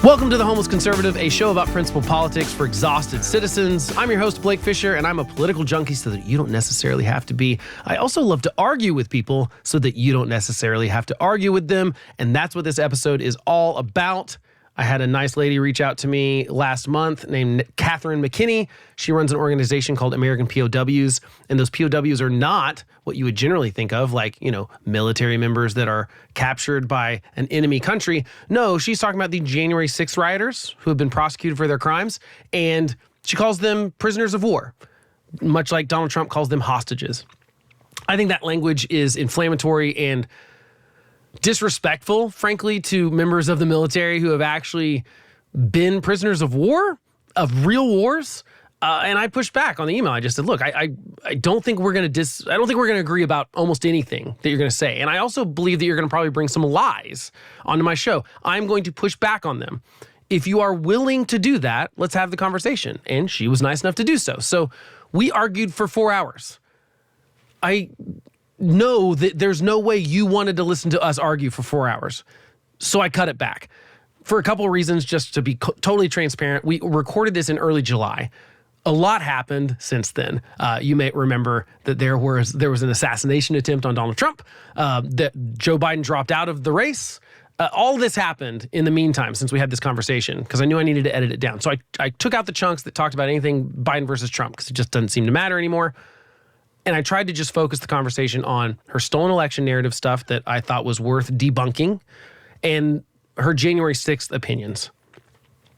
Welcome to The Homeless Conservative, a show about principled politics for exhausted citizens. I'm your host, Blake Fisher, and I'm a political junkie so that you don't necessarily have to be. I also love to argue with people so that you don't necessarily have to argue with them, and that's what this episode is all about. I had a nice lady reach out to me last month named Katherine Makinney. She runs an organization called American POWs, and those POWs are not what you would generally think of, like, military members that are captured by an enemy country. No, she's talking about the January 6th rioters who have been prosecuted for their crimes, and she calls them prisoners of war, much like Donald Trump calls them hostages. I think that language is inflammatory and disrespectful, frankly, to members of the military who have actually been prisoners of war, of real wars. And I pushed back on the email. I just said, look, I don't think we're going to I don't think we're going to agree about almost anything that you're going to say. And I also believe that you're going to probably bring some lies onto my show. I'm going to push back on them. If you are willing to do that, let's have the conversation. And she was nice enough to do so. So we argued for 4 hours. I know that there's no way you wanted to listen to us argue for 4 hours. So I cut it back for a couple of reasons, just to be totally transparent. We recorded this in early July. A lot happened since then. You may remember that there was an assassination attempt on Donald Trump, that Joe Biden dropped out of the race. All this happened in the meantime since we had this conversation, because I knew I needed to edit it down. So I took out the chunks that talked about anything Biden versus Trump, because it just doesn't seem to matter anymore. And I tried to just focus the conversation on her stolen election narrative stuff that I thought was worth debunking, and her January 6th opinions.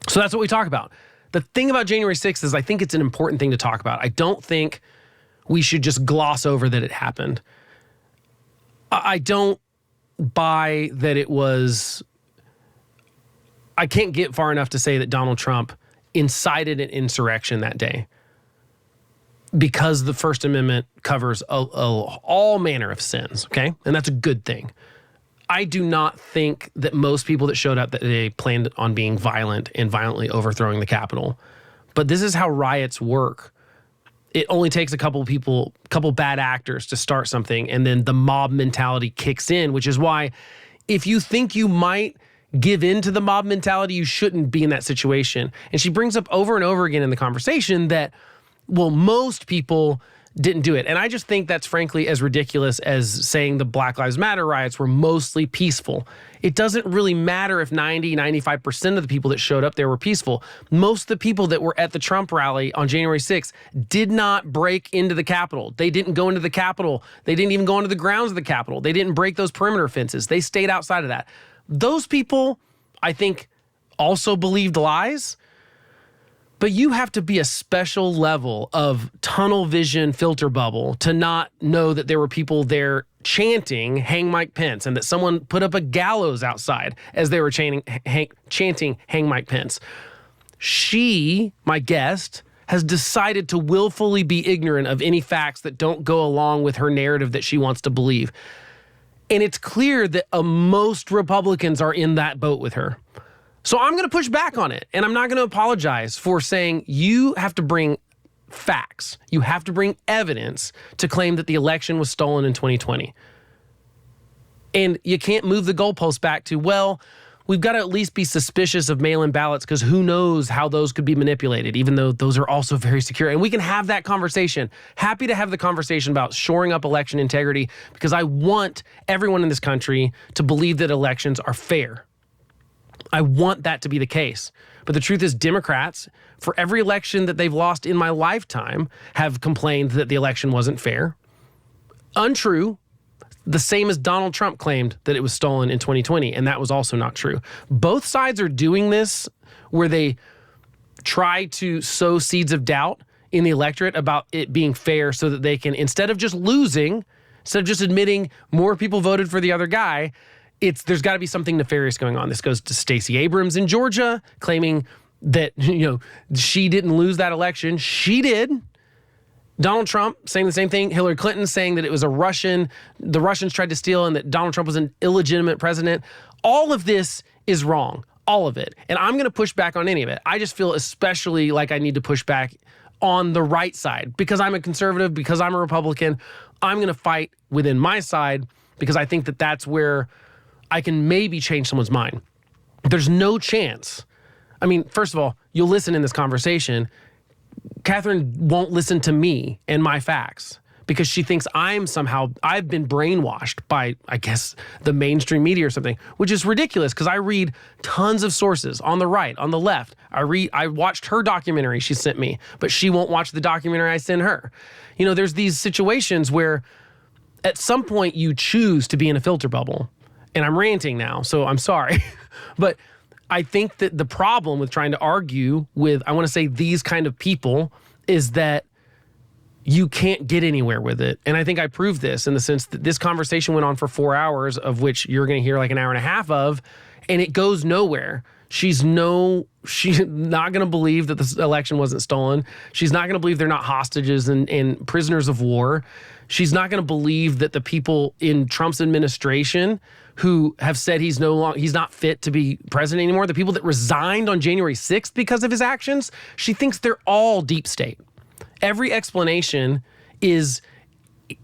So that's what we talk about. The thing about January 6th is I think it's an important thing to talk about. I don't think we should just gloss over that it happened. I don't buy that it was... I can't get far enough to say that Donald Trump incited an insurrection that day, because the First Amendment covers all manner of sins, okay? And that's a good thing. I do not think that most people that showed up that day planned on being violent and violently overthrowing the Capitol. But this is how riots work. It only takes a couple bad actors to start something, and then the mob mentality kicks in, which is why if you think you might give in to the mob mentality, you shouldn't be in that situation. And she brings up over and over again in the conversation that, well, most people didn't do it. And I just think that's frankly as ridiculous as saying the Black Lives Matter riots were mostly peaceful. It doesn't really matter if 95% of the people that showed up there were peaceful. Most of the people that were at the Trump rally on January 6th did not break into the Capitol. They didn't go into the Capitol. They didn't even go into the grounds of the Capitol. They didn't break those perimeter fences. They stayed outside of that. Those people, I think, also believed lies. But you have to be a special level of tunnel vision filter bubble to not know that there were people there chanting "Hang Mike Pence," and that someone put up a gallows outside as they were chanting "Hang Mike Pence." She, my guest, has decided to willfully be ignorant of any facts that don't go along with her narrative that she wants to believe. And it's clear that most Republicans are in that boat with her. So I'm going to push back on it, and I'm not going to apologize for saying you have to bring facts. You have to bring evidence to claim that the election was stolen in 2020. And you can't move the goalpost back to, well, we've got to at least be suspicious of mail-in ballots because who knows how those could be manipulated, even though those are also very secure. And we can have that conversation. Happy to have the conversation about shoring up election integrity, because I want everyone in this country to believe that elections are fair. I want that to be the case. But the truth is, Democrats, for every election that they've lost in my lifetime, have complained that the election wasn't fair. Untrue. The same as Donald Trump claimed that it was stolen in 2020, and that was also not true. Both sides are doing this where they try to sow seeds of doubt in the electorate about it being fair so that they can, instead of just losing, instead of just admitting more people voted for the other guy, there's got to be something nefarious going on. This goes to Stacey Abrams in Georgia, claiming that, she didn't lose that election. She did. Donald Trump saying the same thing. Hillary Clinton saying that it was the Russians tried to steal, and that Donald Trump was an illegitimate president. All of this is wrong. All of it. And I'm going to push back on any of it. I just feel especially like I need to push back on the right side because I'm a conservative, because I'm a Republican. I'm going to fight within my side because I think that that's where I can maybe change someone's mind. There's no chance I mean, first of all, you'll listen in this conversation. Katherine won't listen to me and my facts because she thinks I've been brainwashed by, I guess, the mainstream media or something, which is ridiculous because I read tons of sources on the right, on the left. I watched her documentary she sent me, but she won't watch the documentary I send her. You know, there's these situations where at some point you choose to be in a filter bubble. And I'm ranting now, so I'm sorry. But I think that the problem with trying to argue with, I want to say, these kind of people is that you can't get anywhere with it. And I think I proved this in the sense that this conversation went on for 4 hours, of which you're going to hear like an hour and a half of, and it goes nowhere. She's not going to believe that this election wasn't stolen. She's not going to believe they're not hostages and prisoners of war. She's not going to believe that the people in Trump's administration who have said he's not fit to be president anymore, the people that resigned on January 6th because of his actions, she thinks they're all deep state. Every explanation is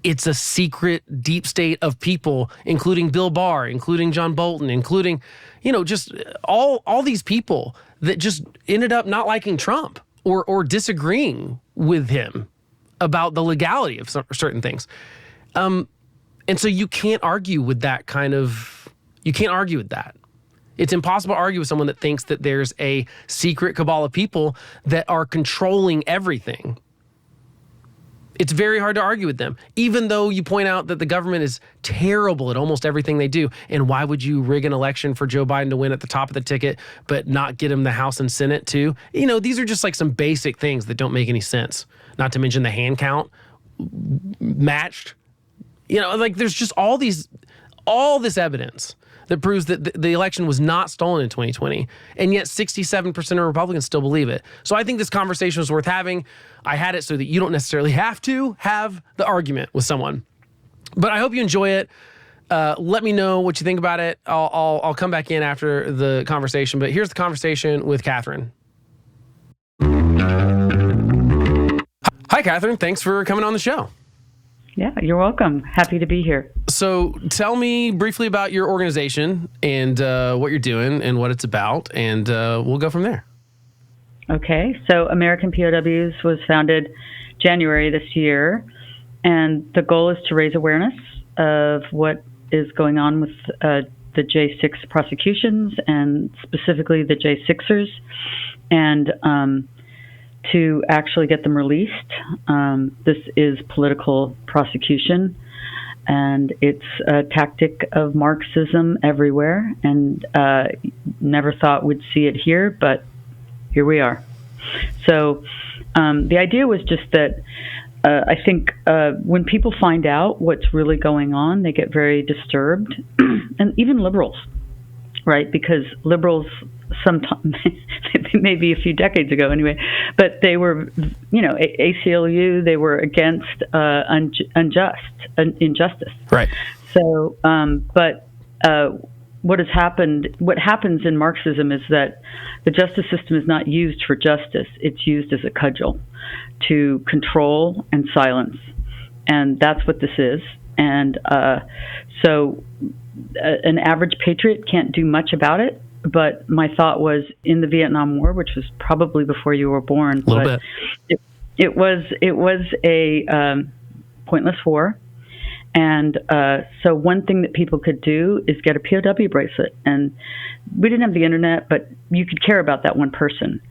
it's a secret deep state of people, including Bill Barr, including John Bolton, including, just all these people that just ended up not liking Trump or disagreeing with him about the legality of certain things. And so you can't argue with that you can't argue with that. It's impossible to argue with someone that thinks that there's a secret cabal of people that are controlling everything. It's very hard to argue with them, even though you point out that the government is terrible at almost everything they do. And why would you rig an election for Joe Biden to win at the top of the ticket, but not get him the House and Senate too? These are just like some basic things that don't make any sense. Not to mention the hand count matched. There's just all this evidence that proves that the election was not stolen in 2020, and yet 67% of Republicans still believe it. So I think this conversation was worth having. I had it so that you don't necessarily have to have the argument with someone. But I hope you enjoy it. Let me know what you think about it. I'll come back in after the conversation, but here's the conversation with Katherine. Hi, Katherine. Thanks for coming on the show. Yeah, you're welcome. Happy to be here. So tell me briefly about your organization and what you're doing and what it's about, and we'll go from there. Okay. So American POWs was founded January this year, and the goal is to raise awareness of what is going on with the J6 prosecutions and specifically the J6ers, and to actually get them released. This is political prosecution, and it's a tactic of Marxism everywhere, and never thought we'd see it here, but here we are. So the idea was just that I think when people find out what's really going on, they get very disturbed, and even liberals, right? Because liberals sometimes, maybe a few decades ago anyway, but they were, ACLU, they were against injustice. Right. So, what happens in Marxism is that the justice system is not used for justice. It's used as a cudgel to control and silence. And that's what this is. And so an average patriot can't do much about it. But my thought was, in the Vietnam War, which was probably before you were born, a little bit. It was a pointless war. And so one thing that people could do is get a POW bracelet. And we didn't have the internet, but you could care about that one person.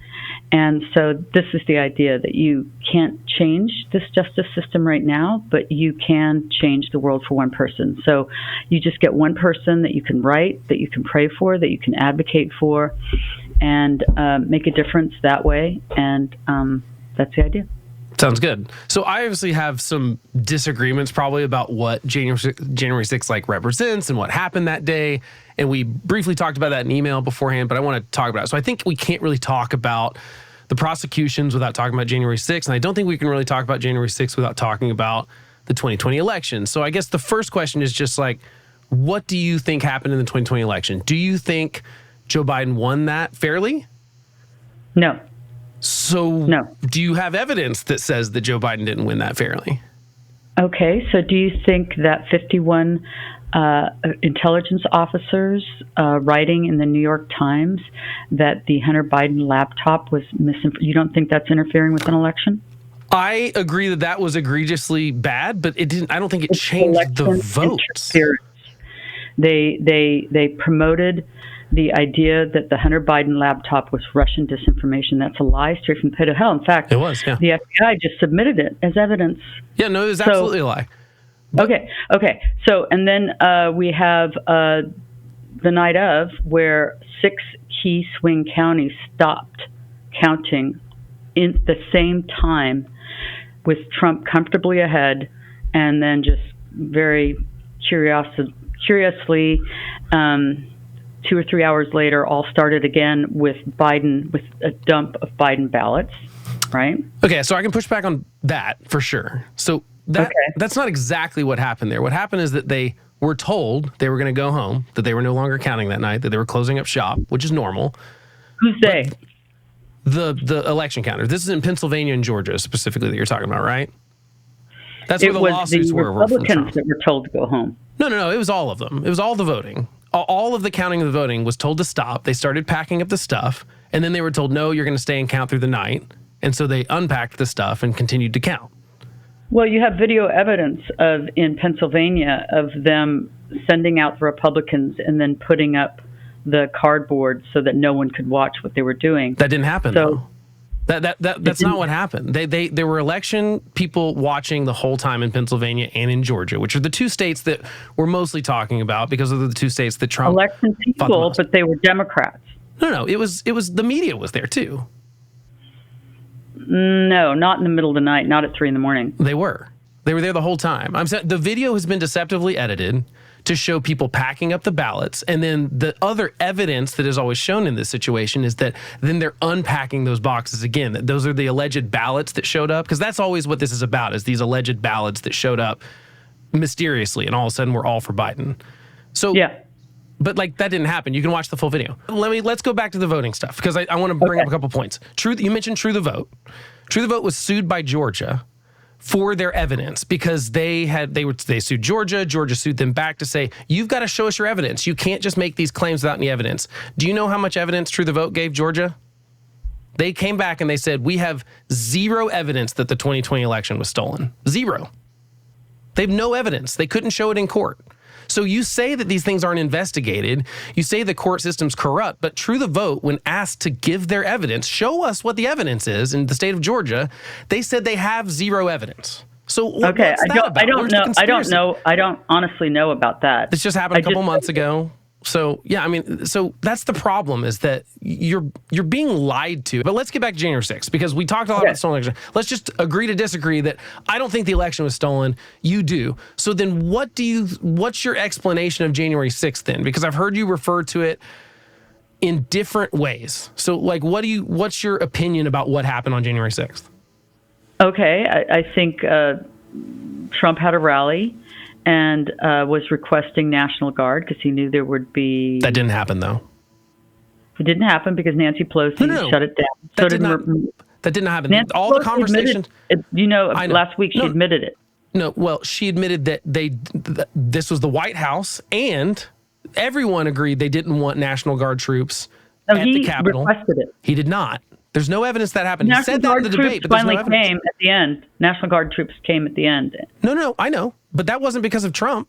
And so this is the idea that you can't change this justice system right now, but you can change the world for one person. So you just get one person that you can write, that you can pray for, that you can advocate for, and make a difference that way. And that's the idea. Sounds good. So I obviously have some disagreements probably about what January 6th represents and what happened that day. And we briefly talked about that in email beforehand, but I want to talk about it. So I think we can't really talk about the prosecutions without talking about January 6th. And I don't think we can really talk about January 6th without talking about the 2020 election. So I guess the first question is just what do you think happened in the 2020 election? Do you think Joe Biden won that fairly? No. So no. Do you have evidence that says that Joe Biden didn't win that fairly? Okay, so do you think that 51 intelligence officers writing in the New York Times that the Hunter Biden laptop was You don't think that's interfering with an election? I agree that that was egregiously bad, but it didn't. I don't think it changed the votes. They promoted the idea that the Hunter Biden laptop was Russian disinformation. That's a lie straight from the pit of hell. In fact, it was. Yeah. The FBI just submitted it as evidence. Yeah, no, it was absolutely a lie. But, okay. So, and then we have the night of, where 6 key swing counties stopped counting in the same time, with Trump comfortably ahead, and then just very curiously, 2 or 3 hours later, all started again with Biden, with a dump of Biden ballots, right? Okay, so I can push back on that for sure. So that's not exactly what happened there. What happened is that they were told they were going to go home, that they were no longer counting that night, that they were closing up shop, which is normal. Who's they? The election counters. This is in Pennsylvania and Georgia specifically that you're talking about, right? That's where the lawsuits were. It was the Republicans that were told to go home. No. It was all of them. It was all the voting. All of the counting of the voting was told to stop. They started packing up the stuff, and then they were told, no, you're going to stay and count through the night. And so they unpacked the stuff and continued to count. Well, you have video evidence in Pennsylvania of them sending out the Republicans and then putting up the cardboard so that no one could watch what they were doing. That didn't happen, though. That's not what happened. There were election people watching the whole time in Pennsylvania and in Georgia, which are the 2 states that we're mostly talking about because of the 2 states that Trump election people, but they were Democrats. No, it was the media was there too. No, not in the middle of the night, not at 3 a.m. They were there the whole time. I'm saying the video has been deceptively edited to show people packing up the ballots. And then the other evidence that is always shown in this situation is that then they're unpacking those boxes again. That those are the alleged ballots that showed up. Because that's always what this is about, is these alleged ballots that showed up mysteriously. And all of a sudden we're all for Biden. So, yeah. But like that didn't happen. You can watch the full video. Let's go back to the voting stuff, because I want to bring up a couple points. You mentioned True the Vote. True the Vote was sued by Georgia for their evidence, because they sued Georgia. Georgia sued them back to say, you've got to show us your evidence. You can't just make these claims without any evidence. Do you know how much evidence True the Vote gave Georgia? They came back and they said, we have 0 evidence that the 2020 election was stolen. 0. They have no evidence. They couldn't show it in court. So you say that these things aren't investigated. You say the court system's corrupt, but True the Vote, when asked to give their evidence, show us what the evidence is in the state of Georgia, they said they have 0 evidence. So what's that about? I don't honestly know about that. This just happened a couple months ago. So yeah, I mean, so that's the problem, is that you're being lied to. But let's get back to January 6th, because we talked a lot about the stolen election. Let's just agree to disagree that I don't think the election was stolen. You do. So then what's your explanation of January 6th then? Because I've heard you refer to it in different ways. So like, what's your opinion about what happened on January 6th? Okay. I think Trump had a rally and was requesting National Guard because he knew there would be... That didn't happen, though. It didn't happen because Nancy Pelosi shut it down. That didn't happen. Nancy all Pelosi the conversations... last week she admitted it. No, well, she admitted that this was the White House, and everyone agreed they didn't want National Guard troops at the Capitol. He requested it. He did not. There's no evidence that happened. He said that in the debate, but there's no evidence. Came at the end. National Guard troops came at the end. No, I know. But that wasn't because of Trump.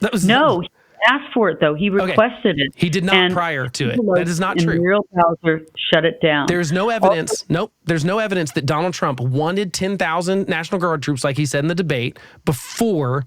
He asked for it, though. He requested it. He did not prior to it. That is not true. Muriel Bowser shut it down. There's no evidence. There's no evidence that Donald Trump wanted 10,000 National Guard troops, like he said in the debate, before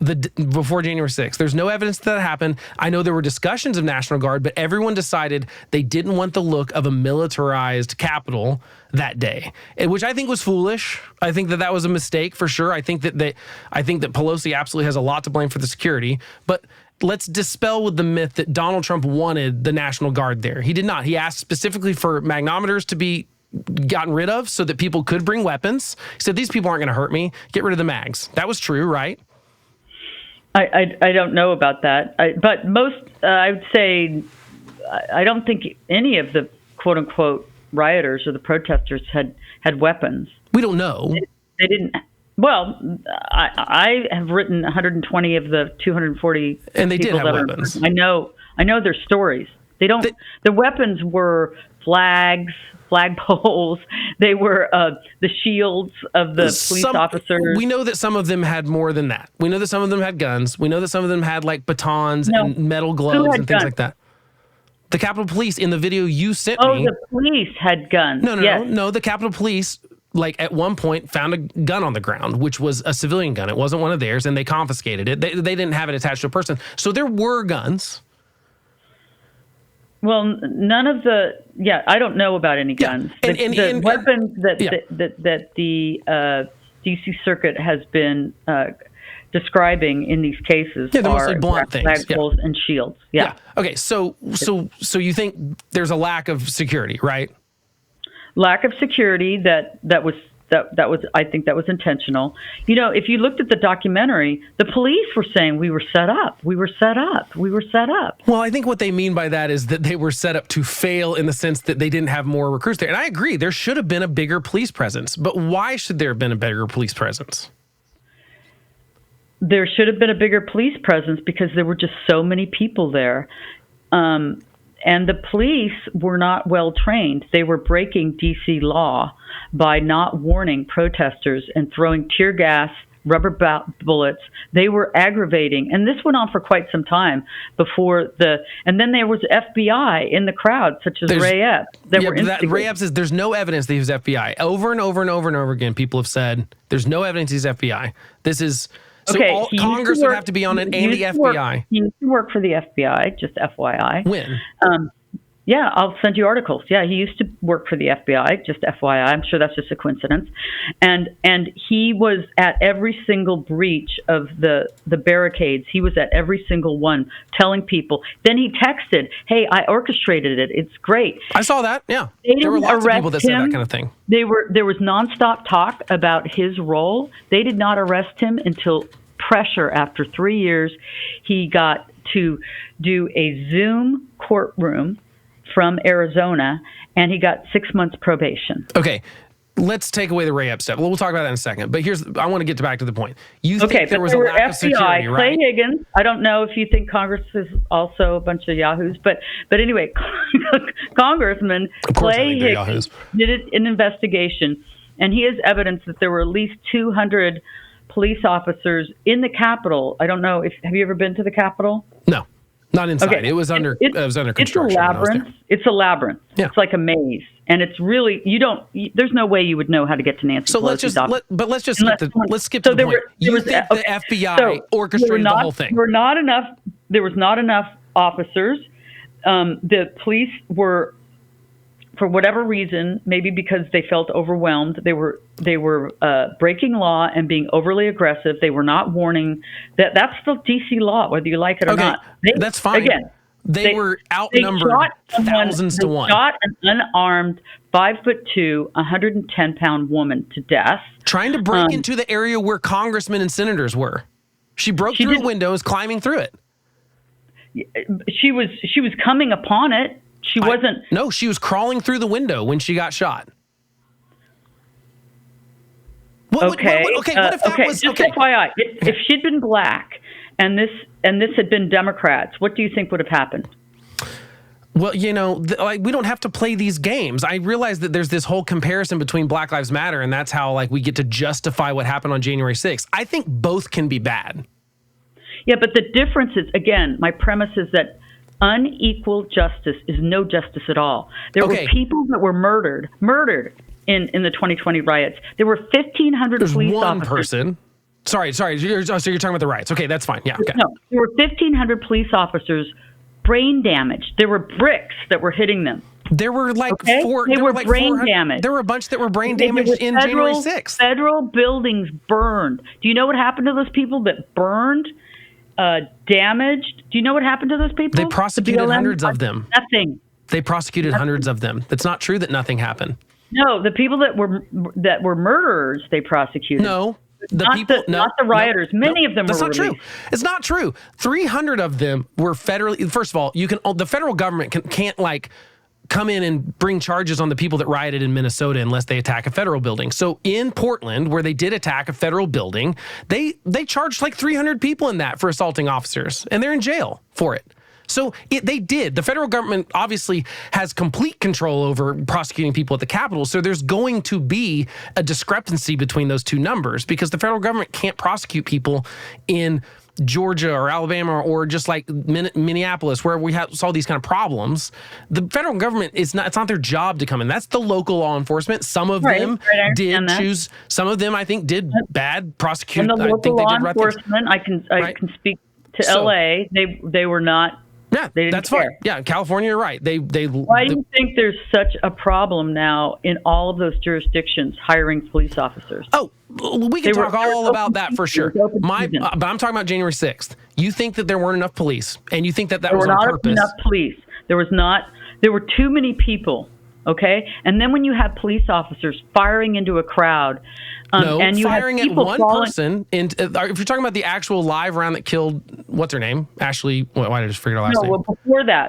January 6th. There's no evidence that happened. I know there were discussions of National Guard, but everyone decided they didn't want the look of a militarized Capitol that day, which I think was foolish. I think that was a mistake for sure. I think that Pelosi absolutely has a lot to blame for the security, but let's dispel with the myth that Donald Trump wanted the National Guard there. He did not. He asked specifically for magnetometers to be gotten rid of so that people could bring weapons. He said, these people aren't going to hurt me. Get rid of the mags. That was true, right? I don't know about that. But most, I would say, I don't think any of the quote unquote rioters or the protesters had weapons. We don't know. They didn't. Well, I have written 120 of the 240, and they did people have that weapons. I know their stories. They don't. The weapons were flagpoles. They were the shields of the police officers. We know that some of them had more than that. We know that some of them had guns. We know that some of them had like batons and metal gloves and things like that. The Capitol Police in the video you sent me. Oh, the police had guns. No. The Capitol Police, like at one point, found a gun on the ground, which was a civilian gun. It wasn't one of theirs, and they confiscated it. They didn't have it attached to a person. So there were guns. Well, none of I don't know about any guns. The weapons that the D.C. Circuit has been describing in these cases they're mostly blunt things, flagpoles and shields. Yeah. Okay. So you think there's a lack of security, right? Lack of security that was I think that was intentional. You know, if you looked at the documentary, the police were saying we were set up. Well, I think what they mean by that is that they were set up to fail in the sense that they didn't have more recruits there. And I agree, there should have been a bigger police presence. But why should there have been a bigger police presence? There should have been a bigger police presence because there were just so many people there. And the police were not well trained. They were breaking D.C. law by not warning protesters and throwing tear gas, rubber bullets. They were aggravating. And this went on for quite some time and then there was FBI in the crowd, such as Ray Epps. Ray Epps says there's no evidence that he was FBI. Over and over and over and over again, people have said there's no evidence he's FBI. This is... So Congress would have to be on it and the FBI. He used to work for the FBI, just FYI. When? Yeah, I'll send you articles. Yeah, he used to work for the FBI, just FYI. I'm sure that's just a coincidence. And he was at every single breach of the barricades. He was at every single one telling people. Then he texted, hey, I orchestrated it. It's great. I saw that, yeah. There were lots of people that said that kind of thing. There was nonstop talk about his role. They did not arrest him until pressure after 3 years. He got to do a Zoom courtroom from Arizona, and he got 6 months probation. Okay, let's take away the Ray Epps stuff. We'll talk about that in a second. But I want to get back to the point. You think there was a lack of security, right? Clay Higgins. I don't know if you think Congress is also a bunch of yahoos, but anyway, Congressman Clay Higgins did an investigation, and he has evidence that there were at least 200 police officers in the Capitol. I don't know have you ever been to the Capitol? No. Not inside. Okay. It was under construction. It's a labyrinth. It's a labyrinth. Yeah. It's like a maze, and it's really there's no way you would know how to get to Nancy. So let's skip to the point. You think the FBI orchestrated the whole thing? There was not enough officers. The police were, for whatever reason, maybe because they felt overwhelmed, they were breaking law and being overly aggressive. They were not warning. That's the D.C. law, whether you like it or not. That's fine. Again, they were outnumbered thousands to one. They shot an unarmed 5'2", 110-pound woman to death, trying to break into the area where congressmen and senators were. She broke through windows, climbing through it. She was coming upon it. She wasn't. No, she was crawling through the window when she got shot. What if that was just FYI, if she'd been black and this had been Democrats, what do you think would have happened? Well, we don't have to play these games. I realize that there's this whole comparison between Black Lives Matter, and that's how we get to justify what happened on January 6th. I think both can be bad. Yeah, but the difference is, again, my premise is that unequal justice is no justice at all. There were people that were murdered in the 2020 riots. There were 1,500 police officers. One person. Sorry. You're talking about the riots. Okay, that's fine. Yeah. Okay. No, there were 1,500 police officers brain damaged. There were bricks that were hitting them. There were brain damaged. There were a bunch that were brain damaged in January 6th. Federal buildings burned. Do you know what happened to those people that burned? Damaged. Do you know what happened to those people? They prosecuted hundreds of them. Nothing. They prosecuted hundreds of them. It's not true that nothing happened. No, the people that were murderers, they prosecuted. No, not the rioters. Many of them were released. That's not true. It's not true. 300 of them were federally. First of all, the federal government can't come in and bring charges on the people that rioted in Minnesota unless they attack a federal building. So in Portland, where they did attack a federal building, they charged like 300 people in that for assaulting officers, and they're in jail for it. So they did. The federal government obviously has complete control over prosecuting people at the Capitol. So there's going to be a discrepancy between those two numbers because the federal government can't prosecute people in Georgia or Alabama or just like Minneapolis, where we saw these kind of problems. The federal government it's not their job to come in. That's the local law enforcement. Some of them did choose. Some of them I think did bad prosecute. And the local law enforcement, I can speak to LA. They were not. Yeah, that's fine. Yeah, California, you're right. They. Why do you think there's such a problem now in all of those jurisdictions hiring police officers? Oh, we can talk all about that for sure. But I'm talking about January 6th. You think that there weren't enough police, and you think that was on purpose. There were not enough police. There were too many people. Okay, and then when you have police officers firing into a crowd. And you firing at one person. If you're talking about the actual live round that killed, what's her name? Ashley, why did I just forget her last name? No, well,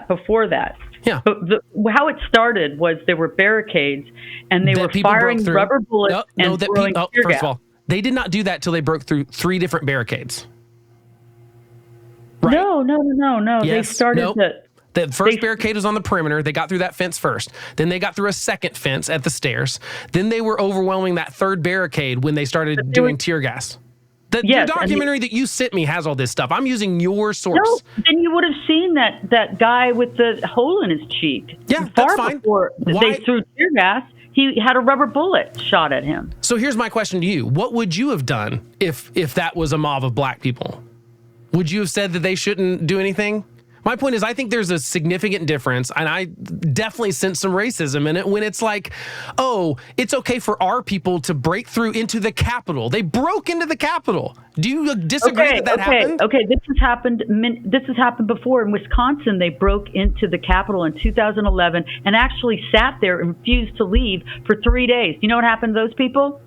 before that. Yeah. How it started was there were barricades, and they were firing rubber bullets and throwing tear gas. First of all, they did not do that till they broke through 3 different barricades. Right? No. Yes, they started The first barricade was on the perimeter. They got through that fence first. Then they got through a second fence at the stairs. Then they were overwhelming that third barricade when they started doing tear gas. The documentary that you sent me has all this stuff. I'm using your source. No, then you would have seen that guy with the hole in his cheek. Yeah, that's fine. Before they threw tear gas, he had a rubber bullet shot at him. So here's my question to you. What would you have done if that was a mob of black people? Would you have said that they shouldn't do anything? My point is, I think there's a significant difference, and I definitely sense some racism in it when it's like, oh, it's okay for our people to break through into the Capitol. They broke into the Capitol. Do you disagree that happened? Okay, this has happened. This has happened before in Wisconsin. They broke into the Capitol in 2011 and actually sat there and refused to leave for 3 days. You know what happened to those people?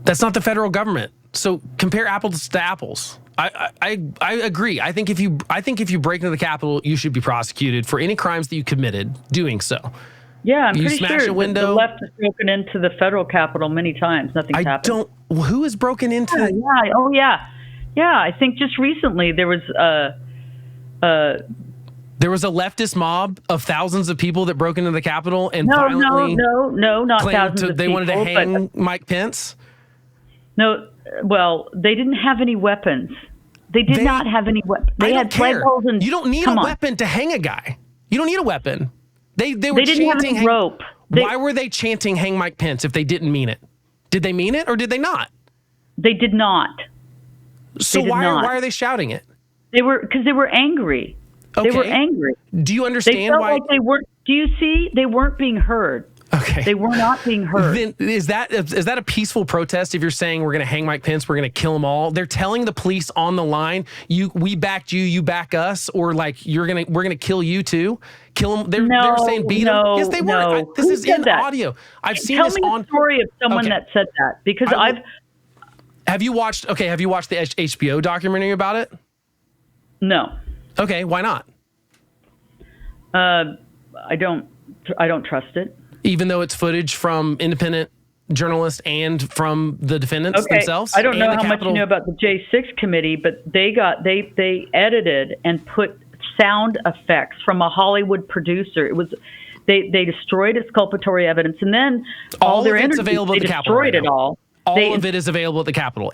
That's not the federal government. So compare apples to apples. I agree. I think if you break into the Capitol, you should be prosecuted for any crimes that you committed doing so. Yeah, I'm pretty smash sure a window. The left has broken into the federal Capitol many times. Nothing's happened. Who has broken into? Yeah. I think just recently there was there was a leftist mob of thousands of people that broke into the Capitol and not claimed thousands of they people, wanted to hang Mike Pence. No, well, they didn't have any weapons. They did not have any weapons. They had flagpoles and you don't need a weapon to hang a guy. You don't need a weapon. They were didn't chanting have any rope. Why were they chanting "Hang Mike Pence" if they didn't mean it? Did they mean it or did they not? They did not. So why are they shouting it? Because they were angry. Okay. They were angry. Do you understand they felt why? Like they weren't. Do you see? They weren't being heard. Okay. They were not being heard. Then is that a peaceful protest if you're saying we're going to hang Mike Pence, we're going to kill them all? They're telling the police on the line, we backed you, you back us, or like we're going to kill you too. Kill them. They're saying beat them. Yes, they were. This is in audio. I've seen this on. Tell me the story of someone that said that because Have you watched the HBO documentary about it? No. Okay, why not? I don't trust it. Even though it's footage from independent journalists and from the defendants themselves? I don't know how much you know about the J6 committee, but they edited and put sound effects from a Hollywood producer. It was they destroyed exculpatory evidence, and then all their interviews, available they at the Capitol destroyed it all. All of it is available at the Capitol.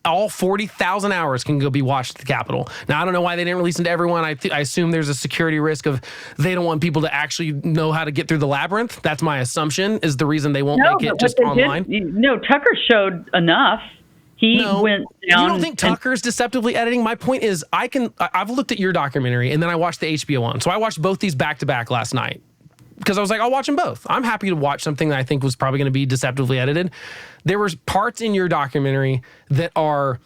All 40,000 hours can go be watched at the Capitol. Now, I don't know why they didn't release them to everyone. I assume there's a security risk of they don't want people to actually know how to get through the labyrinth. That's my assumption is the reason they won't make it just online. Tucker showed enough. He went down. You don't think Tucker's deceptively editing? My point is I've looked at your documentary and then I watched the HBO one. So I watched both these back to back last night. Because I was like, I'll watch them both. I'm happy to watch something that I think was probably going to be deceptively edited. There was parts in your documentary that are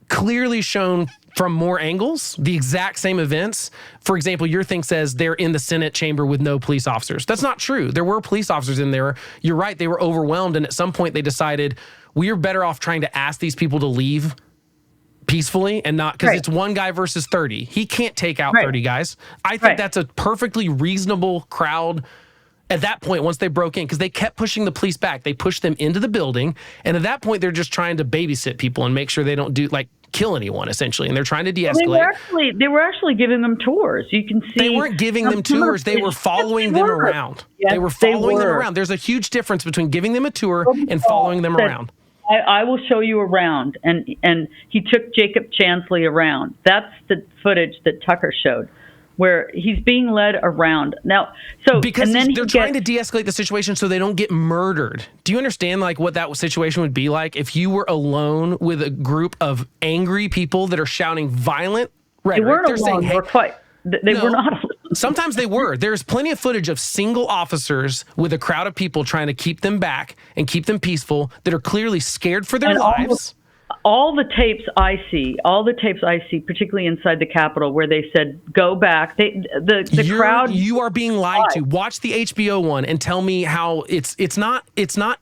clearly shown from more angles, the exact same events. For example, your thing says they're in the Senate chamber with no police officers. That's not true. There were police officers in there. You're right. They were overwhelmed. And at some point they decided we are better off trying to ask these people to leave peacefully and not because it's one guy versus 30. He can't take out 30 guys. I think that's a perfectly reasonable crowd at that point once they broke in, because they kept pushing the police back. They pushed them into the building, and at that point they're just trying to babysit people and make sure they don't kill anyone, essentially, and they're trying to de-escalate. They were actually giving them tours. You can see they weren't giving them tours. They were following them around. Yes, they were following them around. There's a huge difference between giving them a tour and following them around. I will show you around, and he took Jacob Chansley around. That's the footage that Tucker showed, where he's being led around. Now, because they're trying to de-escalate the situation so they don't get murdered. Do you understand what that situation would be like if you were alone with a group of angry people that are shouting violent rhetoric? They weren't alone. They were not alone. Sometimes they were. There's plenty of footage of single officers with a crowd of people trying to keep them back and keep them peaceful that are clearly scared for their lives. All the tapes I see, particularly inside the Capitol, where they said, go back. The crowd. You are being lied to. Watch the HBO one and tell me how it's not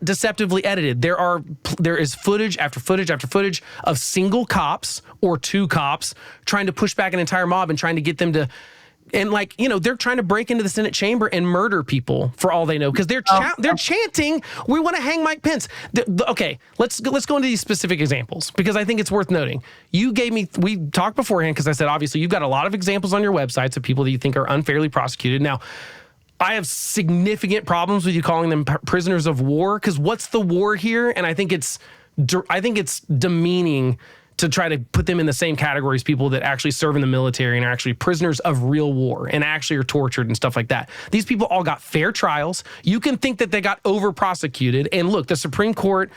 deceptively edited. There is footage after footage after footage of single cops or two cops trying to push back an entire mob and trying to get them to. And they're trying to break into the Senate chamber and murder people for all they know, because they're chanting, "We want to hang Mike Pence." Okay, let's go into these specific examples, because I think it's worth noting. We talked beforehand, because I said obviously you've got a lot of examples on your websites of people that you think are unfairly prosecuted. Now, I have significant problems with you calling them prisoners of war, because what's the war here? And I think it's demeaning to try to put them in the same category as people that actually serve in the military and are actually prisoners of real war and actually are tortured and stuff like that. These people all got fair trials. You can think that they got over prosecuted. And look, the Supreme Court,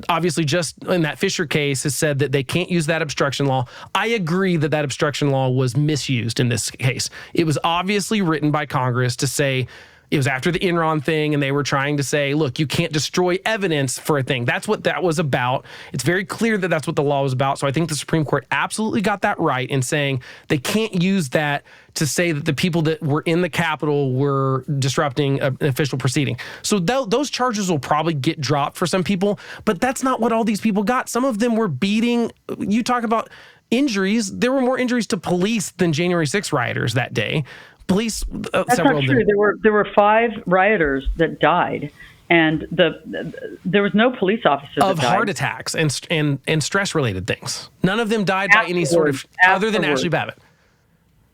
obviously just in that Fisher case, has said that they can't use that obstruction law. I agree that obstruction law was misused in this case. It was obviously written by Congress to say, it was after the Enron thing, and they were trying to say, look, you can't destroy evidence for a thing. That's what that was about. It's very clear that that's what the law was about. So I think the Supreme Court absolutely got that right in saying they can't use that to say that the people that were in the Capitol were disrupting an official proceeding. So those charges will probably get dropped for some people, but that's not what all these people got. Some of them were beating. You talk about injuries. There were more injuries to police than January 6th rioters that day. Police. That's not true. There were 5 rioters that died, and there was no police officer of that died. Heart attacks and stress related things. None of them died by any sort of other than Ashley Babbitt.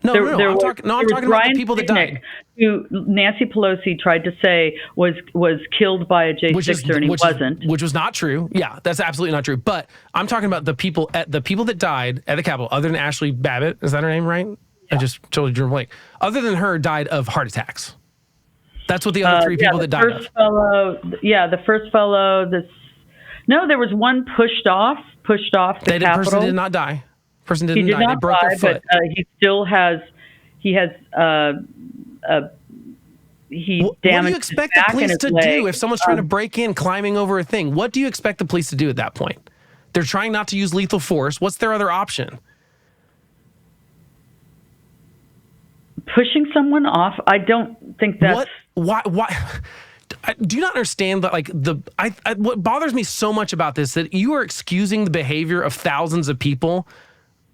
No, I'm talking about the people that died. Who Nancy Pelosi tried to say was killed by a J6er, and he wasn't. Which was not true. Yeah, that's absolutely not true. But I'm talking about the people that died at the Capitol, other than Ashley Babbitt. Is that her name, right? I just totally drew a blank. Other than her, died of heart attacks. That's what the other 3 people that died of. The first fellow. There was one pushed off the Capitol. That person did not die. Person didn't die. They broke their foot. But he still has. He damaged what do you expect the police to do if someone's trying to break in, climbing over a thing? What do you expect the police to do at that point? They're trying not to use lethal force. What's their other option? Pushing someone off, I don't think that's... Why? Do you not understand that? What bothers me so much about this, that you are excusing the behavior of thousands of people,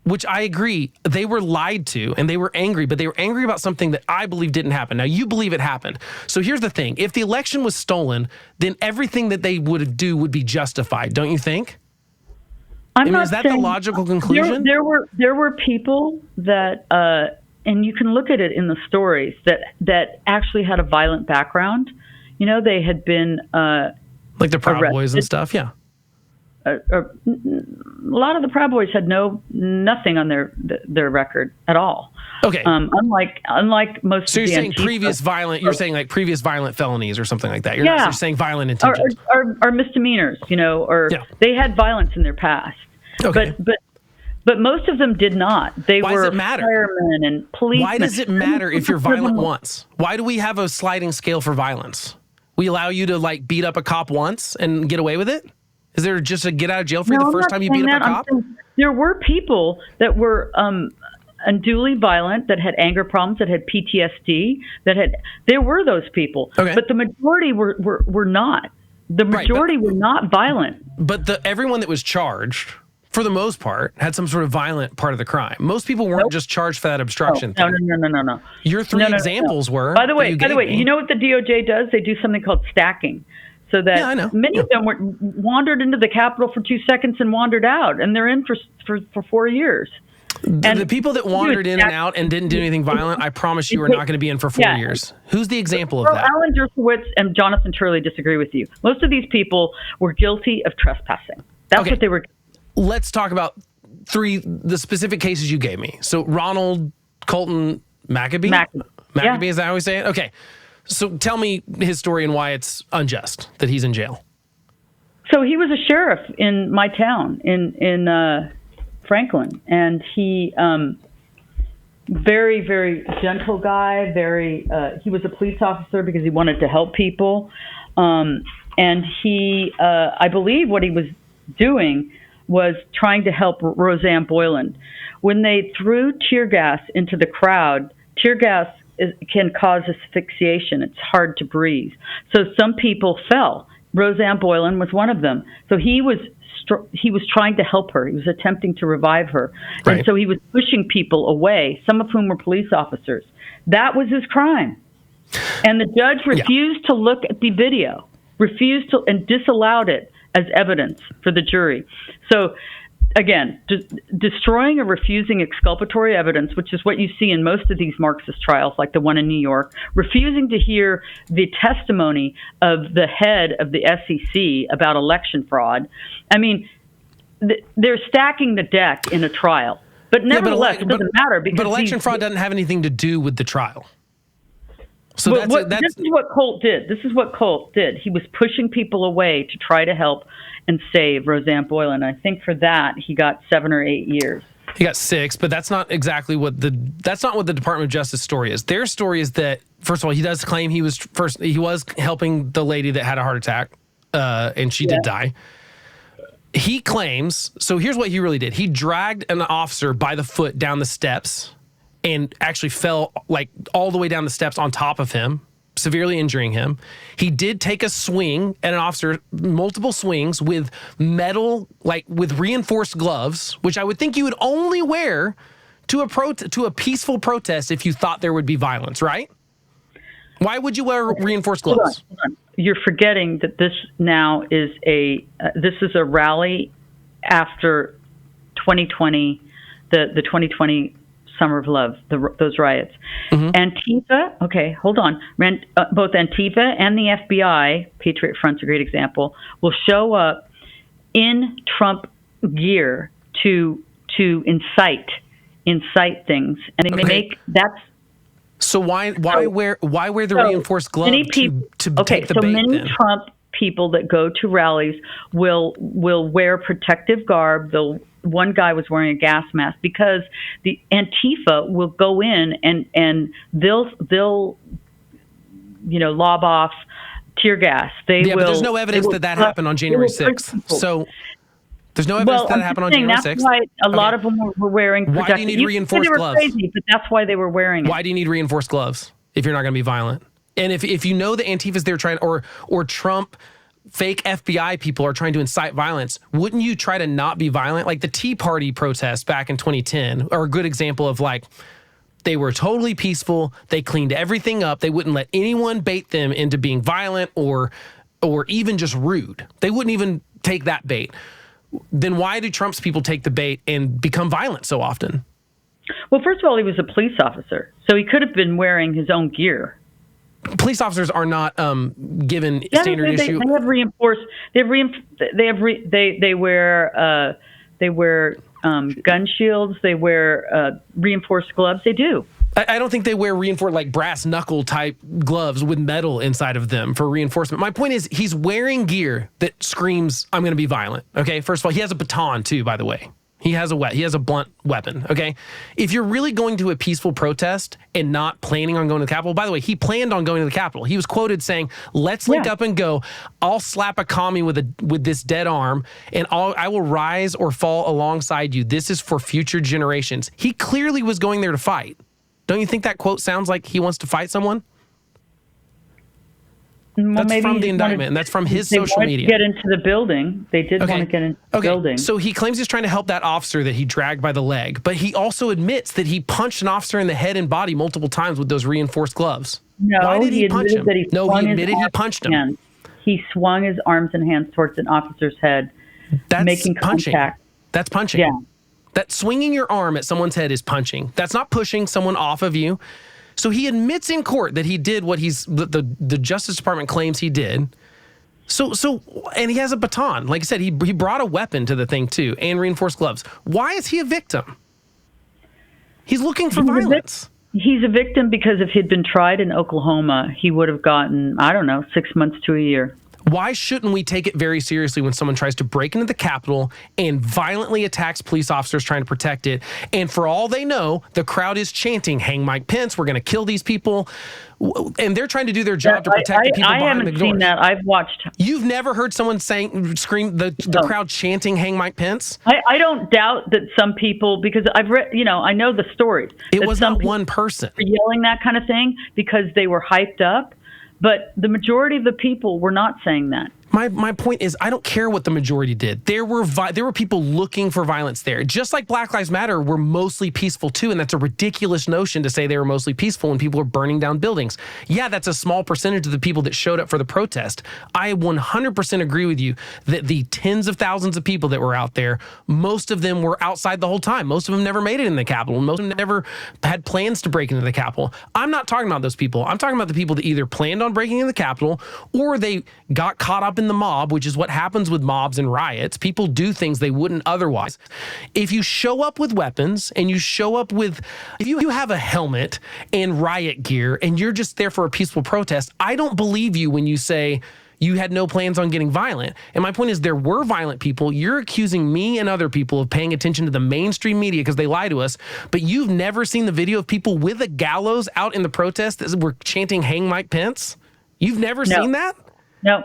which I agree, they were lied to and they were angry, but they were angry about something that I believe didn't happen. Now, you believe it happened. So here's the thing. If the election was stolen, then everything that they would do would be justified, don't you think? Is that the logical conclusion? There were people that... and you can look at it in the stories that actually had a violent background. They had been like the Proud Boys and stuff. Yeah, a lot of the Proud Boys had nothing on their record at all. Okay, unlike most. So you're saying previous violent. You're saying previous violent felonies or something like that. You're saying violent intentions or misdemeanors. They had violence in their past. Okay, But most of them did not. Why were does it matter? Firemen and policemen. Why does it matter if you're violent once? Why do we have a sliding scale for violence? We allow you to beat up a cop once and get away with it? Is there just a get out of jail free the first time you beat up a cop? There were people that were unduly violent, that had anger problems, that had PTSD, there were those people. Okay. But the majority were not. The majority were not violent. But everyone that was charged for the most part, had some sort of violent part of the crime. Most people weren't just charged for that obstruction thing. No. Your three examples were. By the way, you know what the DOJ does? They do something called stacking. So that many of them wandered into the Capitol for 2 seconds and wandered out, and they're in for 4 years. And the people that wandered in and out and didn't do anything violent, I promise you are not going to be in for 4 years. Who's the example of that? Alan Dershowitz and Jonathan Turley disagree with you. Most of these people were guilty of trespassing. That's what they were. Let's talk about the specific cases you gave me. So Ronald Colton Maccabee? Maccabee, is that how we say it? Okay. So tell me his story and why it's unjust that he's in jail. So he was a sheriff in my town in Franklin, and he very, very gentle guy. He was a police officer because he wanted to help people, and he I believe what he was doing was trying to help Roseanne Boyland. When they threw tear gas into the crowd, tear gas can cause asphyxiation. It's hard to breathe. So some people fell. Roseanne Boyland was one of them. So he was trying to help her. He was attempting to revive her. Right. And so he was pushing people away, some of whom were police officers. That was his crime. And the judge refused to look at the video, and disallowed it as evidence for the jury. So again, destroying or refusing exculpatory evidence, which is what you see in most of these Marxist trials, like the one in New York, refusing to hear the testimony of the head of the SEC about election fraud. I mean, they're stacking the deck in a trial. But nevertheless, it doesn't matter. But election fraud doesn't have anything to do with the trial. So this is what Colt did. This is what Colt did. He was pushing people away to try to help and save Roseanne Boyland. I think for that he got 7 or 8 years. He got 6, but that's not exactly what the Department of Justice story is. Their story is that, first of all, he does claim he was helping the lady that had a heart attack, and she did die. He claims, so here's what he really did. He dragged an officer by the foot down the steps and actually fell like all the way down the steps on top of him, severely injuring him. He did take a swing at an officer, multiple swings with metal, like with reinforced gloves, which I would think you would only wear to a peaceful protest if you thought there would be violence, right? Why would you wear reinforced gloves? Hold on. You're forgetting that this now is this is a rally after 2020, the 2020 Summer of Love, those riots. Mm-hmm. Antifa, okay, hold on. Both Antifa and the FBI, Patriot Front's a great example, will show up in Trump gear to incite things, and they make that's. So why wear the reinforced glove to take the bait? So many Trump people that go to rallies will wear protective garb. One guy was wearing a gas mask because the Antifa will go in and they'll lob off tear gas. But there's no evidence that happened on January 6th. So there's no evidence that happened on January 6th. That's why a lot of them were wearing protective. Why do you need reinforced gloves? Crazy, but that's why they were wearing it. Why do you need reinforced gloves if you're not going to be violent? And if you know the Antifa's there trying, or Trump fake FBI people are trying to incite violence, wouldn't you try to not be violent? Like the Tea Party protests back in 2010 are a good example of like, they were totally peaceful. They cleaned everything up. They wouldn't let anyone bait them into being violent or even just rude. They wouldn't even take that bait. Then why do Trump's people take the bait and become violent so often? Well, first of all, he was a police officer, so he could have been wearing his own gear. Police officers are not given standard issue. They have reinforced. They wear gun shields. They wear reinforced gloves. They do. I don't think they wear reinforced, like brass knuckle type gloves with metal inside of them for reinforcement. My point is, he's wearing gear that screams, "I'm going to be violent." Okay. First of all, he has a baton too. By the way. He has a blunt weapon, okay? If you're really going to a peaceful protest and not planning on going to the Capitol, by the way, he planned on going to the Capitol. He was quoted saying, "Let's link up and go. I'll slap a commie with this dead arm, and I will rise or fall alongside you. This is for future generations." He clearly was going there to fight. Don't you think that quote sounds like he wants to fight someone? Well, That's from the indictment, and that's from his social media. Get into the building. They did want to get into the building. So he claims he's trying to help that officer that he dragged by the leg, but he also admits that he punched an officer in the head and body multiple times with those reinforced gloves. No, why did he punch him? He admitted he punched him. He swung his arms and hands towards an officer's head, making contact. That's punching. Yeah. That swinging your arm at someone's head is punching. That's not pushing someone off of you. So he admits in court that he did what the Justice Department claims he did. And he has a baton. Like I said, he brought a weapon to the thing too, and reinforced gloves. Why is he a victim? He's looking for violence. He's a victim because if he'd been tried in Oklahoma, he would have gotten, 6 months to a year. Why shouldn't we take it very seriously when someone tries to break into the Capitol and violently attacks police officers trying to protect it? And for all they know, the crowd is chanting, "Hang Mike Pence, we're going to kill these people." And they're trying to do their job to protect the people behind the doors. I haven't seen that. I've watched. You've never heard someone scream, the crowd chanting, "Hang Mike Pence"? I don't doubt that some people, because I've read, I know the stories. It was not one person yelling that kind of thing because they were hyped up. But the majority of the people were not saying that. My point is, I don't care what the majority did. There were people looking for violence there. Just like Black Lives Matter were mostly peaceful too, and that's a ridiculous notion to say they were mostly peaceful when people were burning down buildings. Yeah, that's a small percentage of the people that showed up for the protest. I 100% agree with you that the tens of thousands of people that were out there, most of them were outside the whole time. Most of them never made it in the Capitol. Most of them never had plans to break into the Capitol. I'm not talking about those people. I'm talking about the people that either planned on breaking into the Capitol or they got caught up in the mob, which is what happens with mobs and riots. People do things they wouldn't otherwise. If you show up with weapons and if you have a helmet and riot gear and you're just there for a peaceful protest, I don't believe you when you say you had no plans on getting violent. And my point is, there were violent people. You're accusing me and other people of paying attention to the mainstream media because they lie to us, but you've never seen the video of people with a gallows out in the protest that were chanting, "Hang Mike Pence"? You've never seen that? No.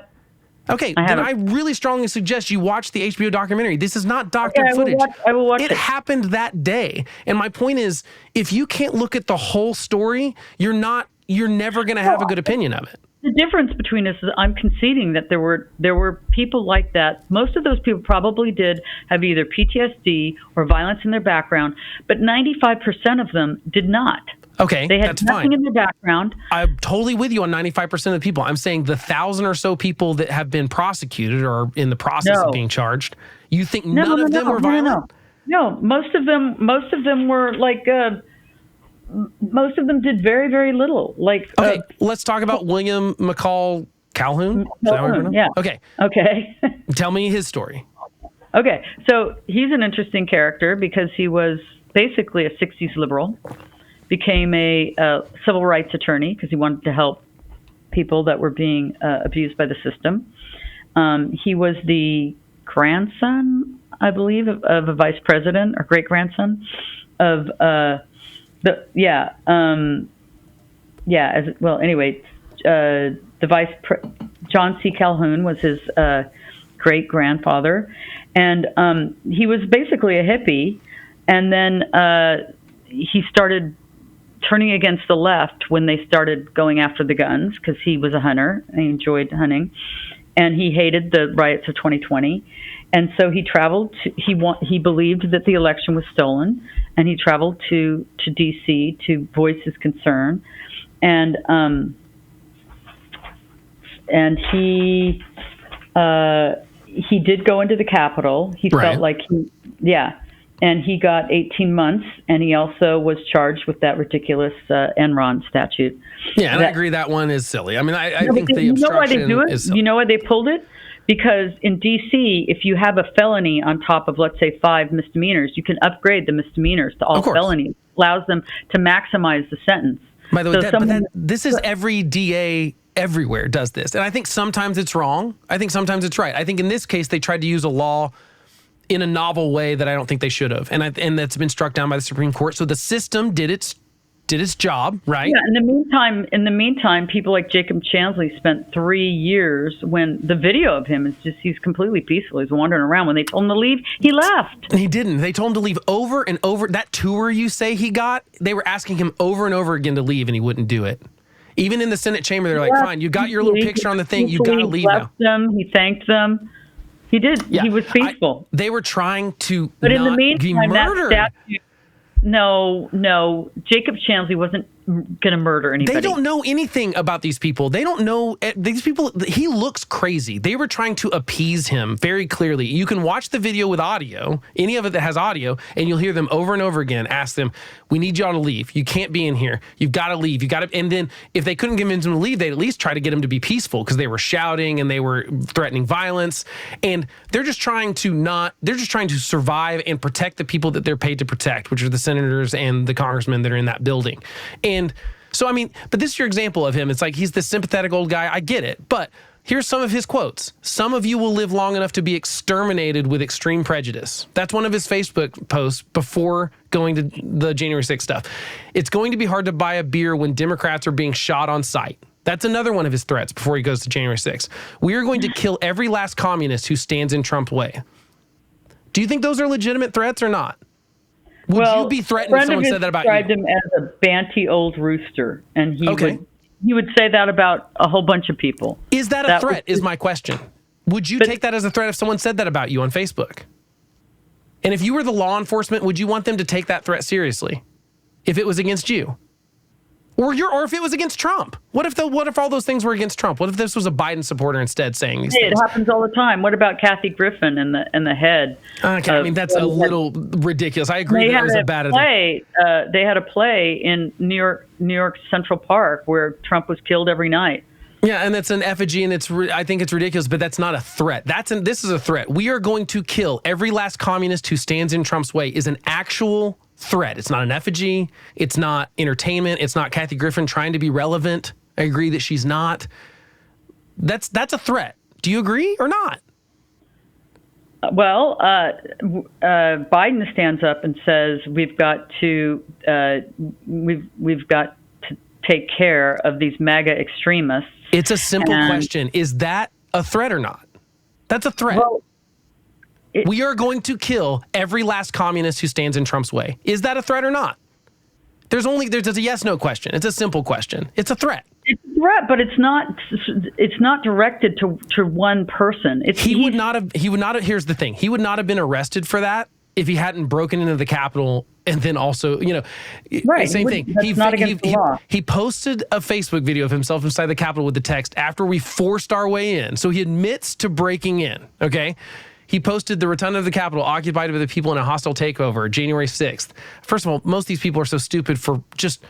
Okay, then I really strongly suggest you watch the HBO documentary. This is not doctored footage. I will watch it. It happened that day. And my point is, if you can't look at the whole story, you're never going to have a good opinion of it. The difference between us is I'm conceding that there were people like that. Most of those people probably did have either PTSD or violence in their background, but 95% of them did not. Okay, they had nothing in their background. I'm totally with you on 95% of the people. I'm saying the 1,000 or so people that have been prosecuted or are in the process of being charged. You think none of them were violent? No, most of them were like. Most of them did very, very little. Okay, let's talk about William McCall Calhoun. Yeah. Okay. Tell me his story. Okay, so he's an interesting character because he was basically a 60s liberal. Became a civil rights attorney because he wanted to help people that were being abused by the system. He was the grandson, I believe, of a vice president or great grandson of John C. Calhoun was his great grandfather, and he was basically a hippie, and then he started turning against the left when they started going after the guns because he was a hunter and he enjoyed hunting, and he hated the riots of 2020, and so he traveled he believed that the election was stolen, and he traveled to DC to voice his concern, and he did go into the Capitol. He felt like and he got 18 months, and he also was charged with that ridiculous Enron statute. Yeah, and I agree that one is silly. I mean, I think the obstruction is silly. You know why they do it? You know why they pulled it? Because in D.C., if you have a felony on top of, let's say, 5 misdemeanors, you can upgrade the misdemeanors to all felonies. It allows them to maximize the sentence. By the way, this is every DA everywhere does this. And I think sometimes it's wrong. I think sometimes it's right. I think in this case, they tried to use a law in a novel way that I don't think they should have. And that's been struck down by the Supreme Court. So the system did its job, right? Yeah, in the meantime, people like Jacob Chansley spent 3 years when the video of him is just, he's completely peaceful. He's wandering around. When they told him to leave, he left. He didn't. They told him to leave over and over. That tour you say he got, they were asking him over and over again to leave, and he wouldn't do it. Even in the Senate chamber, they're like, fine, you got your little picture on the thing. You got to leave now. He thanked them. He did. Yeah. He was peaceful. They were trying to but not in the meantime, be murdered. That statue, no, Jacob Chansley wasn't going to murder anybody. They don't know anything about these people. They don't know these people. He looks crazy. They were trying to appease him very clearly. You can watch the video with audio, any of it that has audio, and you'll hear them over and over again ask them, we need y'all to leave. You can't be in here. You've got to leave. You got to. And then if they couldn't convince him to leave, they'd at least try to get him to be peaceful because they were shouting and they were threatening violence. And they're just trying to survive and protect the people that they're paid to protect, which are the senators and the congressmen that are in that building. And so, I mean, but this is your example of him. It's like he's this sympathetic old guy. I get it. But here's some of his quotes. Some of you will live long enough to be exterminated with extreme prejudice. That's one of his Facebook posts before going to the January 6th stuff. It's going to be hard to buy a beer when Democrats are being shot on sight. That's another one of his threats before he goes to January 6th. We are going to kill every last communist who stands in Trump's way. Do you think those are legitimate threats or not? Would you be threatened if someone said that about you? Described him as a banty old rooster, and he would say that about a whole bunch of people. Is that a threat, is my question. Would you take that as a threat if someone said that about you on Facebook? And if you were the law enforcement, would you want them to take that threat seriously if it was against you? Or if it was against Trump? What if all those things were against Trump? What if this was a Biden supporter instead saying these things? It happens all the time. What about Kathy Griffin and the head? Okay, I mean that's a little ridiculous. I agree that was a bad play. They had a play in New York Central Park where Trump was killed every night. Yeah, and that's an effigy, and I think it's ridiculous, but that's not a threat. This is a threat. We are going to kill every last communist who stands in Trump's way is an actual threat. It's not an effigy. It's not entertainment. It's not Kathy Griffin trying to be relevant. I agree that she's not. That's a threat. Do you agree or not? Well, Biden stands up and says we've got to take care of these MAGA extremists. It's a simple question. Is that a threat or not? That's a threat. Well, we are going to kill every last communist who stands in Trump's way. Is that a threat or not? There's a yes/no question. It's a simple question. It's a threat. It's a threat, but it's not directed to one person. He would not have. Here's the thing. He would not have been arrested for that if he hadn't broken into the Capitol and then also, right. Same thing. That's not against the law. He posted a Facebook video of himself inside the Capitol with the text after we forced our way in. So he admits to breaking in. Okay. He posted the rotunda of the Capitol occupied by the people in a hostile takeover, January 6th. First of all, most of these people are so stupid for just...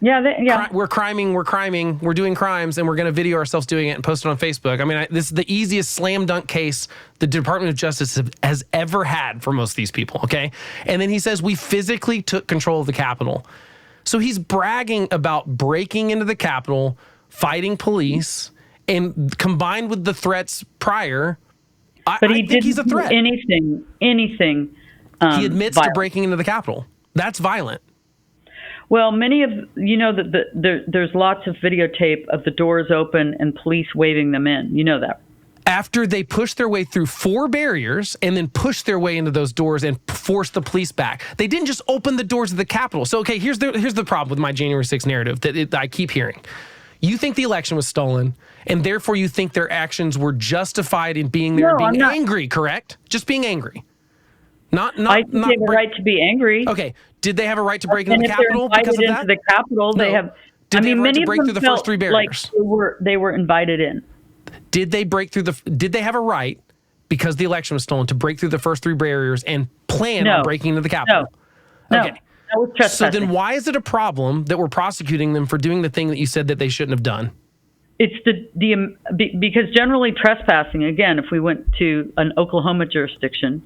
We're criming, we're doing crimes, and we're going to video ourselves doing it and post it on Facebook. I mean, this is the easiest slam dunk case the Department of Justice has ever had for most of these people, okay? And then he says, we physically took control of the Capitol. So he's bragging about breaking into the Capitol, fighting police, and combined with the threats prior... But he didn't he's a threat. Do anything. He admits to breaking into the Capitol. That's violent. Well, there's lots of videotape of the doors open and police waving them in. You know that. After they push their way through 4 barriers and then push their way into those doors and force the police back. They didn't just open the doors of the Capitol. So, okay, here's the problem with my January 6th narrative that I keep hearing. You think the election was stolen, and therefore you think their actions were justified in being there and being angry, correct? Just being angry. I think they have a right to be angry. Okay. Did they have a right to break into the Capitol because of that? Into the Capitol, no. They have. Did they have a right to break through the first 3 barriers? Like they were invited in. Did they have a right, because the election was stolen, to break through the first 3 barriers and plan on breaking into the Capitol? No. Okay. So then why is it a problem that we're prosecuting them for doing the thing that you said that they shouldn't have done? It's because generally trespassing, again, if we went to an Oklahoma jurisdiction,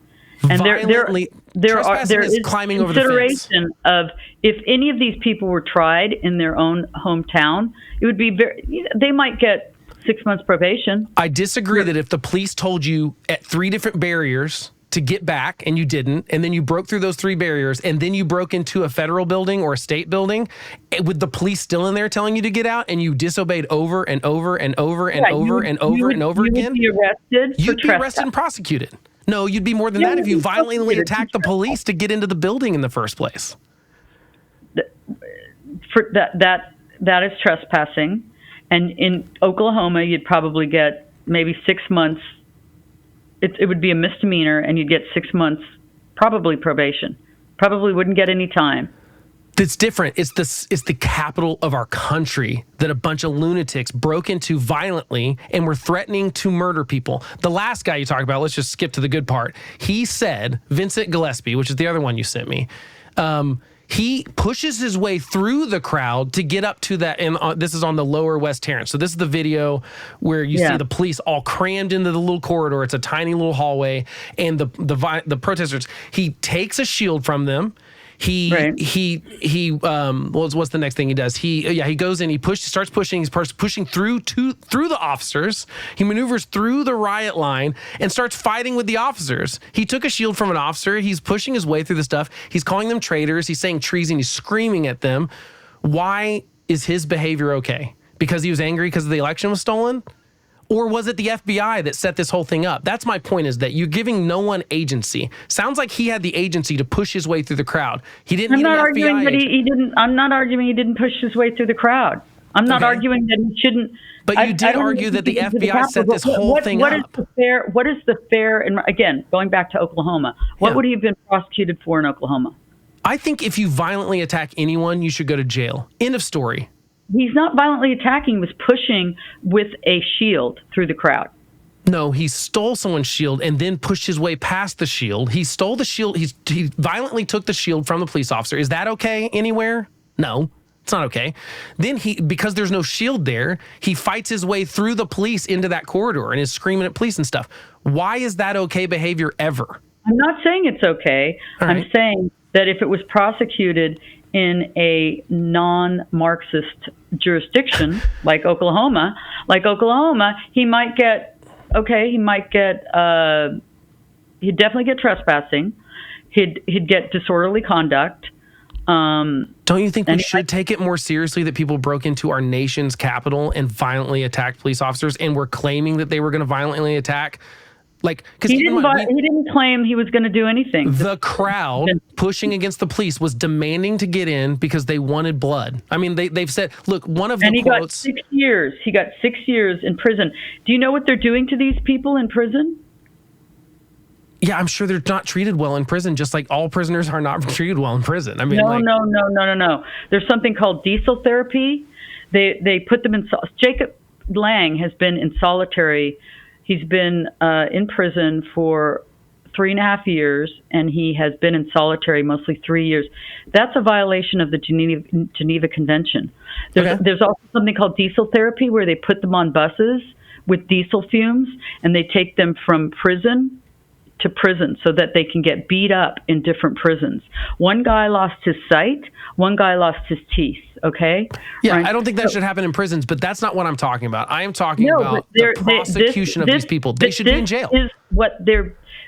and there is climbing over the fence. Of if any of these people were tried in their own hometown, it would be they might get 6 months probation. I disagree that if the police told you at 3 different barriers to get back and you didn't, and then you broke through those 3 barriers, and then you broke into a federal building or a state building with the police still in there telling you to get out, and you disobeyed over and over and over and over and over and over again, you'd be arrested and prosecuted. No, you'd be more than that if you violently attacked the police to get into the building in the first place. That is trespassing. And in Oklahoma, you'd probably get maybe 6 months. It would be a misdemeanor, and you'd get 6 months, probably probation. Probably wouldn't get any time. It's different. It's the capital of our country that a bunch of lunatics broke into violently and were threatening to murder people. The last guy you talked about, let's just skip to the good part. He said, Vincent Gillespie, which is the other one you sent me, he pushes his way through the crowd to get up to that. And this is on the lower West Terrace. So this is the video where you see the police all crammed into the little corridor. It's a tiny little hallway. And the protesters, he takes a shield from them. What's the next thing he does? He goes in, starts pushing through the officers. He maneuvers through the riot line and starts fighting with the officers. He took a shield from an officer. He's pushing his way through the stuff. He's calling them traitors. He's saying treason. He's screaming at them. Why is his behavior okay? Because he was angry because the election was stolen? Or was it the FBI that set this whole thing up? That's my point, is that you're giving no one agency. Sounds like he had the agency to push his way through the crowd. He didn't need an FBI agent. He didn't. I'm not arguing he didn't push his way through the crowd. I'm not arguing that he shouldn't. But you did argue that the FBI set this whole thing up. What is the fair, and again, going back to Oklahoma, what would he have been prosecuted for in Oklahoma? I think if you violently attack anyone, you should go to jail. End of story. He's not violently attacking. He was pushing with a shield through the crowd. No, he stole someone's shield and then pushed his way past the shield. He stole the shield. He violently took the shield from the police officer. Is that okay anywhere? No, it's not okay. Then because there's no shield there, he fights his way through the police into that corridor and is screaming at police and stuff. Why is that okay behavior ever? I'm not saying it's okay. Right. I'm saying that if it was prosecuted in a non-Marxist jurisdiction like Oklahoma, he'd definitely get trespassing. He'd get disorderly conduct. Don't you think we should take it more seriously that people broke into our nation's capital and violently attacked police officers and were claiming that they were going to violently attack? Because he didn't claim he was going to do anything. The crowd pushing against the police was demanding to get in because they wanted blood. I mean, they've said, look, one of the quotes. And he got 6 years. He got 6 years in prison. Do you know what they're doing to these people in prison? Yeah, I'm sure they're not treated well in prison, just like all prisoners are not treated well in prison. I mean, no. There's something called diesel therapy. They put them in. Jacob Lang has been in solitary. He's been in prison for 3.5 years, and he has been in solitary mostly 3 years. That's a violation of the Geneva Convention. There's also something called diesel therapy, where they put them on buses with diesel fumes, and they take them from prison to prison so that they can get beat up in different prisons. One guy lost his sight. One guy lost his teeth. Okay. Yeah, right? I don't think that should happen in prisons, but that's not what I'm talking about. I am talking about the prosecution of these people. They should be in jail. Is what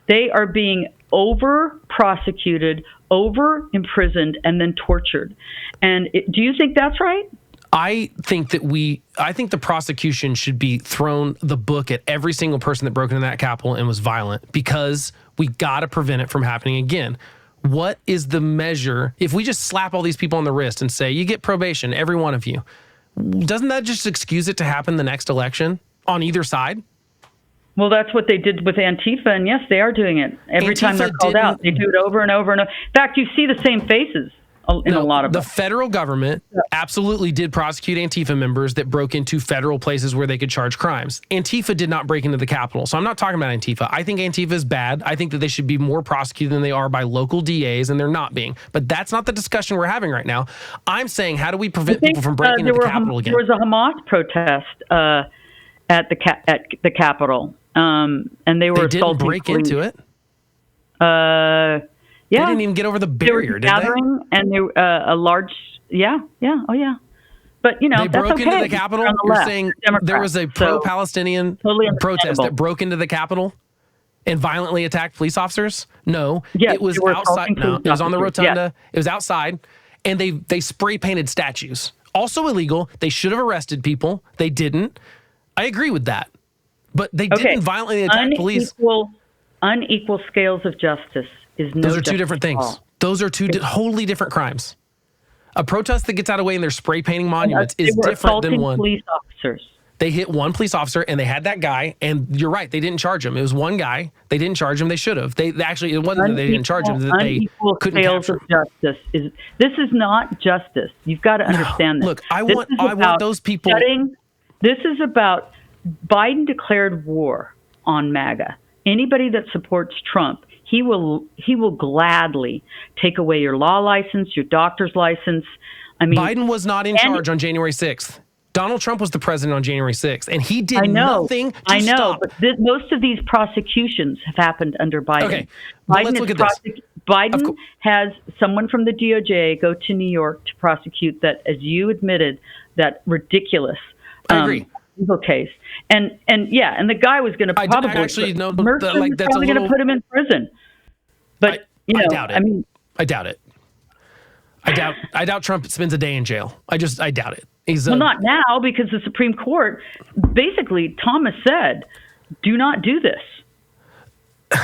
they are being over prosecuted, over imprisoned, and then tortured. And do you think that's right? I think the prosecution should be thrown the book at every single person that broke into that Capitol and was violent, because we got to prevent it from happening again. What is the measure? If we just slap all these people on the wrist and say, you get probation, every one of you, doesn't that just excuse it to happen the next election on either side? Well, that's what they did with Antifa, and yes, they are doing it. Every time they're called out, they do it over and over and over. In fact, you see the same faces in a lot of them. The federal government absolutely did prosecute Antifa members that broke into federal places where they could charge crimes. Antifa did not break into the Capitol. So I'm not talking about Antifa. I think Antifa is bad. I think that they should be more prosecuted than they are by local DAs, and they're not being. But that's not the discussion we're having right now. I'm saying, how do we prevent people from breaking into the Capitol again? There was a Hamas protest at the Capitol, and they were assaulting didn't break police. Into it? Yeah. They didn't even get over the barrier, did they? And they a large, oh yeah. But, they that's broke okay. into the Capitol? You're saying there was a pro-Palestinian protest that broke into the Capitol and violently attacked police officers? No. Yes, it was outside. No, it was on the rotunda. Yes. It was outside. And they spray painted statues. Also illegal. They should have arrested people. They didn't. I agree with that. But they didn't violently attack police. Unequal scales of justice. Those are two different things. Those are two totally different crimes. A protest that gets out of the way and they're spray painting monuments is different than one. Police officers. officers. They hit one police officer, and they had that guy. And you're right, they didn't charge him. It was one guy. They didn't charge him. They should have. They actually, it wasn't that they didn't charge him. That they couldn't capture him. Justice this is not justice. You've got to understand this. Look, I want those people. This is about Biden declared war on MAGA. Anybody that supports Trump, he will gladly take away your law license, your doctor's license. I mean, Biden was not in charge on January 6th. Donald Trump was the president on January 6th, and he did nothing to stop. But most of these prosecutions have happened under Biden. Okay, well, let's look at this. Biden has someone from the DOJ go to New York to prosecute that, as you admitted, that ridiculous legal case. And the guy was going to probably actually no, Mercer's probably going to put him in prison. But I doubt it. I doubt it. I doubt Trump spends a day in jail. I doubt it. Not now, because the Supreme Court, basically, Thomas said, do not do this.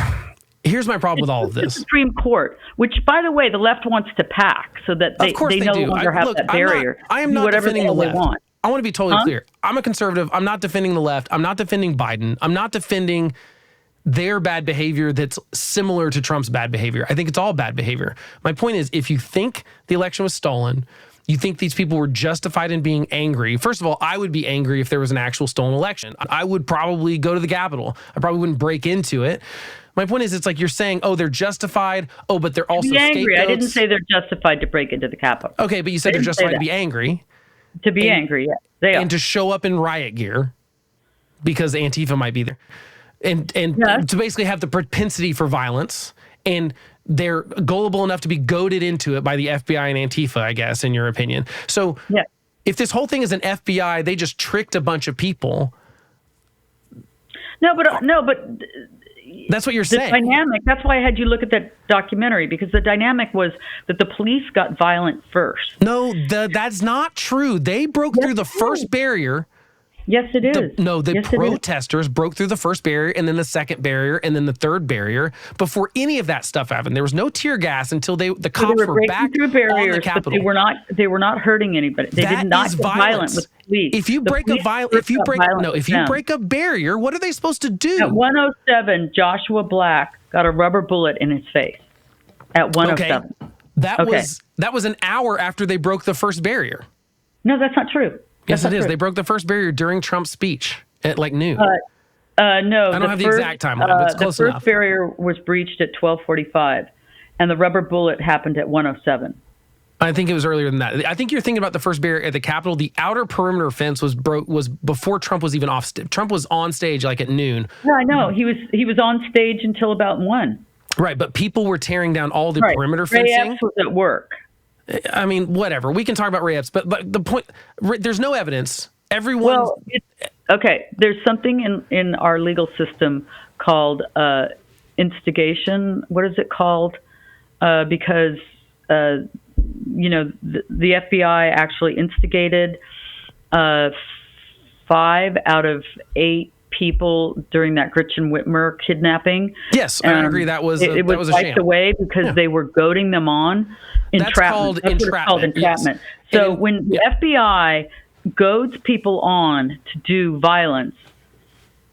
Here's my problem with all of this. The Supreme Court, which, by the way, the left wants to pack so that they no longer have that barrier. I am not defending the left. Want. I want to be totally clear. I'm a conservative. I'm not defending the left. I'm not defending Biden. I'm not defending their bad behavior that's similar to Trump's bad behavior. I think it's all bad behavior. My point is, if you think the election was stolen, you think these people were justified in being angry. First of all, I would be angry if there was an actual stolen election. I would probably go to the Capitol. I probably wouldn't break into it. My point is, it's like you're saying, oh, they're justified. Oh, but they're also angry. Scapegoats. I didn't say they're justified to break into the Capitol. Okay, but you said they're justified to be angry. To be angry, yeah. They are. And to show up in riot gear because Antifa might be there. And to basically have the propensity for violence. And they're gullible enough to be goaded into it by the FBI and Antifa, I guess, in your opinion. So if this whole thing is an FBI, they just tricked a bunch of people. No, but that's what you're saying. Dynamic. That's why I had you look at that documentary, because the dynamic was that the police got violent first. No, that's not true. They broke through the first barrier. Yes, it is. The protesters broke through the first barrier, and then the second barrier, and then the third barrier before any of that stuff happened. There was no tear gas until the cops were back through barriers, on the Capitol. But they were not hurting anybody. They did not get violent with police. If you break a barrier, what are they supposed to do? At 107, Joshua Black got a rubber bullet in his face. At 107. Okay. That was an hour after they broke the first barrier. No, that's not true. Yes, it is. They broke the first barrier during Trump's speech at like noon. No, I don't have the exact timeline, but it's close enough. The first barrier was breached at 12:45, and the rubber bullet happened at 107. I think it was earlier than that. I think you're thinking about the first barrier at the Capitol. The outer perimeter fence was before Trump was even off. Trump was on stage like at noon. Yeah, I know. He was on stage until about 1. Right, but people were tearing down all the perimeter fencing. Ray Epps was at work. I mean, whatever. We can talk about Ray Epps, but the point, there's no evidence. Everyone. Well, there's something in our legal system called instigation. What is it called? Because the FBI actually instigated 5 out of 8 people during that Gretchen Whitmer kidnapping. Yes, I agree. That was it was wiped sham. away because they were goading them on. Entrapment. That's called entrapment. Yes. So when the FBI goads people on to do violence,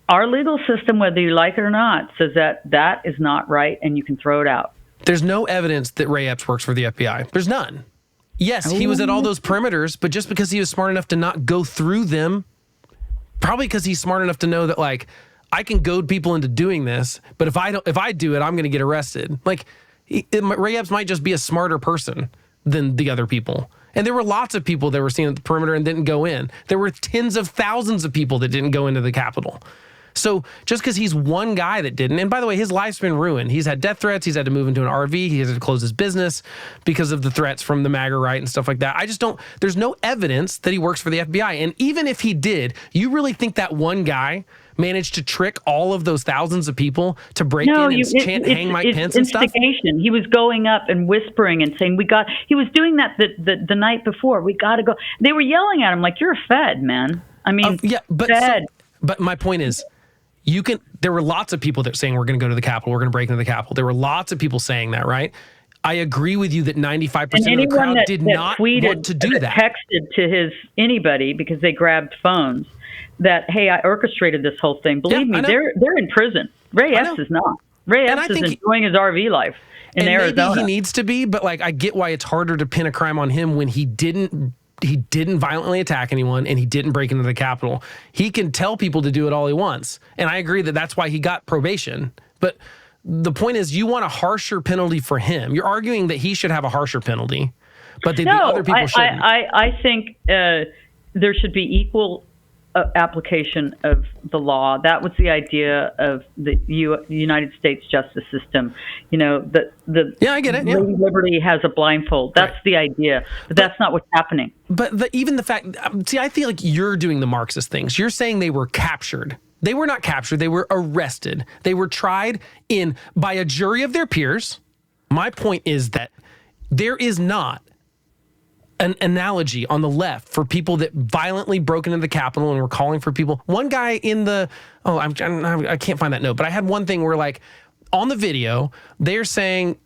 our legal system, whether you like it or not, says that is not right, and you can throw it out. There's no evidence that Ray Epps works for the FBI. There's none. Yes, he was at all those perimeters, but just because he was smart enough to not go through them, probably because he's smart enough to know that, like, I can goad people into doing this, but if I do it, I'm going to get arrested. Like, Ray Epps might just be a smarter person than the other people. And there were lots of people that were seen at the perimeter and didn't go in. There were tens of thousands of people that didn't go into the Capitol. So just because he's one guy that didn't, and by the way, his life's been ruined. He's had death threats. He's had to move into an RV. He has to close his business because of the threats from the MAGA right and stuff like that. There's no evidence that he works for the FBI. And even if he did, you really think that one guy managed to trick all of those thousands of people to break in and chant "Hang Mike Pence" and stuff? He was going up and whispering and saying, he was doing that the night before. We got to go. They were yelling at him like, "You're a Fed, man." I mean, Fed. But my point is, there were lots of people that saying we're going to go to the Capitol, we're going to break into the Capitol. There were lots of people saying that, right? I agree with you that 95% And of the anyone crowd that did not tweeted, want to do that. texted to his anybody because they grabbed phones that, hey, I orchestrated this whole thing. Believe me, they're in prison. Ray Epps is not. Ray Epps is enjoying his RV life in Arizona. Maybe he needs to be, but like I get why it's harder to pin a crime on him when he didn't violently attack anyone and he didn't break into the Capitol. He can tell people to do it all he wants. And I agree that that's why he got probation. But the point is, you want a harsher penalty for him. You're arguing that he should have a harsher penalty, but the other people shouldn't. I think there should be equal application of the law. That was the idea of the United States justice system. You know, I get it. Yeah. Lady Liberty has a blindfold. That's the idea, but that's not what's happening. But even the fact, I feel like you're doing the Marxist things. You're saying they were captured. They were not captured. They were arrested. They were tried by a jury of their peers. My point is that there is not an analogy on the left for people that violently broke into the Capitol and were calling for people. One guy in the, I can't find that note, but I had one thing where like on the video, they're saying,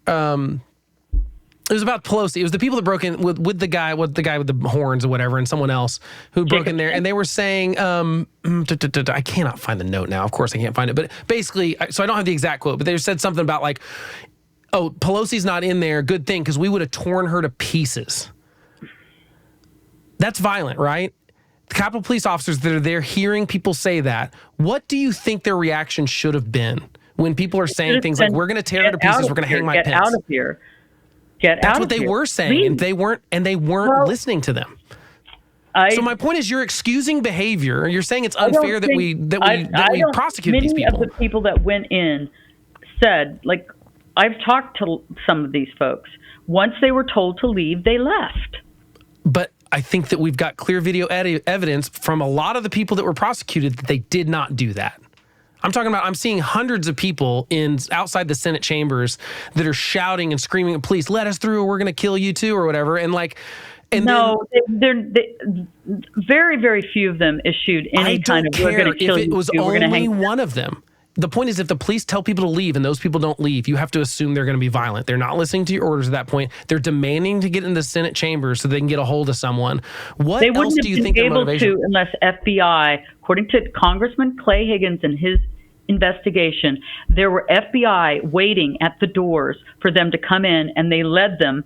it was about Pelosi. It was the people that broke in with the guy with the horns or whatever, and someone else who broke in there, and they were saying, I cannot find the note now. Of course, I can't find it, but basically, so I don't have the exact quote, but they said something about like, "Oh, Pelosi's not in there. Good thing, because we would have torn her to pieces." That's violent, right? The Capitol Police officers that are there hearing people say that, what do you think their reaction should have been when people are saying things like, "We're going to tear her to pieces. We're going to hang Mike Pence. Get out of here. That's what they were saying, and they weren't listening to them. So my point is, you're excusing behavior. You're saying it's unfair that we prosecute these people. Many of the people that went in said, like, I've talked to some of these folks. Once they were told to leave, they left. But I think that we've got clear video evidence from a lot of the people that were prosecuted that they did not do that. I'm seeing hundreds of people outside the Senate chambers that are shouting and screaming, "Please let us through, or we're going to kill you too," or whatever. Very, very few of them issued any kind of "we're going to kill you." If it was only one of them. The point is, if the police tell people to leave and those people don't leave, you have to assume they're going to be violent. They're not listening to your orders at that point. They're demanding to get in the Senate chambers so they can get a hold of someone. What else do you think their motivation? They wouldn't have been able to unless FBI, according to Congressman Clay Higgins and his investigation, there were FBI waiting at the doors for them to come in, and they led them,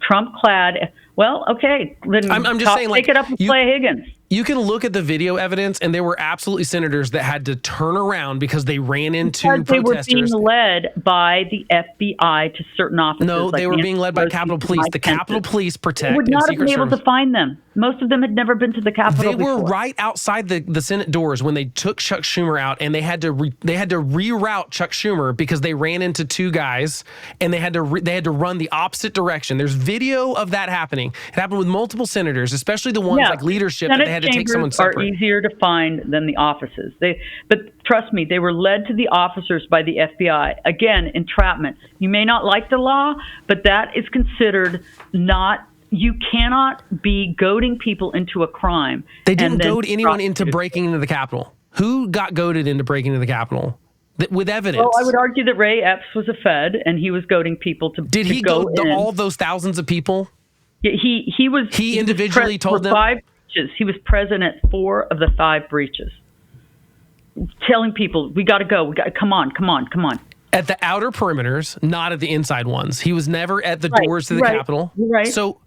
Trump-clad. Well, okay, then I'm just saying, like, take it up with Clay Higgins. You can look at the video evidence, and there were absolutely senators that had to turn around because they ran into protesters. They were being led by the FBI to certain offices. No, they were being led by Capitol Police. The Capitol Police protect. They would not have been able to find them. Most of them had never been to the Capitol before. They were right outside the Senate doors when they took Chuck Schumer out, and they had to reroute Chuck Schumer because they ran into two guys, and they had to run the opposite direction. There's video of that happening. It happened with multiple senators, especially the ones like leadership that they had to take someone separate. Are easier to find than the offices. But trust me, they were led to the officers by the FBI. Again, entrapment. You may not like the law, but that is considered not. You cannot be goading people into a crime. They didn't goad anyone into breaking into the Capitol. Who got goaded into breaking into the Capitol? With evidence. Well, I would argue that Ray Epps was a Fed, and he was goading people to. Did he goad all those thousands of people? Yeah, he individually told them 5 breaches. He was present at 4 of the 5 breaches, telling people, "We got to go. Come on." At the outer perimeters, not at the inside ones. He was never at the doors to the Capitol. Right. So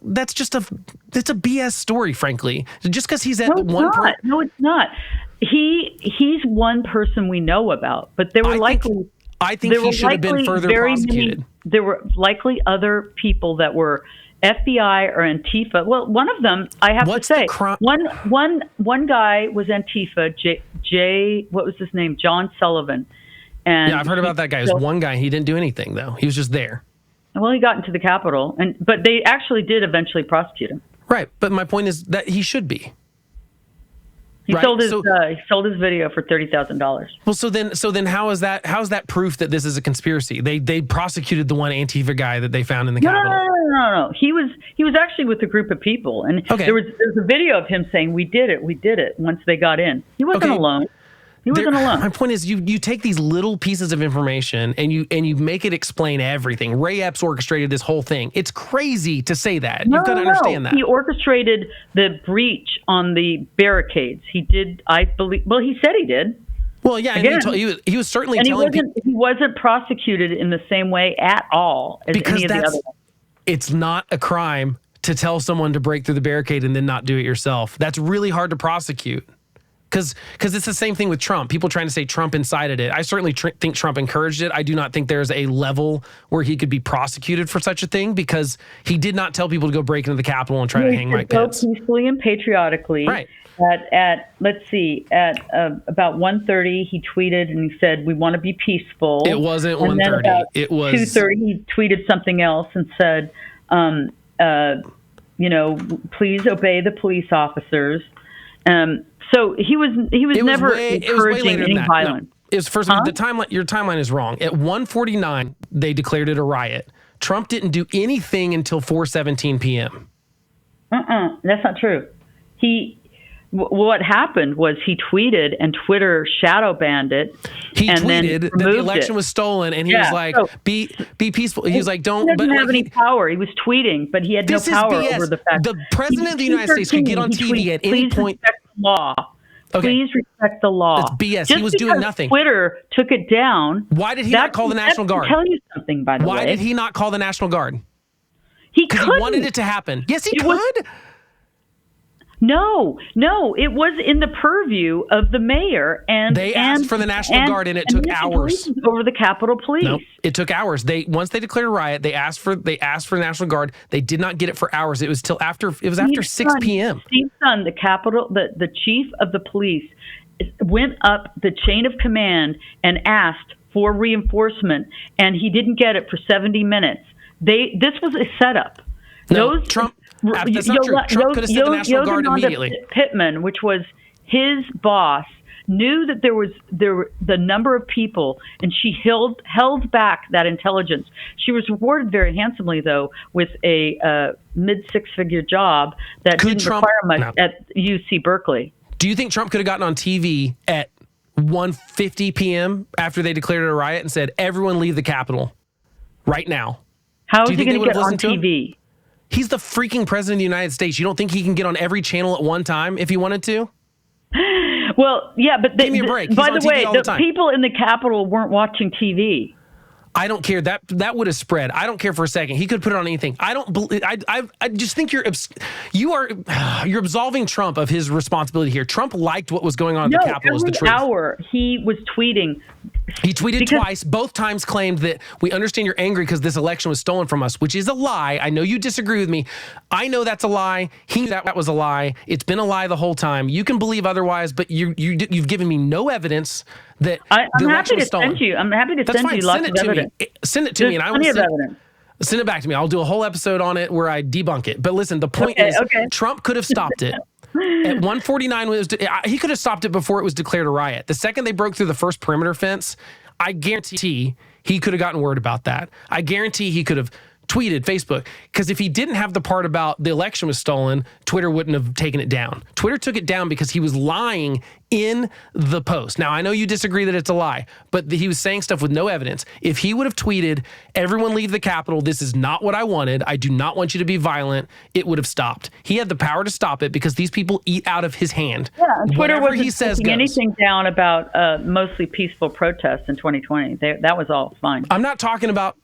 that's just it's a BS story, frankly. Just because he's at one point. No, it's not. He's one person we know about, but there were I think he should have been further prosecuted. There were likely other people that were FBI or Antifa. Well, one of them, I have to say, one guy was Antifa. What was his name? John Sullivan. And I've heard about that guy. It was one guy. He didn't do anything though. He was just there. Well, he got into the Capitol, but they actually did eventually prosecute him. Right, but my point is that he should be. He sold his video for $30,000. Well, so then how is that proof that this is a conspiracy? They prosecuted the one Antifa guy that they found in the Capitol. No. He was actually with a group of people, and there's a video of him saying, "We did it." Once they got in, he wasn't alone. He wasn't alone. My point is, you take these little pieces of information and you make it explain everything. Ray Epps orchestrated this whole thing. It's crazy to say that. You've got to understand that. He orchestrated the breach on the barricades. He did, I believe. Well, he said he did. Well, yeah, Again, and he was certainly telling people. He wasn't prosecuted in the same way at all as any of the other ones. It's not a crime to tell someone to break through the barricade and then not do it yourself. That's really hard to prosecute. Because it's the same thing with Trump. People trying to say Trump incited it. I certainly think Trump encouraged it. I do not think there's a level where he could be prosecuted for such a thing because he did not tell people to go break into the Capitol and try to hang Mike Pence. Go peacefully and patriotically. Right. At about 1:30, he tweeted and he said, "We want to be peaceful." It wasn't 1:30. It was 2:30. He tweeted something else and said, "Please obey the police officers." So he was never encouraging any violence. No, it was first. The timeline. Your timeline is wrong. At 1:49, they declared it a riot. Trump didn't do anything until 4:17 p.m. That's not true. What happened was he tweeted and Twitter shadow banned it. He tweeted that the election was stolen, and he was like, "Be peaceful." He was like, "Don't." He doesn't have any power. He was tweeting, but he had no power over the fact. The president of the United States could get on TV at any point. Please respect the law. Okay. Please respect the law. That's BS. Just he was doing nothing. Twitter took it down. Why did he not call the National Guard? Tell you something, by the way. Why did he not call the National Guard? Because he wanted it to happen. Yes, he could. No, it was in the purview of the mayor, and they asked for the National Guard, and it took hours over the Capitol Police. No, it took hours. Once they declared a riot, they asked for the National Guard. They did not get it for hours. It was after 6 p.m. Steve Son, the chief of the police, went up the chain of command and asked for reinforcement, and he didn't get it for 70 minutes. This was a setup. Trump. That's not true. Trump could have sent the National Guard immediately. Pittman, which was his boss, knew that there was the number of people, and she held back that intelligence. She was rewarded very handsomely, though, with a mid-six-figure job that didn't require much at UC Berkeley. Do you think Trump could have gotten on TV at 1:50 p.m. after they declared it a riot and said, "Everyone leave the Capitol right now"? How is he going to get on TV? He's the freaking president of the United States. You don't think he can get on every channel at one time if he wanted to? Well, yeah, but give me a break. By the way, the people in the Capitol weren't watching TV. I don't care. That would have spread. I don't care for a second. He could put it on anything. I don't believe. I just think you're absolving Trump of his responsibility here. Trump liked what was going on at the Capitol. Is the truth. Every hour he was tweeting. He tweeted twice. Both times claimed that we understand you're angry because this election was stolen from us, which is a lie. I know you disagree with me. I know that's a lie. He knew that was a lie. It's been a lie the whole time. You can believe otherwise, but you've given me no evidence that the election was stolen. I'm happy to send you lots of evidence. Send it to me, and I will send it back to me. I'll do a whole episode on it where I debunk it. But listen, the point is, Trump could have stopped it. At 1:49, he could have stopped it before it was declared a riot. The second they broke through the first perimeter fence, I guarantee he could have gotten word about that. I guarantee he could have tweeted, Facebook, because if he didn't have the part about the election was stolen, Twitter wouldn't have taken it down. Twitter took it down because he was lying in the post. Now, I know you disagree that it's a lie, but he was saying stuff with no evidence. If he would have tweeted, "Everyone leave the Capitol, this is not what I wanted, I do not want you to be violent," it would have stopped. He had the power to stop it because these people eat out of his hand. Yeah, Twitter wasn't he says taking anything down about mostly peaceful protests in 2020. That was all fine. I'm not talking about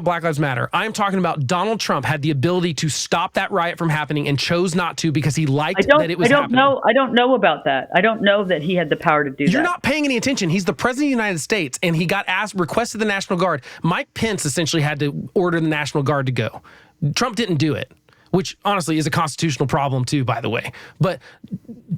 Black Lives Matter. I'm talking about Donald Trump had the ability to stop that riot from happening and chose not to because he liked that it was happening. I don't know about that. I don't know that he had the power to do that. You're not paying any attention. He's the president of the United States, and he got requested the National Guard. Mike Pence essentially had to order the National Guard to go. Trump didn't do it, which honestly is a constitutional problem too, by the way. But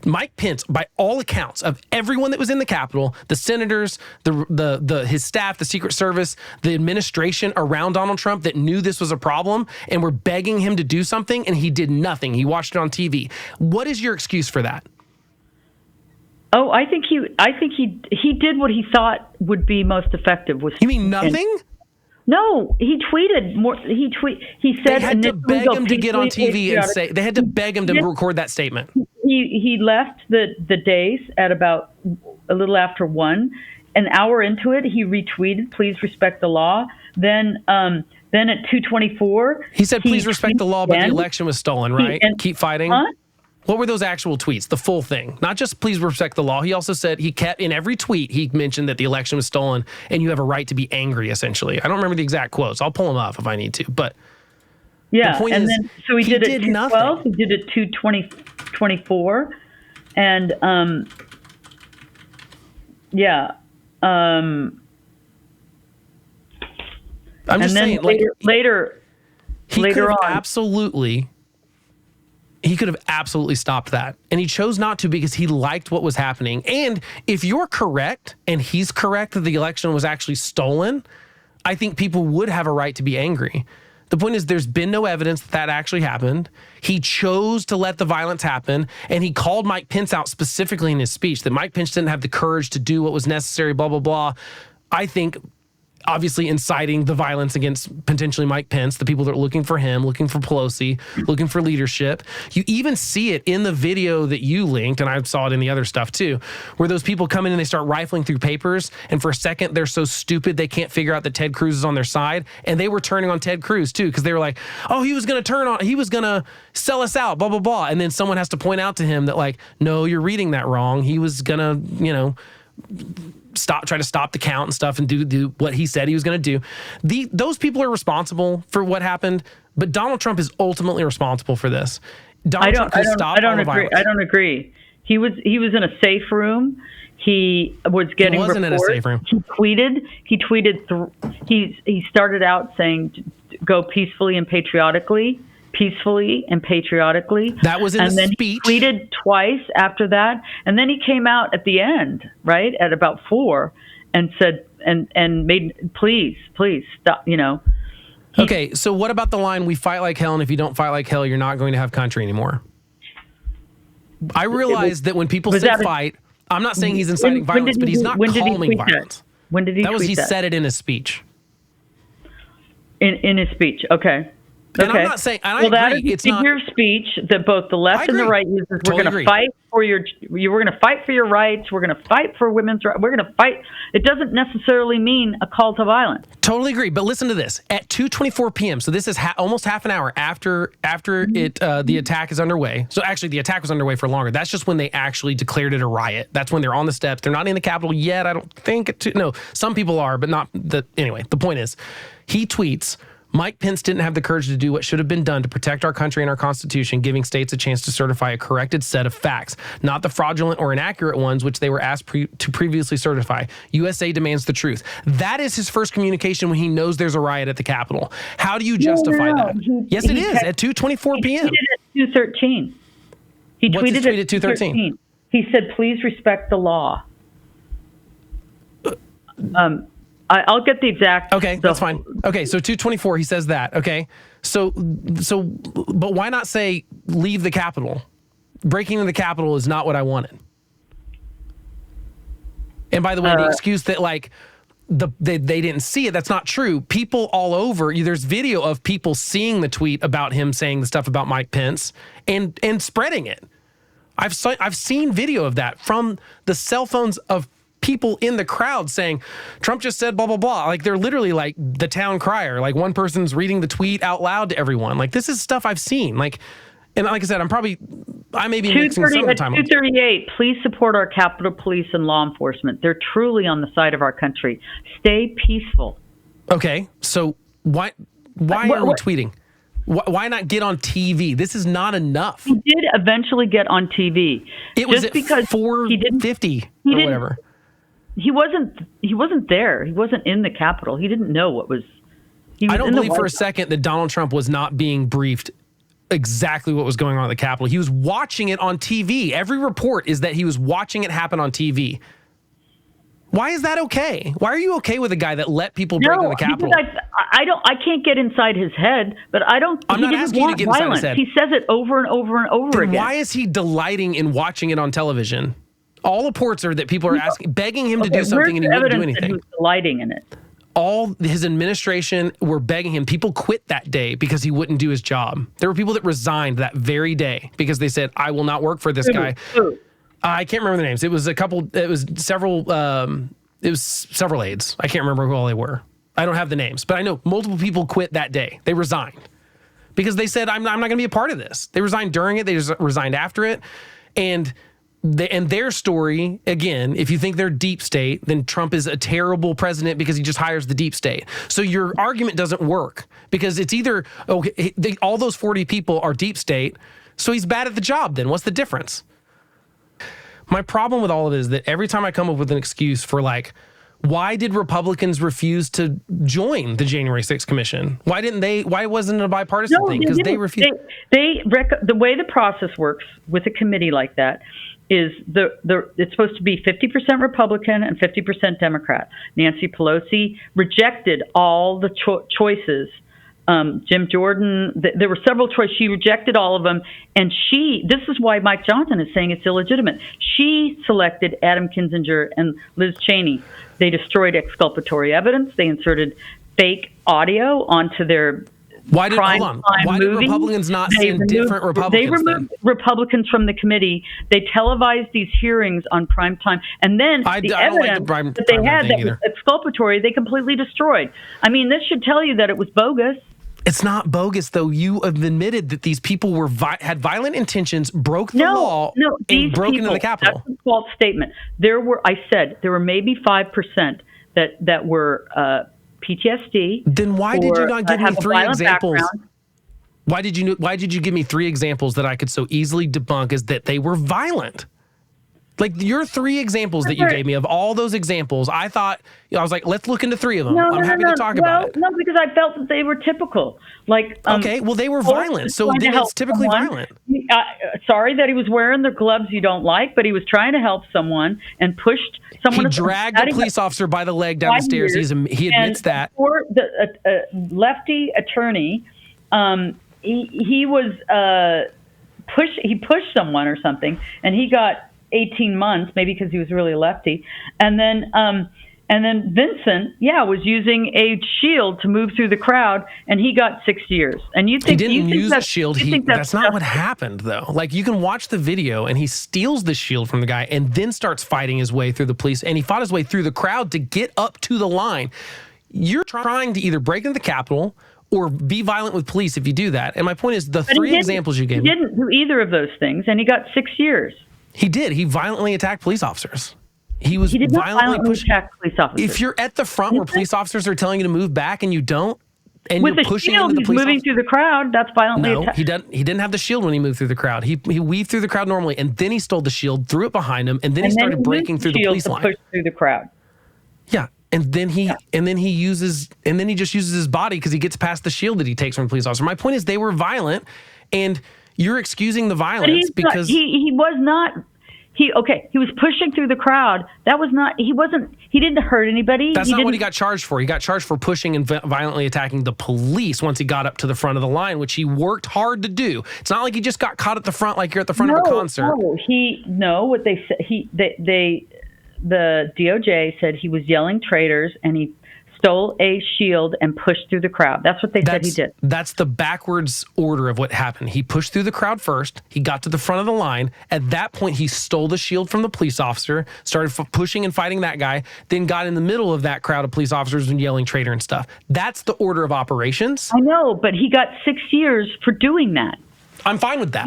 Mike Pence, by all accounts of everyone that was in the Capitol, the senators, his staff, the Secret Service, the administration around Donald Trump that knew this was a problem and were begging him to do something, and he did nothing. He watched it on TV. What is your excuse for that? Oh, I think he did what he thought would be most effective. You mean nothing? No, he tweeted more. He said they had to beg him to get on TV and say they had to beg him to record that statement. He left the days at about a little after 1. An hour into it, he retweeted, "Please respect the law." Then at 2:24, he said, "Please respect the law, but the election was stolen." Right? Keep fighting. Huh? What were those actual tweets? The full thing, not just "please respect the law." He also said he kept in every tweet. He mentioned that the election was stolen, and you have a right to be angry. Essentially, I don't remember the exact quotes. I'll pull them up if I need to, but. Yeah, the point and is, then so he did it at 2:12. nothing. He did it 2:24, and yeah. I'm And just then saying, like later he could have on, absolutely stopped that, and he chose not to because he liked what was happening. And if you're correct, and he's correct that the election was actually stolen, I think people would have a right to be angry. The point is, there's been no evidence that actually happened. He chose to let the violence happen, and he called Mike Pence out specifically in his speech that Mike Pence didn't have the courage to do what was necessary, blah, blah, blah. I think, obviously, inciting the violence against potentially Mike Pence, the people that are looking for him, looking for Pelosi, looking for leadership. You even see it in the video that you linked, and I saw it in the other stuff too, where those people come in and they start rifling through papers, and for a second, they're so stupid they can't figure out that Ted Cruz is on their side, and they were turning on Ted Cruz too, because they were like, oh, he was going to sell us out, blah, blah, blah. And then someone has to point out to him that, like, no, you're reading that wrong. He was going to, try to stop the count and stuff and do what he said he was going to do. Those people are responsible for what happened, but Donald Trump is ultimately responsible for this. I don't agree. He was in a safe room. He was getting reports. In a safe room. He tweeted. He started out saying, "Go peacefully and patriotically." That was in and the then speech. He tweeted twice after that, and then he came out at the end, right at about 4, and said, and made, please stop. Okay, so what about the line, "We fight like hell, and if you don't fight like hell, you're not going to have country anymore"? I realize that when people say fight, I'm not saying he's inciting violence, but he's not calling violence. When did he tweet that? He said it in his speech. In his speech, okay. And I'm not saying, and I agree, that is it's not your speech that both the left and the right uses. We're going to fight for we're going to fight for your rights. We're going to fight for women's rights. We're going to fight. It doesn't necessarily mean a call to violence. Totally agree. But listen to this. At 2:24 p.m., so this is almost half an hour after the attack is underway. So actually, the attack was underway for longer. That's just when they actually declared it a riot. That's when they're on the steps. They're not in the Capitol yet. I don't think. No, some people are, but not. Anyway, the point is, he tweets, "Mike Pence didn't have the courage to do what should have been done to protect our country and our Constitution, giving states a chance to certify a corrected set of facts, not the fraudulent or inaccurate ones which they were asked to previously certify. USA demands the truth." That is his first communication when he knows there's a riot at the Capitol. How do you justify that? Yes, it is at 2:24 p.m. He tweeted at 2:13. He tweeted at 2:13. He said, "Please respect the law." I'll get the exact. Okay, that's fine. Okay, so 2:24, he says that. Okay, so, but why not say leave the Capitol? Breaking into the Capitol is not what I wanted. And by the way, the excuse that they didn't see it, that's not true. People all over, there's video of people seeing the tweet about him saying the stuff about Mike Pence and spreading it. I've seen video of that from the cell phones of people in the crowd saying, Trump just said blah, blah, blah. Like, they're literally like the town crier. Like, one person's reading the tweet out loud to everyone. Like, this is stuff I've seen. Like, and like I said, I may be mixing some of the time. 238, please support our Capitol Police and law enforcement. They're truly on the side of our country. Stay peaceful. Okay, so why are we tweeting? Why not get on TV? This is not enough. He did eventually get on TV. It was at 4:50 or whatever. He wasn't there. He wasn't in the Capitol. He didn't know what was. I don't believe for a second that Donald Trump was not being briefed exactly what was going on at the Capitol. He was watching it on TV. Every report is that he was watching it happen on TV. Why is that okay? Why are you okay with a guy that let people break into the Capitol? I can't get inside his head, but I don't. I'm not asking you to get inside his head. He says it over and over and over again. Why is he delighting in watching it on television? All reports are that people are begging him to do something, and he wouldn't do anything. That he was delighting in it. All his administration were begging him. People quit that day because he wouldn't do his job. There were people that resigned that very day because they said, "I will not work for this guy." I can't remember the names. It was several aides. I can't remember who all they were. I don't have the names, but I know multiple people quit that day. They resigned because they said, I'm not going to be a part of this. They resigned during it. They just resigned after it. And their story, again, if you think they're deep state, then Trump is a terrible president because he just hires the deep state. So your argument doesn't work because it's either, okay, all those 40 people are deep state, so he's bad at the job then. What's the difference? My problem with all of it is that every time I come up with an excuse for like, why did Republicans refuse to join the January 6th Commission? Why wasn't it a bipartisan thing? Because they refused. The way the process works with a committee like that is it's supposed to be 50% Republican and 50% Democrat. Nancy Pelosi rejected all the choices. Jim Jordan, there were several choices. She rejected all of them. And this is why Mike Johnson is saying it's illegitimate. She selected Adam Kinzinger and Liz Cheney. They destroyed exculpatory evidence. They inserted fake audio onto their Why did Republicans not send different Republicans? They removed Republicans from the committee. They televised these hearings on prime time, and then the evidence that they had that was exculpatory, they completely destroyed. I mean, this should tell you that it was bogus. It's not bogus, though. You have admitted that these people had violent intentions, broke the law, and broke into the Capitol. That's a false statement. There were maybe 5% that were PTSD. Then why did you not give me 3 examples? Why did you give me 3 examples that I could so easily debunk as that they were violent? Like your 3 examples that you gave me of all those examples, I was like, let's look into 3 of them. I'm happy to talk about it. No, because I felt that they were typical. Like okay, well they were violent, so then it's typically violent. Sorry that he was wearing the gloves you don't like, but he was trying to help someone and pushed someone. He dragged a police officer by the leg down the stairs. He admits that. For the lefty attorney, he pushed someone or something, and he got 18 months, maybe because he was really lefty. And then Vincent, was using a shield to move through the crowd, and he got 6 years. And you think he didn't use a shield? That's not what justice? happened, though. Like you can watch the video, and he steals the shield from the guy, and then starts fighting his way through the police. And he fought his way through the crowd to get up to the line. You're trying to either break into the Capitol or be violent with police if you do that. And my point is, the 3 examples you gave me. He didn't do either of those things, and he got 6 years. He did. He violently attacked police officers. He did not violently attack police officers. If you're at the front where police officers are telling you to move back and you don't, and you're pushing into the police moving through the crowd, that's violently attack. No, he didn't have the shield when he moved through the crowd. He weaved through the crowd normally, and then he stole the shield, threw it behind him, and then he started breaking through the police line. Push through the crowd. Yeah. And then he just uses his body because he gets past the shield that he takes from the police officer. My point is they were violent, and you're excusing the violence because he was not. He was pushing through the crowd. He didn't hurt anybody. That's not what he got charged for. He got charged for pushing and violently attacking the police once he got up to the front of the line, which he worked hard to do. It's not like he just got caught at the front like you're at the front of a concert. What they said, the DOJ said he was yelling traitors and he stole a shield and pushed through the crowd. That's what they said he did. That's the backwards order of what happened. He pushed through the crowd first. He got to the front of the line. At that point, he stole the shield from the police officer, started pushing and fighting that guy, then got in the middle of that crowd of police officers and yelling traitor and stuff. That's the order of operations. I know, but he got 6 years for doing that. I'm fine with that.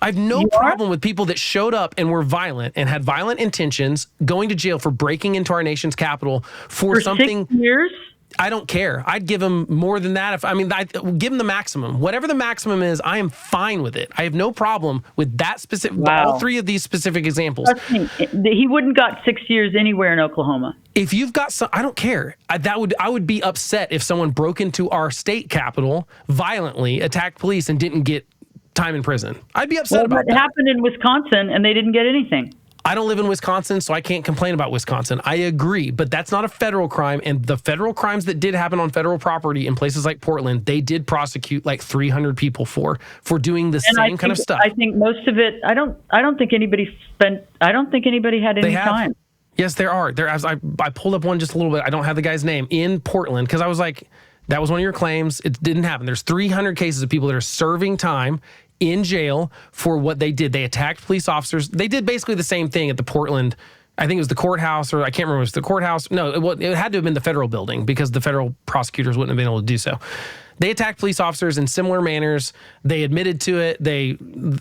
I have no problem with people that showed up and were violent and had violent intentions going to jail for breaking into our nation's capital for something. 6 years? I don't care. I'd give them more than that. I'd give them the maximum. Whatever the maximum is, I am fine with it. I have no problem with that specific, all 3 of these specific examples. Trust me, he wouldn't got 6 years anywhere in Oklahoma. If you've got some, I don't care. I would be upset if someone broke into our state capitol, violently attacked police, and didn't get time in prison. I'd be upset about that. It happened in Wisconsin, and they didn't get anything. I don't live in Wisconsin, so I can't complain about Wisconsin. I agree, but that's not a federal crime. And the federal crimes that did happen on federal property in places like Portland, they did prosecute like 300 people for doing the same kind of stuff. I think most of it. I don't think anybody had any time. Yes, there are. I pulled up one just a little bit. I don't have the guy's name in Portland because I was like, that was one of your claims. It didn't happen. There's 300 cases of people that are serving time in jail for what they did. They attacked police officers. They did basically the same thing at the Portland, I think it was the courthouse, or I can't remember if it was the courthouse. No, it had to have been the federal building because the federal prosecutors wouldn't have been able to do so. They attacked police officers in similar manners. They admitted to it. A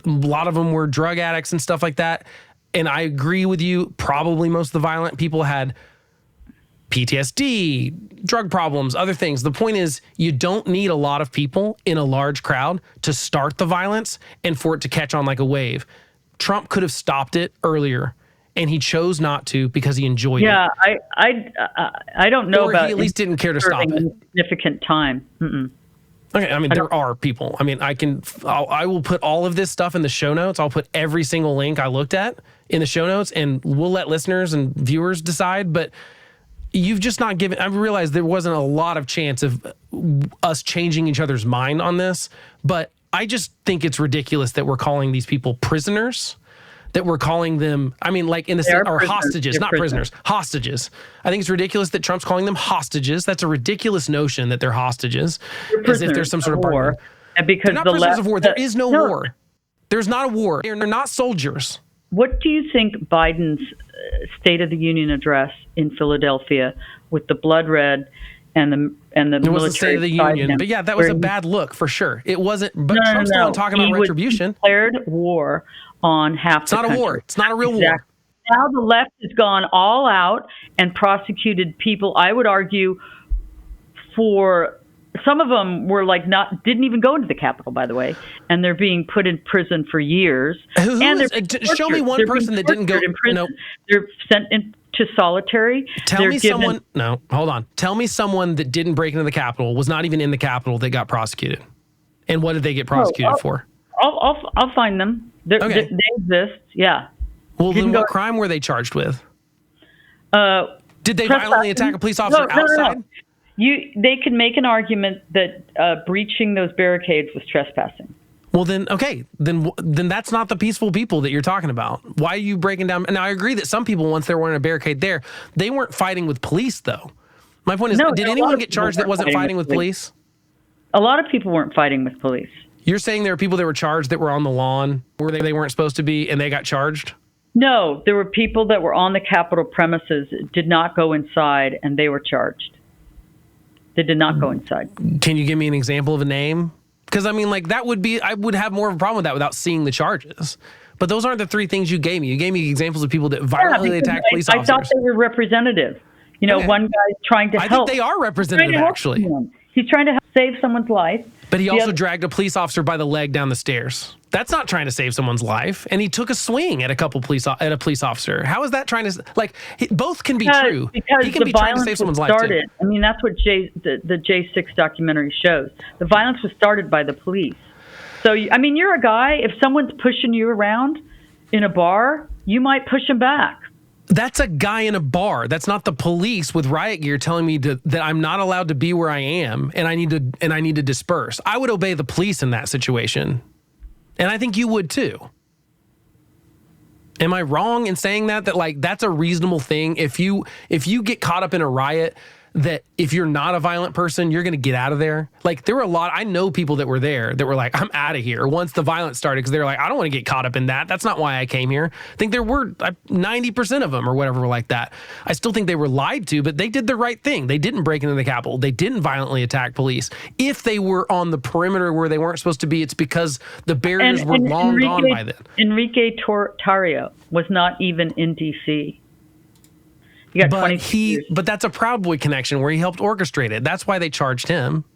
lot of them were drug addicts and stuff like that. And I agree with you. Probably most of the violent people had PTSD, drug problems, other things. The point is, you don't need a lot of people in a large crowd to start the violence and for it to catch on like a wave. Trump could have stopped it earlier, and he chose not to because he enjoyed it. Yeah, I don't know or about. He at least didn't care to stop it. Significant time. Mm-mm. Okay, I mean, there are people. I mean, I will put all of this stuff in the show notes. I'll put every single link I looked at in the show notes, and we'll let listeners and viewers decide. But you've just not given, I realized there wasn't a lot of chance of us changing each other's mind on this. But I just think it's ridiculous that we're calling these people prisoners, that we're calling them, I mean, like in the sense, or hostages, not prisoners, hostages. I think it's ridiculous that Trump's calling them hostages. That's a ridiculous notion that they're hostages, as if there's some sort of war. And because they're not prisoners of war. There is no war. There's not a war. They're not soldiers. What do you think Biden's State of the Union address in Philadelphia with the blood red and the military? It was the State of the Union, but yeah, that was a bad look for sure. It wasn't. But Trump's still talking about retribution. He declared war on half the country. It's not a war. It's not a real war. Now the left has gone all out and prosecuted people. I would argue for some of them were didn't even go into the Capitol, by the way, and they're being put in prison for years. Show me one person that didn't go in prison. No. They're sent into solitary. Tell me someone that didn't break into the Capitol, was not even in the Capitol, that got prosecuted. And what did they get prosecuted for? I'll find them. They exist. Yeah. Well, then what crime were they charged with? Did they violently attack a police officer outside? No. They could make an argument that breaching those barricades was trespassing. Well, then, okay, then that's not the peaceful people that you're talking about. Why are you breaking down? Now, I agree that some people, once they were in a barricade there, they weren't fighting with police, though. My point is, did anyone get charged that wasn't fighting with police? A lot of people weren't fighting with police. You're saying there were people that were charged that were on the lawn where they weren't supposed to be, and they got charged? No, there were people that were on the Capitol premises, did not go inside, and they were charged. They did not go inside. Can you give me an example of a name? Because, I mean, I would have more of a problem with that without seeing the charges. But those aren't the three things you gave me. You gave me examples of people that violently attacked police officers. I thought they were representative. One guy's trying to help. I think they are representative, actually. He's trying to save someone's life. But he also dragged a police officer by the leg down the stairs. That's not trying to save someone's life. And he took a swing at a police officer. How is that trying to, both can be true. Because he can be trying to save someone's life too. I mean, that's what the J6 documentary shows. The violence was started by the police. So, you're a guy, if someone's pushing you around in a bar, you might push him back. That's a guy in a bar. That's not the police with riot gear telling me that I'm not allowed to be where I am and I need to disperse. I would obey the police in that situation. And I think you would too. Am I wrong in saying that that's a reasonable thing? If you get caught up in a riot, that if you're not a violent person, you're going to get out of there. There were I know people that were there that were like, I'm out of here once the violence started, because they're like, I don't want to get caught up in that. That's not why I came here. I think there were 90% of them or whatever were like that. I still think they were lied to, but they did the right thing. They didn't break into the Capitol. They didn't violently attack police. If they were on the perimeter where they weren't supposed to be, it's because the barriers were long gone by then. Enrique Tarrio was not even in D.C. But that's a Proud Boy connection where he helped orchestrate it. That's why they charged him.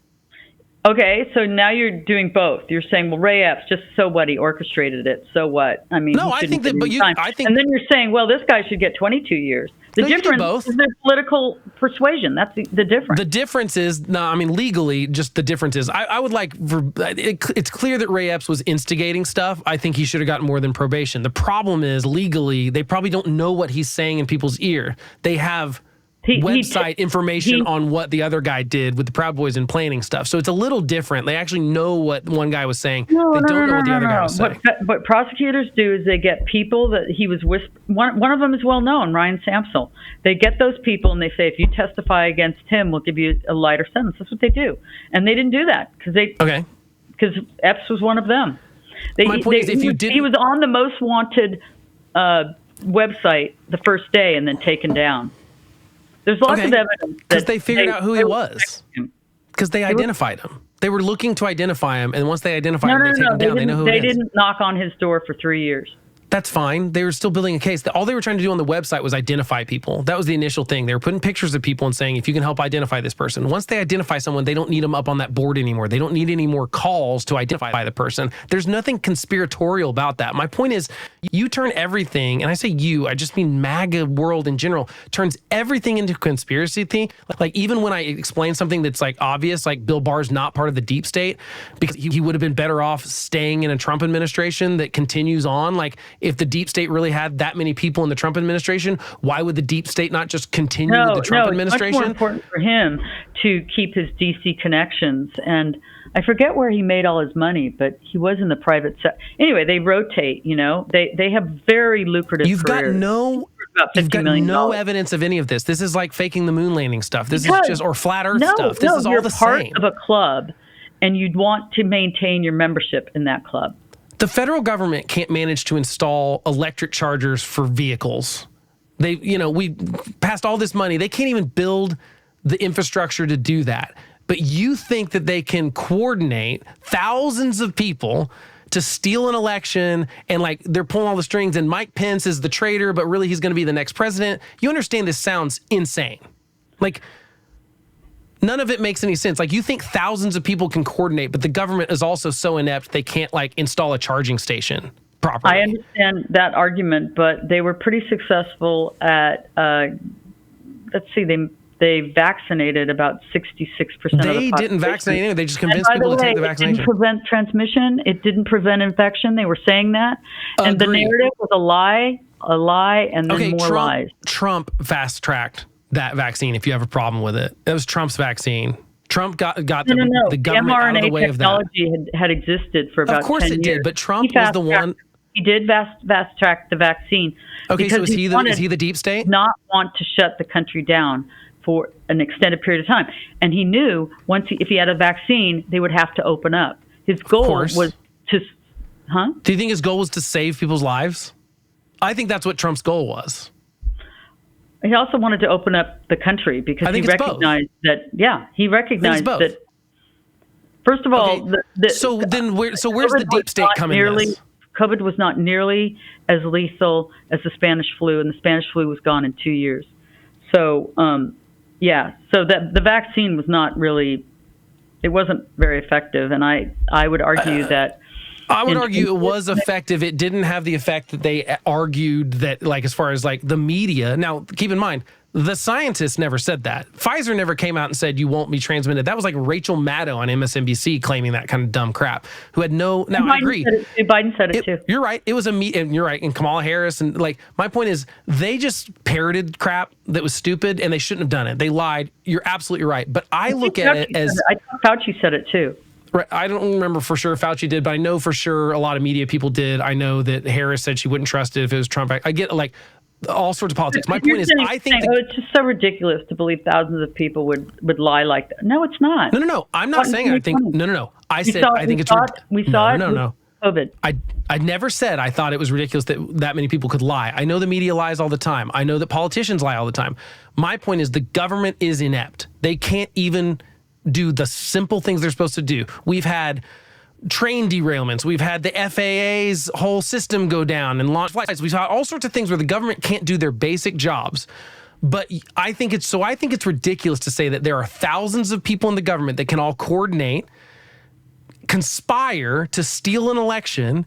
Okay, so now you're doing both. You're saying, well, Ray Epps, just so what? He orchestrated it. So what? I mean, no, I think that. But and then you're saying, well, this guy should get 22 years. The difference is their political persuasion. That's the difference. The difference is, legally, just the difference is, I would it's clear that Ray Epps was instigating stuff. I think he should have gotten more than probation. The problem is, legally, they probably don't know what he's saying in people's ear. They have website information on what the other guy did with the Proud Boys and planning stuff. So it's a little different. They actually know what one guy was saying. They don't know what the other guy was saying. What prosecutors do is they get people that he was one of them is well known, Ryan Samsel. They get those people and they say, if you testify against him, we'll give you a lighter sentence. That's what they do. And they didn't do that because Epps was one of them. My point is, if you didn't, he was on the most wanted website the first day and then taken down. There's lots of evidence because they figured out who he was. Because they identified him. They were looking to identify him, and once they identify him, they take him down. They know who it is. They didn't knock on his door for 3 years. That's fine. They were still building a case. All they were trying to do on the website was identify people. That was the initial thing. They were putting pictures of people and saying, if you can help identify this person. Once they identify someone, they don't need them up on that board anymore. They don't need any more calls to identify the person. There's nothing conspiratorial about that. My point is, you turn everything, and I say you, I just mean MAGA world in general, turns everything into conspiracy theory. Like even when I explain something that's like obvious, like Bill Barr's not part of the deep state, because he would have been better off staying in a Trump administration that continues on. Like, if the deep state really had that many people in the Trump administration, why would the deep state not just continue with the Trump administration? It's much more important for him to keep his DC connections. And I forget where he made all his money, but he was in the private sector. Anyway, they rotate, they have very lucrative You've careers. You've got no evidence of any of this. This is like faking the moon landing stuff. This is just, or flat earth stuff. This is all the same. You're part of a club, and you'd want to maintain your membership in that club. The federal government can't manage to install electric chargers for vehicles. We passed all this money. They can't even build the infrastructure to do that. But you think that they can coordinate thousands of people to steal an election, and like they're pulling all the strings, and Mike Pence is the traitor, but really he's going to be the next president. You understand this sounds insane. Like, none of it makes any sense. Like, you think thousands of people can coordinate, but the government is also so inept they can't like install a charging station properly. I understand that argument, but they were pretty successful at, they vaccinated about 66% of the population. They didn't vaccinate anyone. They just convinced people to take the vaccination. It didn't prevent transmission. It didn't prevent infection. They were saying that. And the narrative was a lie, and then more lies. Trump fast-tracked that vaccine, if you have a problem with it. That was Trump's vaccine. Trump got the government out of the way of that. Technology had existed for about 10 years. Of course it did, but Trump was the one. He did fast-track the vaccine. Okay, so is he the deep state? Not want to shut the country down for an extended period of time. And he knew if he had a vaccine, they would have to open up. His goal was to, Do you think his goal was to save people's lives? I think that's what Trump's goal was. He also wanted to open up the country because he recognized that, first of all, where's the deep state coming in this? COVID was not nearly as lethal as the Spanish flu, and the Spanish flu was gone in 2 years. So, so that the vaccine was not really, it wasn't very effective. And I would argue that. I would argue it was effective. It didn't have the effect that they argued that, like, as far as like the media. Now, keep in mind, the scientists never said that. Pfizer never came out and said you won't be transmitted. That was like Rachel Maddow on MSNBC claiming that kind of dumb crap. Who had no. Now Biden I agree. Biden said it too. You're right. It was and you're right. And Kamala Harris and like my point is they just parroted crap that was stupid and they shouldn't have done it. They lied. You're absolutely right. But I look at it as Fauci said it too. Right. I don't remember for sure if Fauci did, but I know for sure a lot of media people did. I know that Harris said she wouldn't trust it if it was Trump. I get like all sorts of politics. My point is, I think it's just so ridiculous to believe thousands of people would lie like that. No, it's not. No. I'm not saying I think. No. I said I think it's we saw it. No. COVID. I never said I thought it was ridiculous that many people could lie. I know the media lies all the time. I know that politicians lie all the time. My point is the government is inept. They can't even do the simple things they're supposed to do. We've had train derailments. We've had the FAA's whole system go down and launch flights. We've had all sorts of things where the government can't do their basic jobs. But I think it's ridiculous to say that there are thousands of people in the government that can all coordinate, conspire to steal an election,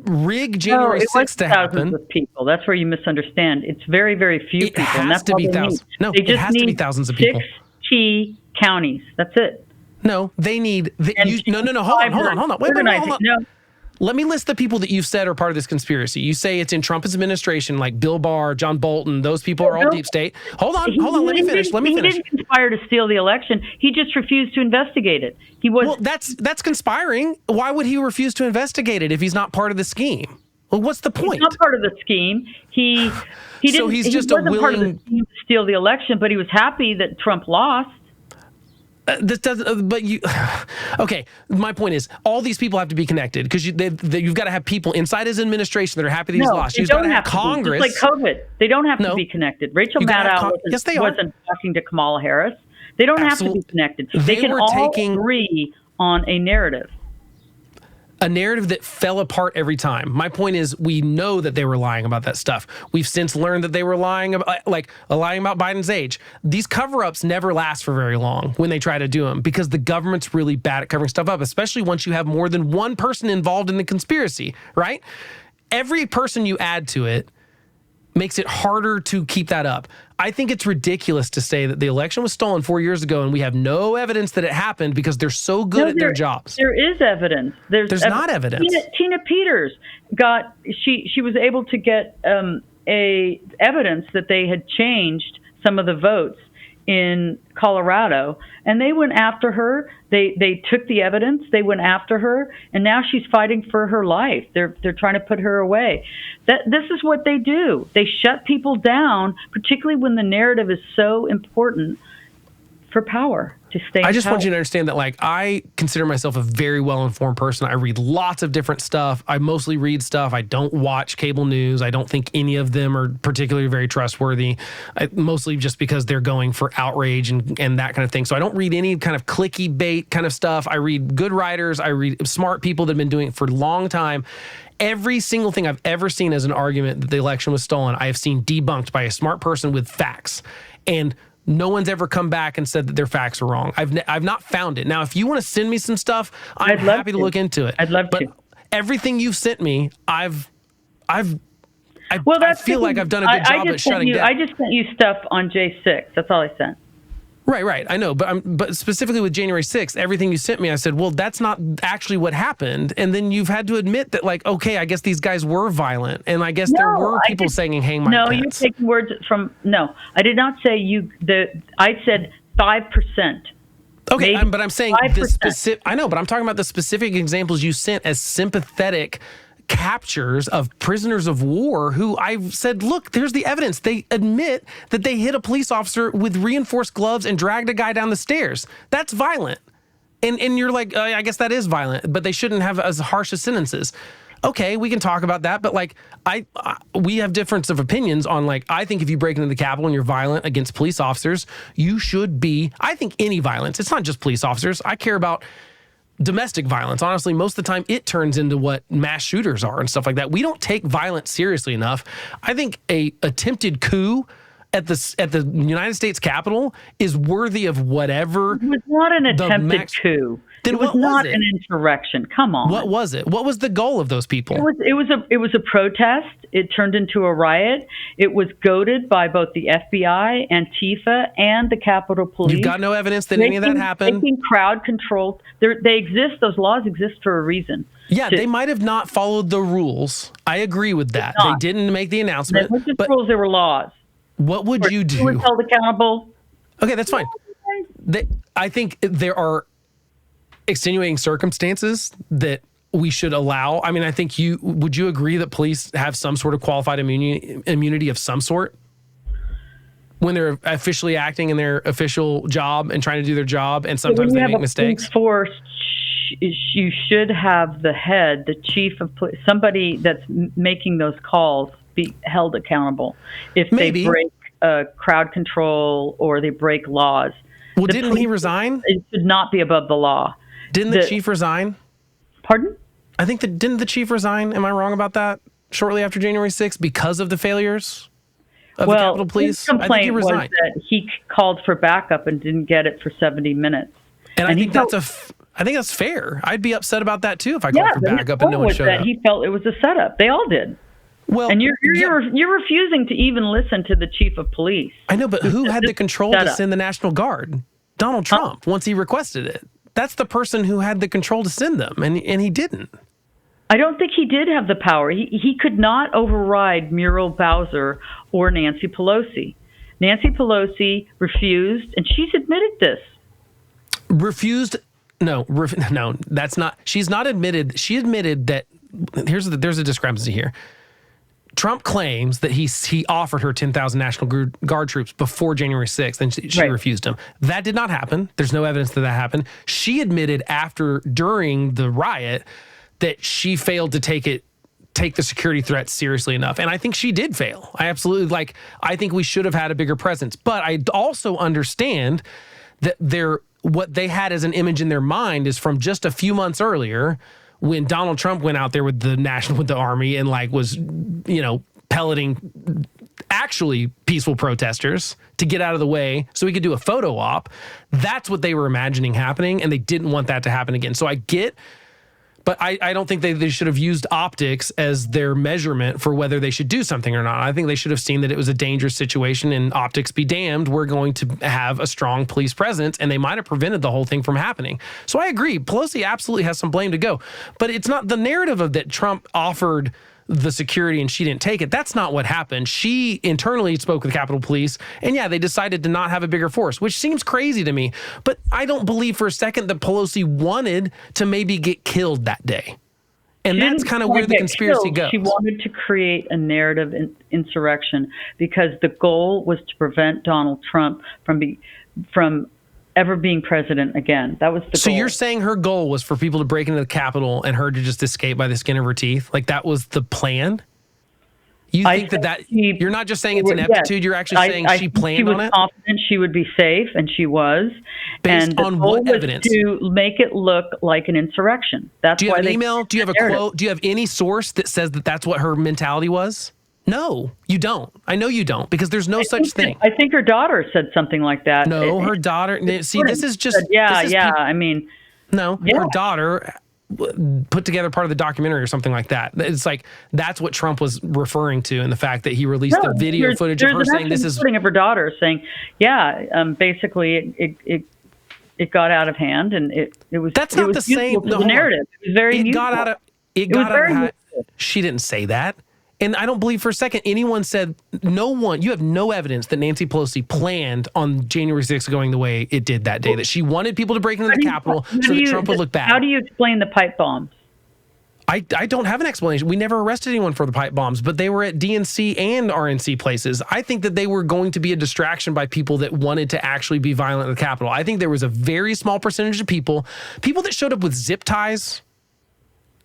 rig January 6th to happen. Thousands of people. That's where you misunderstand. It's very, very few people. It has to be thousands. No, it has to be thousands of people. 6 key counties. That's it. No, they need. No. Hold on. Wait. No. Let me list the people that you've said are part of this conspiracy. You say it's in Trump's administration, like Bill Barr, John Bolton. Those people are all deep state. Hold on. Let me finish. He didn't conspire to steal the election. He just refused to investigate it. Well, that's conspiring. Why would he refuse to investigate it if he's not part of the scheme? Well, what's the point? He's not part of the scheme. He didn't. So he's just wasn't part of the scheme to steal the election, but he was happy that Trump lost. This doesn't, but you, okay, my point is all these people have to be connected because you've got to have people inside his administration that are happy that he's lost. You've got to have Congress. It's like COVID. They don't have to be connected. Rachel Maddow wasn't talking to Kamala Harris. They don't have to be connected. They can all agree on a narrative. A narrative that fell apart every time. My point is, we know that they were lying about that stuff. We've since learned that they were lying about, lying about Biden's age. These cover-ups never last for very long when they try to do them because the government's really bad at covering stuff up, especially once you have more than one person involved in the conspiracy, right? Every person you add to it makes it harder to keep that up. I think it's ridiculous to say that the election was stolen 4 years ago and we have no evidence that it happened because they're so good at their jobs. There is evidence. There's not evidence. Tina Peters she was able to get evidence that they had changed some of the votes in Colorado, and they went after her. They took the evidence, they went after her, and now she's fighting for her life. They're trying to put her away. This is what they do. They shut people down, particularly when the narrative is so important for power to stay. I just want you to understand that, I consider myself a very well-informed person. I read lots of different stuff. I mostly read stuff. I don't watch cable news. I don't think any of them are particularly very trustworthy, mostly just because they're going for outrage and that kind of thing. So I don't read any kind of clicky bait kind of stuff. I read good writers. I read smart people that have been doing it for a long time. Every single thing I've ever seen as an argument that the election was stolen, I have seen debunked by a smart person with facts. And no one's ever come back and said that their facts are wrong. I've not found it. Now, if you want to send me some stuff, I'm happy to look into it. I'd love to. But everything you've sent me, I feel like I've done a good job at shutting down. I just sent you stuff on J6. That's all I sent. Right. I know, but specifically with January 6th, everything you sent me, I said, well, that's not actually what happened. And then you've had to admit that, okay, I guess these guys were violent, and I guess there were people saying, "Hang my pants." No, you're taking words from. No, I did not say you. I said 5%. Okay, but I'm saying the specific. I know, but I'm talking about the specific examples you sent as sympathetic captures of prisoners of war who I've said, look, there's the evidence. They admit that they hit a police officer with reinforced gloves and dragged a guy down the stairs. That's violent. And you're like, I guess that is violent, but they shouldn't have as harsh as sentences. Okay, we can talk about that, but we have difference of opinions on I think if you break into the Capitol and you're violent against police officers, you should be, I think any violence, it's not just police officers. I care about domestic violence. Honestly, most of the time it turns into what mass shooters are and stuff like that. We don't take violence seriously enough. I think a attempted coup at the United States Capitol is worthy of whatever. It was not an attempted coup. Then it was not an insurrection. Come on. What was it? What was the goal of those people? It was a protest. It turned into a riot. It was goaded by both the FBI, Antifa, and the Capitol Police. You've got no evidence that any of that happened. Making crowd control. They exist. Those laws exist for a reason. Yeah, they might have not followed the rules. I agree with that. They didn't make the announcement. There weren't just rules. There were laws. What would you do? Who was held accountable? Okay, that's fine. I think there are extenuating circumstances that we should allow. I mean, I think would you agree that police have some sort of qualified immunity of some sort when they're officially acting in their official job and trying to do their job, and sometimes they make mistakes? Force, you should have the head, the chief of police, somebody that's making those calls, be held accountable if they break crowd control or they break laws. Well, didn't he resign? It should not be above the law. Didn't the chief resign? Pardon? I think didn't the chief resign? Am I wrong about that? Shortly after January 6th because of the failures of the Capitol Police? His complaint was that he called for backup and didn't get it for 70 minutes. And I think that's fair. I'd be upset about that too if I called for backup and no one showed up. He felt it was a setup. They all did. Well, and you're refusing to even listen to the chief of police. I know, but who had the control to send the National Guard? Donald Trump, once he requested it. That's the person who had the control to send them, and he didn't. I don't think he did have the power. He could not override Muriel Bowser or Nancy Pelosi. Nancy Pelosi refused, and she's admitted this. Refused? No, that's not. She's not admitted. She admitted that there's a discrepancy here. Trump claims that he offered her 10,000 National Guard troops before January 6th, and she refused him. That did not happen. There's no evidence that happened. She admitted during the riot that she failed to take the security threat seriously enough. And I think she did fail. I think we should have had a bigger presence. But I also understand that what they had as an image in their mind is from just a few months earlier, when Donald Trump went out there with the army and was, pelleting actually peaceful protesters to get out of the way so he could do a photo op. That's what they were imagining happening, and they didn't want that to happen again. So I get, but I don't think they should have used optics as their measurement for whether they should do something or not. I think they should have seen that it was a dangerous situation, and optics be damned, we're going to have a strong police presence, and they might have prevented the whole thing from happening. So I agree. Pelosi absolutely has some blame to go. But it's not the narrative of that Trump offered the security and she didn't take it. That's not what happened. She internally spoke with Capitol Police, and they decided to not have a bigger force, which seems crazy to me. But I don't believe for a second that Pelosi wanted to maybe get killed that day. And that's kind of where the conspiracy goes. She wanted to create a narrative insurrection because the goal was to prevent Donald Trump from ever being president again. That was the goal. So you're saying her goal was for people to break into the Capitol and her to just escape by the skin of her teeth? Like that was the plan? You think you're not just saying it's an aptitude, you're actually saying she planned on it? She was confident she would be safe, and she was. Based on what evidence? To make it look like an insurrection. That's why they... email? Do you have a quote? Do you have any source that says that that's what her mentality was? No, you don't. I know you don't, because there's no such thing. I think her daughter said something like that. No, her daughter... See, this is just... Her daughter put together part of the documentary or something like that. It's like, that's what Trump was referring to, and the fact that he released the video footage of her saying this is... of her daughter saying, basically it got out of hand, and it was... That's not the same... The narrative. It was very useful. It got out of hand. She didn't say that. And I don't believe for a second anyone said, you have no evidence that Nancy Pelosi planned on January 6th going the way it did that day, that she wanted people to break into the Capitol so that Trump would look bad. How do you explain the pipe bombs? I don't have an explanation. We never arrested anyone for the pipe bombs, but they were at DNC and RNC places. I think that they were going to be a distraction by people that wanted to actually be violent in the Capitol. I think there was a very small percentage of people that showed up with zip ties.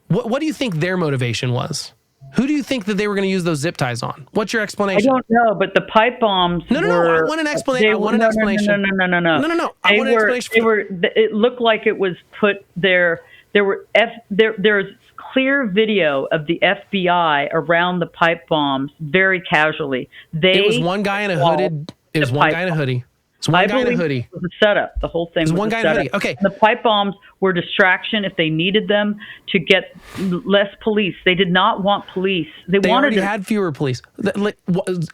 What do you think their motivation was? Who do you think that they were going to use those zip ties on? What's your explanation? I don't know, but the pipe bombs No. I want an explanation. I want an explanation. No. I want an explanation. It looked like it was put there. There's clear video of the FBI around the pipe bombs very casually. It was one guy in a hooded. It was one guy in a hoodie. It's one guy in a hoodie. It was a setup. The whole thing was one guy in a hoodie. Okay. The pipe bombs were distraction if they needed them to get less police. They did not want police. They already had fewer police.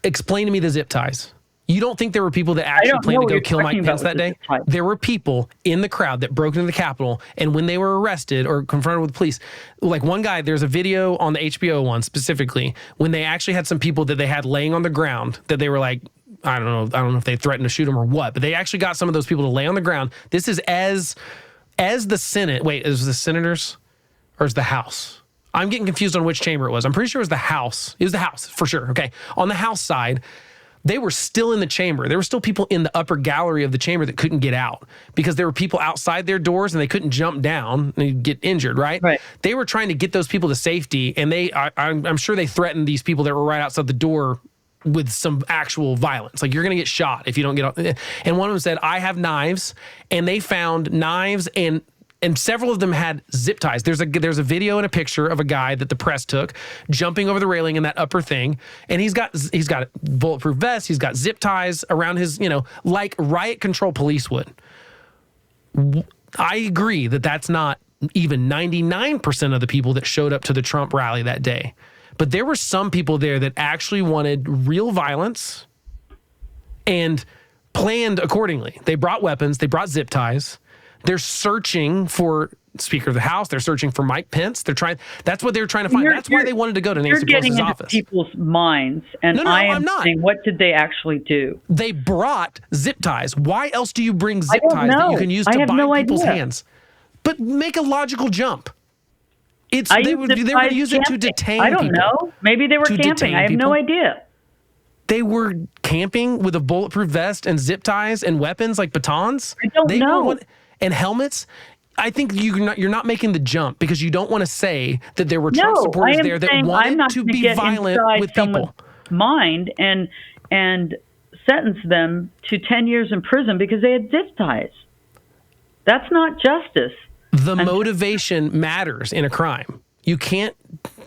Explain to me the zip ties. You don't think there were people that actually planned to go kill Mike Pence that day? There were people in the crowd that broke into the Capitol, and when they were arrested or confronted with police, like one guy, there's a video on the HBO one specifically, when they actually had some people that they had laying on the ground that they were like, I don't know if they threatened to shoot him or what, but they actually got some of those people to lay on the ground. This is as the Senate. Wait, is the senators or is the House? I'm getting confused on which chamber it was. I'm pretty sure it was the House. It was the House for sure. Okay. On the House side, they were still in the chamber. There were still people in the upper gallery of the chamber that couldn't get out because there were people outside their doors and they couldn't jump down and get injured, right? Right. They were trying to get those people to safety, and I'm sure they threatened these people that were right outside the door with some actual violence. Like, you're going to get shot if you don't get out. And one of them said, I have knives. And they found knives, and several of them had zip ties. There's a video and a picture of a guy that the press took jumping over the railing in that upper thing. And he's got a bulletproof vest. He's got zip ties around his, like riot control police would. I agree that that's not even 99% of the people that showed up to the Trump rally that day. But there were some people there that actually wanted real violence and planned accordingly. They brought weapons. They brought zip ties. They're searching for Speaker of the House. They're searching for Mike Pence. That's what they were trying to find. That's why they wanted to go to Nancy Pelosi's office. You're getting into people's minds, and I'm not saying, what did they actually do? They brought zip ties. Why else do you bring zip ties that you can use to bind people's hands? But make a logical jump. They were going to use it to detain people. I don't know. Maybe they were camping. I have no idea. They were camping with a bulletproof vest and zip ties and weapons like batons. I don't know. And helmets. I think you're not making the jump because you don't want to say that there were Trump supporters there that wanted to be violent with people. Mind and sentence them to 10 years in prison because they had zip ties. That's not justice. The motivation matters in a crime. You can't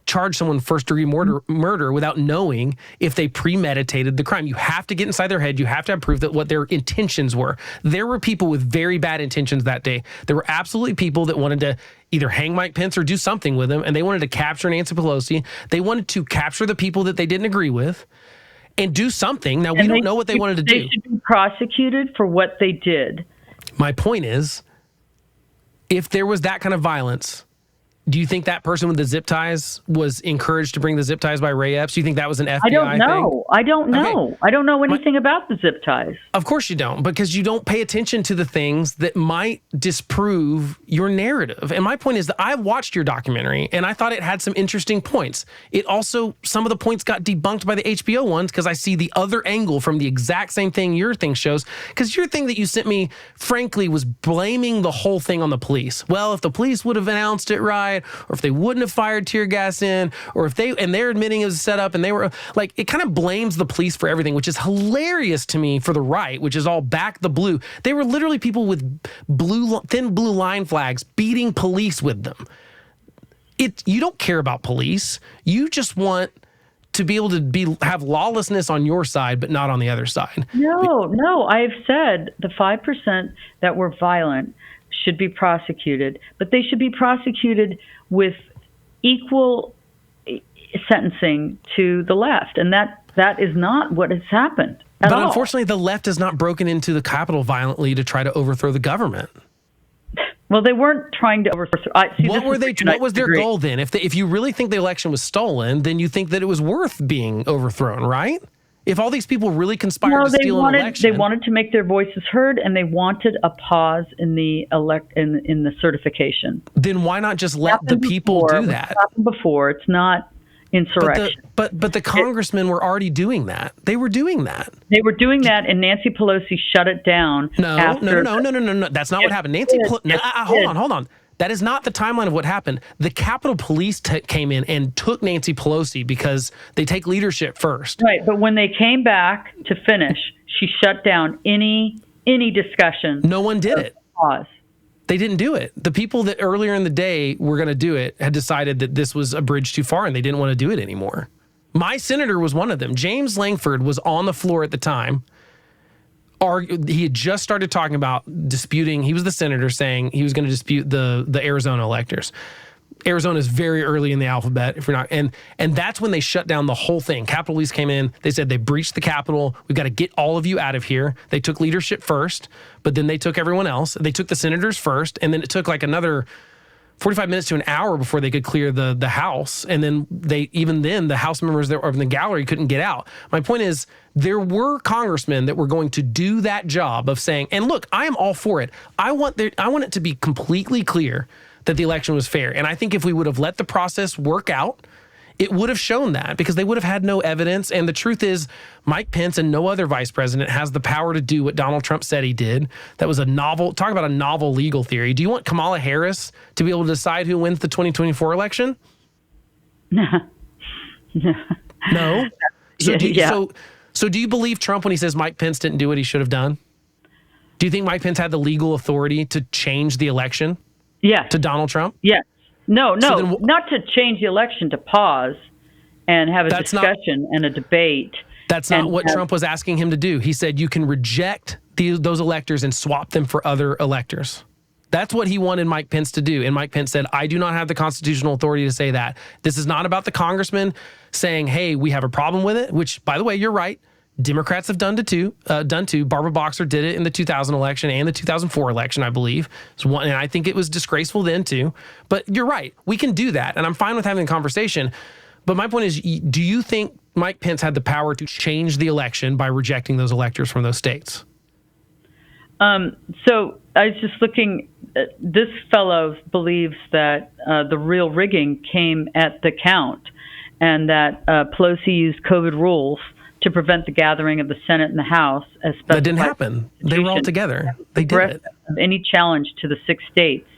charge someone first-degree murder without knowing if they premeditated the crime. You have to get inside their head. You have to have proof that what their intentions were. There were people with very bad intentions that day. There were absolutely people that wanted to either hang Mike Pence or do something with him, and they wanted to capture Nancy Pelosi. They wanted to capture the people that they didn't agree with and do something. Now, we don't know what they wanted to do. They should be prosecuted for what they did. My point is, if there was that kind of violence, do you think that person with the zip ties was encouraged to bring the zip ties by Ray Epps? Do you think that was an FBI thing? I don't know. Okay. I don't know anything about the zip ties. Of course you don't, because you don't pay attention to the things that might disprove your narrative. And my point is that I watched your documentary and I thought it had some interesting points. It also, some of the points got debunked by the HBO ones because I see the other angle from the exact same thing your thing shows. Because your thing that you sent me, frankly, was blaming the whole thing on the police. Well, if the police would have announced it right, or if they wouldn't have fired tear gas in, or if they're admitting it was a setup and they were like, it kind of blames the police for everything, which is hilarious to me for the right, which is all back the blue. They were literally people with thin blue line flags beating police with them. You don't care about police. You just want to be able to have lawlessness on your side, but not on the other side. No, I've said the 5% that were violent should be prosecuted, but they should be prosecuted with equal sentencing to the left. And that is not what has happened at all. But unfortunately, the left has not broken into the Capitol violently to try to overthrow the government. Well, they weren't trying to overthrow. What was their goal then? If you really think the election was stolen, then you think that it was worth being overthrown, right? If all these people really conspired to steal an election, they wanted to make their voices heard, and they wanted a pause in the in the certification. Then why not just let the people do that? It's happened before. It's not insurrection. But the congressmen were already doing that. They were doing that. They were doing that, and Nancy Pelosi shut it down. No. That's not what happened. Hold on. That is not the timeline of what happened. The Capitol Police came in and took Nancy Pelosi because they take leadership first. Right, but when they came back to finish, she shut down any discussion. No one did it. Pause. They didn't do it. The people that earlier in the day were going to do it had decided that this was a bridge too far and they didn't want to do it anymore. My senator was one of them. James Langford was on the floor at the time. He had just started talking about disputing. He was the senator saying he was going to dispute the Arizona electors. Arizona is very early in the alphabet. If you're not, and that's when they shut down the whole thing. Capitol Police came in. They said they breached the Capitol. We've got to get all of you out of here. They took leadership first, but then they took everyone else. They took the senators first, and then it took like another 45 minutes to an hour before they could clear the House. And then the House members that were in the gallery couldn't get out. My point is, there were congressmen that were going to do that job of saying, and look, I am all for it. I want it to be completely clear that the election was fair. And I think if we would have let the process work out, it would have shown that, because they would have had no evidence. And the truth is, Mike Pence and no other vice president has the power to do what Donald Trump said he did. That was talk about a novel legal theory. Do you want Kamala Harris to be able to decide who wins the 2024 election? No. So do you believe Trump when he says Mike Pence didn't do what he should have done? Do you think Mike Pence had the legal authority to change the election? Yes. To Donald Trump? Yes. No, not to change the election, to pause and have a discussion and a debate. That's not what Trump was asking him to do. He said you can reject those electors and swap them for other electors. That's what he wanted Mike Pence to do. And Mike Pence said, I do not have the constitutional authority to say that. This is not about the congressman saying, hey, we have a problem with it, which, by the way, you're right. Democrats have done too. Barbara Boxer did it in the 2000 election and the 2004 election, I believe. And I think it was disgraceful then too. But you're right. We can do that. And I'm fine with having a conversation. But my point is, do you think Mike Pence had the power to change the election by rejecting those electors from those states? So I was just looking. This fellow believes that the real rigging came at the count, and that Pelosi used COVID rules to prevent the gathering of the Senate and the House. That didn't happen. They were all together. They did it. Any challenge to the 6 states.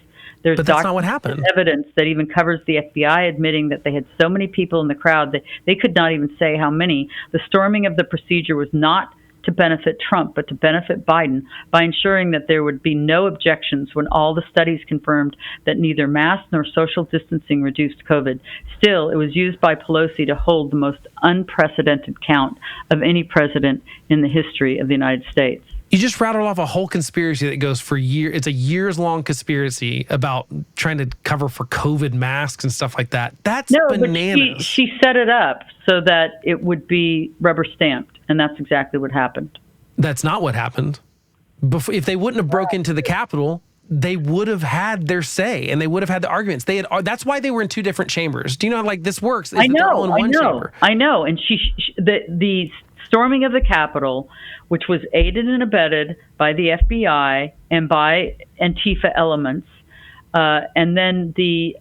There's but that's not what happened. Evidence that even covers the FBI admitting that they had so many people in the crowd that they could not even say how many. The storming of the procedure was not to benefit Trump, but to benefit Biden by ensuring that there would be no objections when all the studies confirmed that neither mask nor social distancing reduced COVID. Still, it was used by Pelosi to hold the most unprecedented count of any president in the history of the United States. You just rattled off a whole conspiracy that goes for years. It's a years-long conspiracy about trying to cover for COVID masks and stuff like that. That's bananas. But she set it up so that it would be rubber stamped, and that's exactly what happened. That's not what happened. If they wouldn't have broke into the Capitol, they would have had their say, and they would have had the arguments. That's why they were in 2 different chambers. Do you know how this works? I know. Chamber. I know. And the storming of the Capitol, which was aided and abetted by the FBI and by Antifa elements, and then the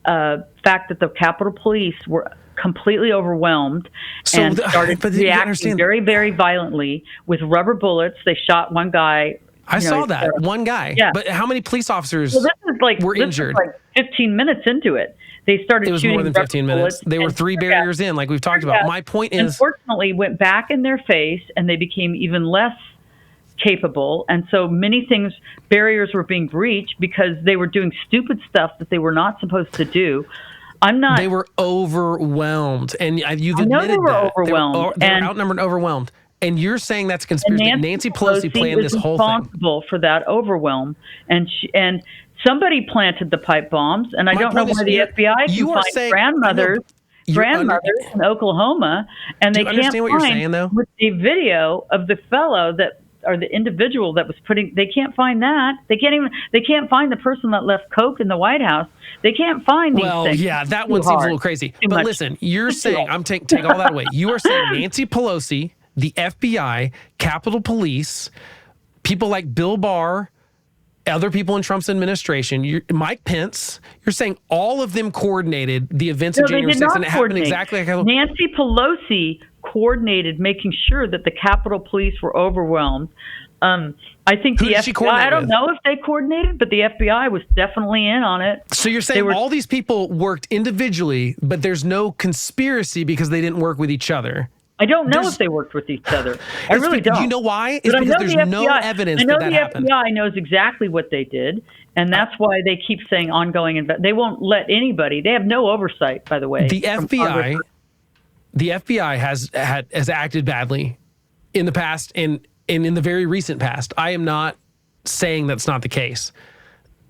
fact that the Capitol Police were completely overwhelmed and started reacting very, very violently with rubber bullets. They shot one guy. I saw that. One guy. Yeah. But how many police officers were injured? This was 15 minutes into it. They started shooting. It was more than 15 minutes. They were 3 barriers in, like we've talked about. My point is, unfortunately, went back in their face, and they became even less capable. And so many barriers were being breached because they were doing stupid stuff that they were not supposed to do. They were overwhelmed, and you've admitted they were overwhelmed. They were outnumbered and overwhelmed. And you're saying that's a conspiracy. Nancy Pelosi planned this whole thing. Responsible for that overwhelm, and somebody planted the pipe bombs, and I don't know where the FBI can find grandmothers in Oklahoma, and they can't find with a video of the fellow or the individual that was they can't find that. They can't find the person that left coke in the White House. They can't find these things. Well, yeah, that one seems a little crazy. But listen, you're saying, take all that away. You are saying Nancy Pelosi, the FBI, Capitol Police, people like Bill Barr, other people in Trump's administration, Mike Pence, you're saying all of them coordinated the events of January 6th, and it happened exactly like Nancy Pelosi coordinated making sure that the Capitol Police were overwhelmed. I think the FBI, I don't know if they coordinated, but the FBI was definitely in on it. So you're saying all these people worked individually, but there's no conspiracy because they didn't work with each other. I don't know if they worked with each other. I really don't. You know why? It's because there's no evidence that happened. I know the FBI knows exactly what they did, and that's why they keep saying ongoing. They won't let anybody. They have no oversight, by the way. The FBI has acted badly in the past and in the very recent past. I am not saying that's not the case.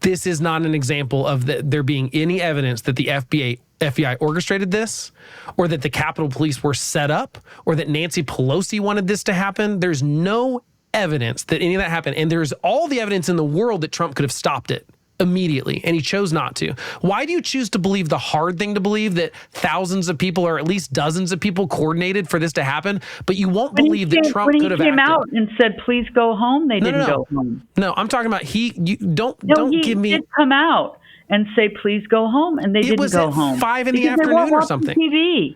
This is not an example of there being any evidence that the FBI orchestrated this, or that the Capitol Police were set up, or that Nancy Pelosi wanted this to happen. There's no evidence that any of that happened. And there's all the evidence in the world that Trump could have stopped it immediately, and he chose not to. Why do you choose to believe the hard thing to believe, that thousands of people or at least dozens of people coordinated for this to happen, but you won't believe that Trump could have acted? When he came out and said, please go home, they didn't go home. No, I'm talking about he did come out and say, please go home, and they didn't go home. It was at 5 in the afternoon or something. TV.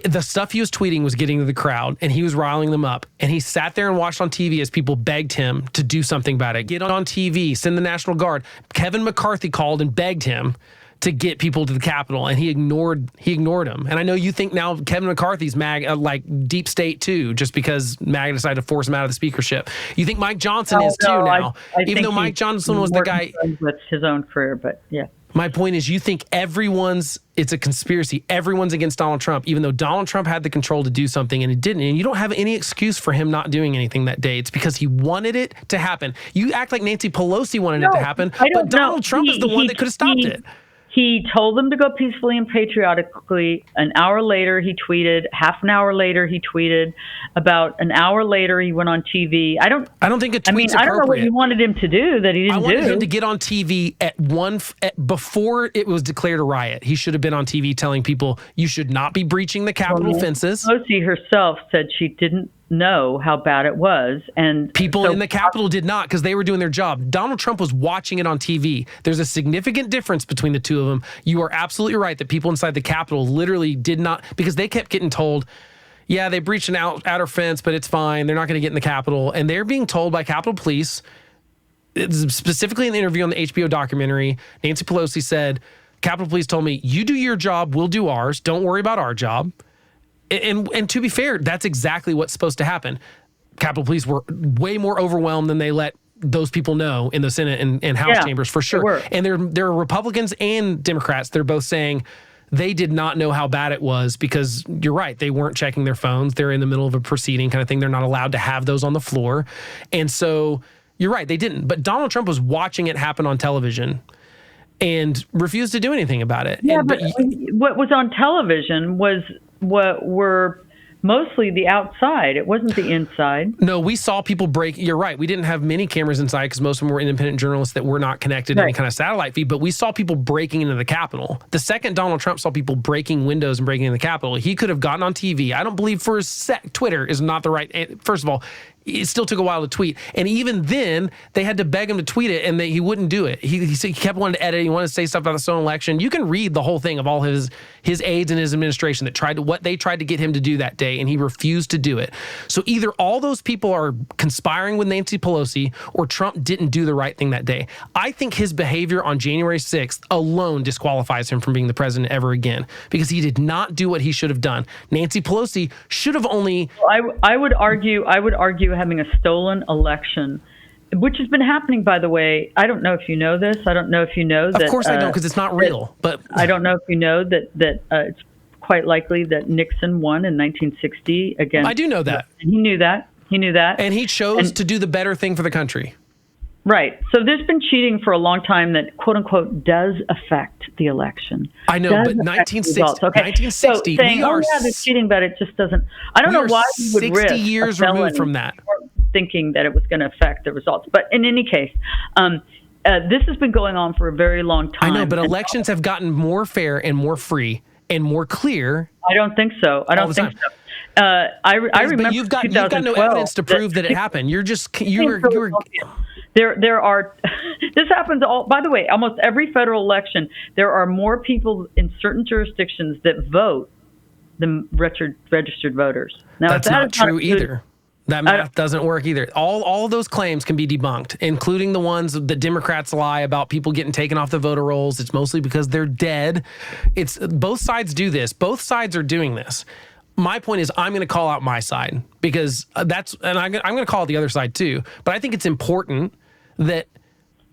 The stuff he was tweeting was getting to the crowd, and he was riling them up. And he sat there and watched on TV as people begged him to do something about it. Get on TV, send the National Guard. Kevin McCarthy called and begged him to get people to the Capitol, and he ignored him. And I know you think now Kevin McCarthy's like deep state too, just because MAGA decided to force him out of the speakership. You think Mike Johnson is too now, even though Mike Johnson was the guy with his own career, but yeah. My point is, you think it's a conspiracy. Everyone's against Donald Trump, even though Donald Trump had the control to do something and it didn't. And you don't have any excuse for him not doing anything that day. It's because he wanted it to happen. You act like Nancy Pelosi wanted it to happen, but Donald Trump is the one that could have stopped it. He told them to go peacefully and patriotically. An hour later, he tweeted. Half an hour later, he tweeted. About an hour later, he went on TV. I don't think a tweet's appropriate. I don't know what you wanted him to do that he didn't do. I wanted him to get on TV before it was declared a riot. He should have been on TV telling people you should not be breaching the Capitol fences. Pelosi herself said she didn't know how bad it was. And people in the Capitol did not, because they were doing their job. Donald Trump was watching it on TV. There's a significant difference between the two of them. You are absolutely right that people inside the Capitol literally did not, because they kept getting told, yeah, they breached an outer fence, but it's fine. They're not going to get in the Capitol. And they're being told by Capitol Police, specifically in the interview on the HBO documentary, Nancy Pelosi said, Capitol Police told me, you do your job, we'll do ours. Don't worry about our job. And to be fair, that's exactly what's supposed to happen. Capitol Police were way more overwhelmed than they let those people know in the Senate and House chambers, for sure. And there are Republicans and Democrats. They're both saying they did not know how bad it was, because you're right, they weren't checking their phones. They're in the middle of a proceeding kind of thing. They're not allowed to have those on the floor. And so you're right, they didn't. But Donald Trump was watching it happen on television and refused to do anything about it. Yeah, but what was on television was what were mostly the outside. It wasn't the inside. No, we saw people break. You're right. We didn't have many cameras inside because most of them were independent journalists that were not connected to any kind of satellite feed. But we saw people breaking into the Capitol. The second Donald Trump saw people breaking windows and breaking into the Capitol, he could have gotten on TV. I don't believe for a sec Twitter is not the right. First of all, it still took a while to tweet. And even then, they had to beg him to tweet it, and he wouldn't do it. He kept wanting to edit. He wanted to say stuff about the stolen election. You can read the whole thing of all his aides and his administration that what they tried to get him to do that day, and he refused to do it. So either all those people are conspiring with Nancy Pelosi, or Trump didn't do the right thing that day. I think his behavior on January 6th alone disqualifies him from being the president ever again, because he did not do what he should have done. Nancy Pelosi should have only... I would argue having a stolen election, which has been happening, by the way. I don't know if you know this. I don't know if you know that. Of course I don't, because it's not real. But I don't know if you know that it's quite likely that Nixon won in 1960 against... I do know that. And he knew that. And he chose to do the better thing for the country. Right. So there's been cheating for a long time that, quote unquote, does affect the election. I know, but 1960, okay. 1960, so saying, there's cheating, but it just doesn't... I don't know why you would risk 60 years removed from that, thinking that it was going to affect the results. But in any case, this has been going on for a very long time. I know, but elections have gotten more fair and more free and more clear. I don't think so. I think so. I remember, but you've got no evidence to prove that it happened. There are, this happens by the way, almost every federal election, there are more people in certain jurisdictions that vote than registered voters. Now, that's not true either. That math doesn't work either. All of those claims can be debunked, including the ones that Democrats lie about people getting taken off the voter rolls. It's mostly because they're dead. It's both sides do this. Both sides are doing this. My point is, I'm going to call out my side, because I'm going to call out the other side too. But I think it's important that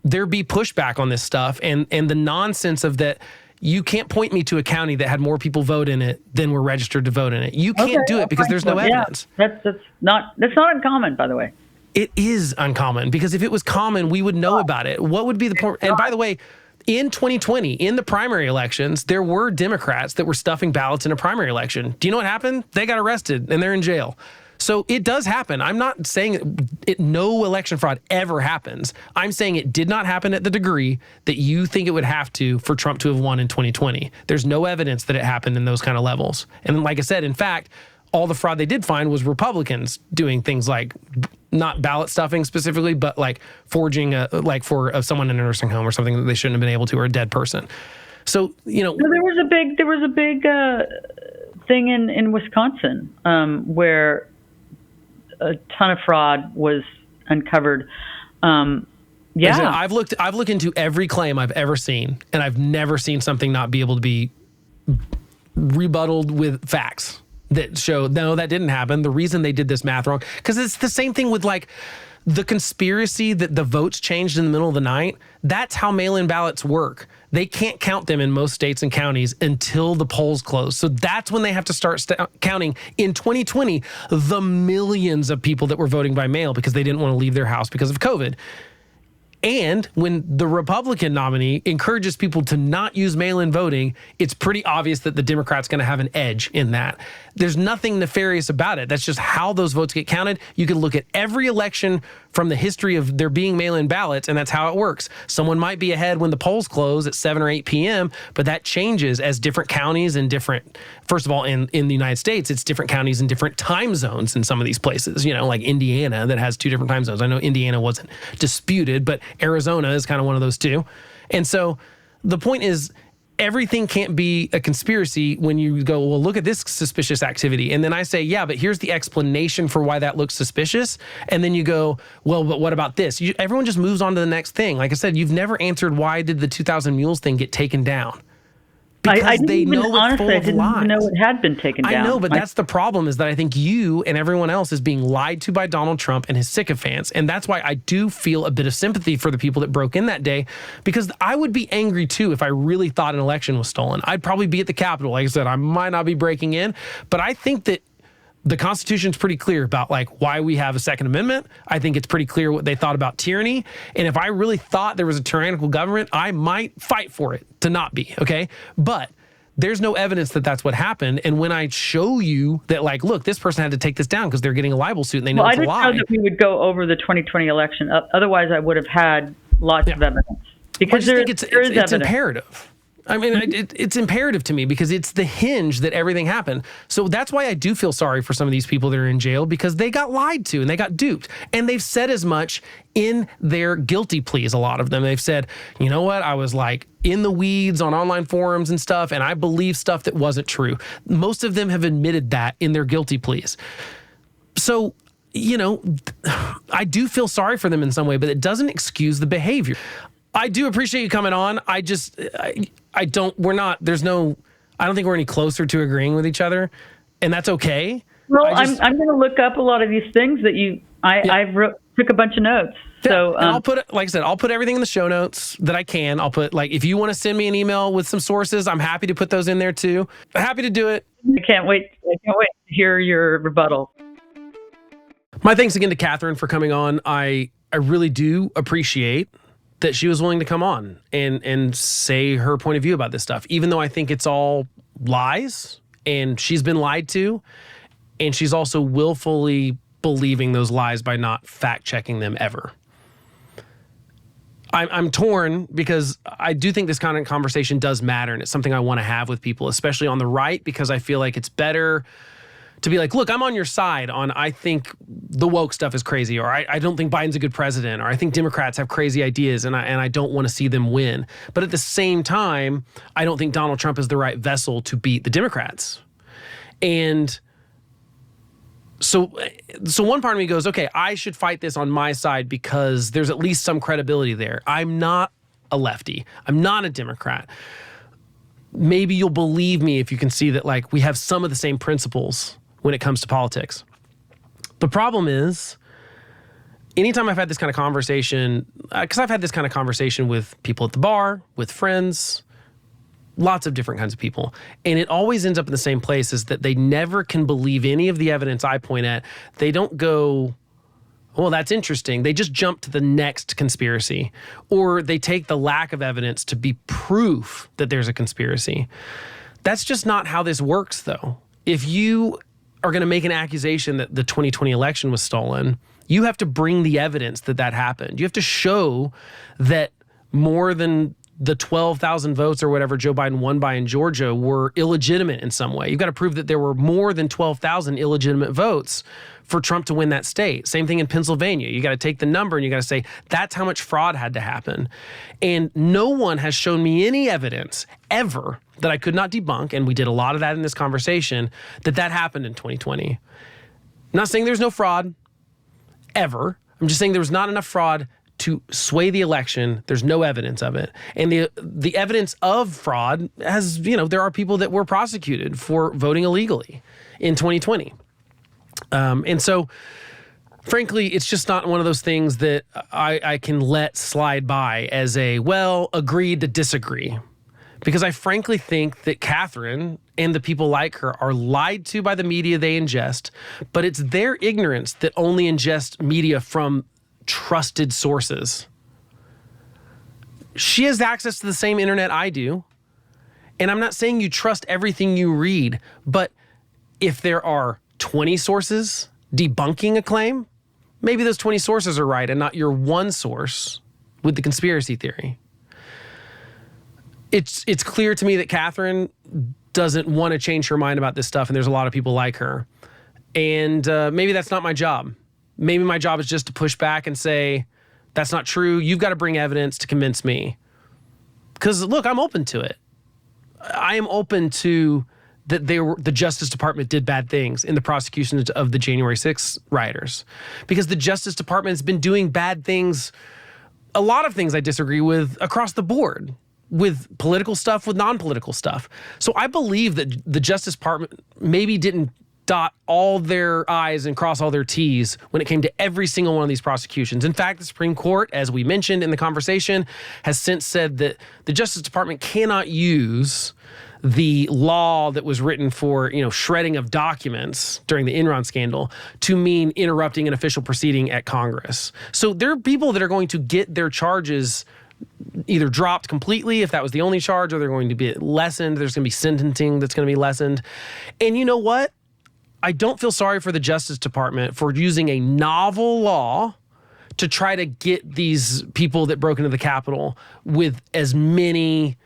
there be pushback on this stuff and the nonsense of that. You can't point me to a county that had more people vote in it than were registered to vote in it. You can't do it because there's no evidence. That's not uncommon, by the way. It is uncommon, because if it was common, we would know about it. What would be the point? And by the way, in 2020, in the primary elections, there were Democrats that were stuffing ballots in a primary election. Do you know what happened? They got arrested and they're in jail. So it does happen. I'm not saying no election fraud ever happens. I'm saying it did not happen at the degree that you think it would have to for Trump to have won in 2020. There's no evidence that it happened in those kind of levels. And like I said, in fact, all the fraud they did find was Republicans doing things like not ballot stuffing specifically, but like forging for someone in a nursing home or something that they shouldn't have been able to, or a dead person. So, there was a big thing in Wisconsin where a ton of fraud was uncovered. I've looked into every claim I've ever seen, and I've never seen something not be able to be rebutted with facts that show, no, that didn't happen. The reason they did this math wrong, because it's the same thing with like the conspiracy that the votes changed in the middle of the night. That's how mail-in ballots work. They can't count them in most states and counties until the polls close. So that's when they have to start counting in 2020 the millions of people that were voting by mail because they didn't want to leave their house because of COVID. And when the Republican nominee encourages people to not use mail-in voting, it's pretty obvious that the Democrat's going to have an edge in that. There's nothing nefarious about it. That's just how those votes get counted. You can look at every election from the history of there being mail-in ballots, and that's how it works. Someone might be ahead when the polls close at 7 or 8 p.m., but that changes as different counties and different, first of all, in the United States, it's different counties and different time zones in some of these places, like Indiana that has 2 different time zones. I know Indiana wasn't disputed, but Arizona is kind of one of those too. And so the point is, everything can't be a conspiracy when you go, well, look at this suspicious activity. And then I say, yeah, but here's the explanation for why that looks suspicious. And then you go, well, but what about this? Everyone just moves on to the next thing. Like I said, you've never answered why did the 2,000 Mules thing get taken down? Because they know it's full of lies. I didn't even know it had been taken down. I know, but that's the problem, is that I think you and everyone else is being lied to by Donald Trump and his sycophants. And that's why I do feel a bit of sympathy for the people that broke in that day, because I would be angry too if I really thought an election was stolen. I'd probably be at the Capitol. Like I said, I might not be breaking in, but I think that the Constitution's pretty clear about why we have a Second Amendment. I think it's pretty clear what they thought about tyranny. And if I really thought there was a tyrannical government, I might fight for it to not be, okay? But there's no evidence that that's what happened. And when I show you that, look, this person had to take this down because they're getting a libel suit and they know it's a lie. I didn't know that we would go over the 2020 election. Otherwise, I would have had lots of evidence. Because I just think it's imperative. I mean, it's imperative to me because it's the hinge that everything happened. So that's why I do feel sorry for some of these people that are in jail, because they got lied to and they got duped. And they've said as much in their guilty pleas, a lot of them. They've said, you know what, I was in the weeds on online forums and stuff, and I believe stuff that wasn't true. Most of them have admitted that in their guilty pleas. So, I do feel sorry for them in some way, but it doesn't excuse the behavior. I do appreciate you coming on. I don't think we're any closer to agreeing with each other, and that's okay. Well, I'm going to look up a lot of these things that I took a bunch of notes. Yeah, so and I'll put, like I said, I'll put everything in the show notes that I can. I'll put, if you want to send me an email with some sources, I'm happy to put those in there too. Happy to do it. I can't wait to hear your rebuttal. My thanks again to Katherine for coming on. I really do appreciate that she was willing to come on and say her point of view about this stuff, even though I think it's all lies and she's been lied to, and she's also willfully believing those lies by not fact checking them ever. I'm torn because I do think this kind of conversation does matter, and it's something I want to have with people, especially on the right, because I feel like it's better to be look, I'm on your side on, I think the woke stuff is crazy, or I don't think Biden's a good president, or I think Democrats have crazy ideas and I don't want to see them win. But at the same time, I don't think Donald Trump is the right vessel to beat the Democrats. And so one part of me goes, okay, I should fight this on my side because there's at least some credibility there. I'm not a lefty. I'm not a Democrat. Maybe you'll believe me if you can see that we have some of the same principles when it comes to politics. The problem is, anytime I've had this kind of conversation, because I've had this kind of conversation with people at the bar, with friends, lots of different kinds of people, and it always ends up in the same place, is that they never can believe any of the evidence I point at. They don't go, well, that's interesting. They just jump to the next conspiracy, or they take the lack of evidence to be proof that there's a conspiracy. That's just not how this works, though. If you are going to make an accusation that the 2020 election was stolen, you have to bring the evidence that that happened. You have to show that more than the 12,000 votes or whatever Joe Biden won by in Georgia were illegitimate in some way. You've got to prove that there were more than 12,000 illegitimate votes for Trump to win that state. Same thing in Pennsylvania. You got to take the number and you got to say, that's how much fraud had to happen. And no one has shown me any evidence ever that I could not debunk, and we did a lot of that in this conversation, that happened in 2020. I'm not saying there's no fraud, ever. I'm just saying there was not enough fraud to sway the election. There's no evidence of it. And the evidence of fraud has, there are people that were prosecuted for voting illegally in 2020. And so, frankly, it's just not one of those things that I can let slide by as agreed to disagree. Because I frankly think that Katherine and the people like her are lied to by the media they ingest, but it's their ignorance that only ingest media from trusted sources. She has access to the same internet I do. And I'm not saying you trust everything you read, but if there are 20 sources debunking a claim, maybe those 20 sources are right and not your one source with the conspiracy theory. It's clear to me that Katherine doesn't want to change her mind about this stuff, and there's a lot of people like her. And maybe that's not my job. Maybe my job is just to push back and say, that's not true. You've got to bring evidence to convince me. Because, look, I'm open to it. I am open to that the Justice Department did bad things in the prosecution of the January 6th rioters. Because the Justice Department has been doing bad things, a lot of things I disagree with across the board, with political stuff, with non-political stuff. So I believe that the Justice Department maybe didn't dot all their I's and cross all their T's when it came to every single one of these prosecutions. In fact, the Supreme Court, as we mentioned in the conversation, has since said that the Justice Department cannot use the law that was written for, shredding of documents during the Enron scandal to mean interrupting an official proceeding at Congress. So there are people that are going to get their charges either dropped completely if that was the only charge, or they're going to be lessened. There's going to be sentencing that's going to be lessened. And you know what? I don't feel sorry for the Justice Department for using a novel law to try to get these people that broke into the Capitol with as many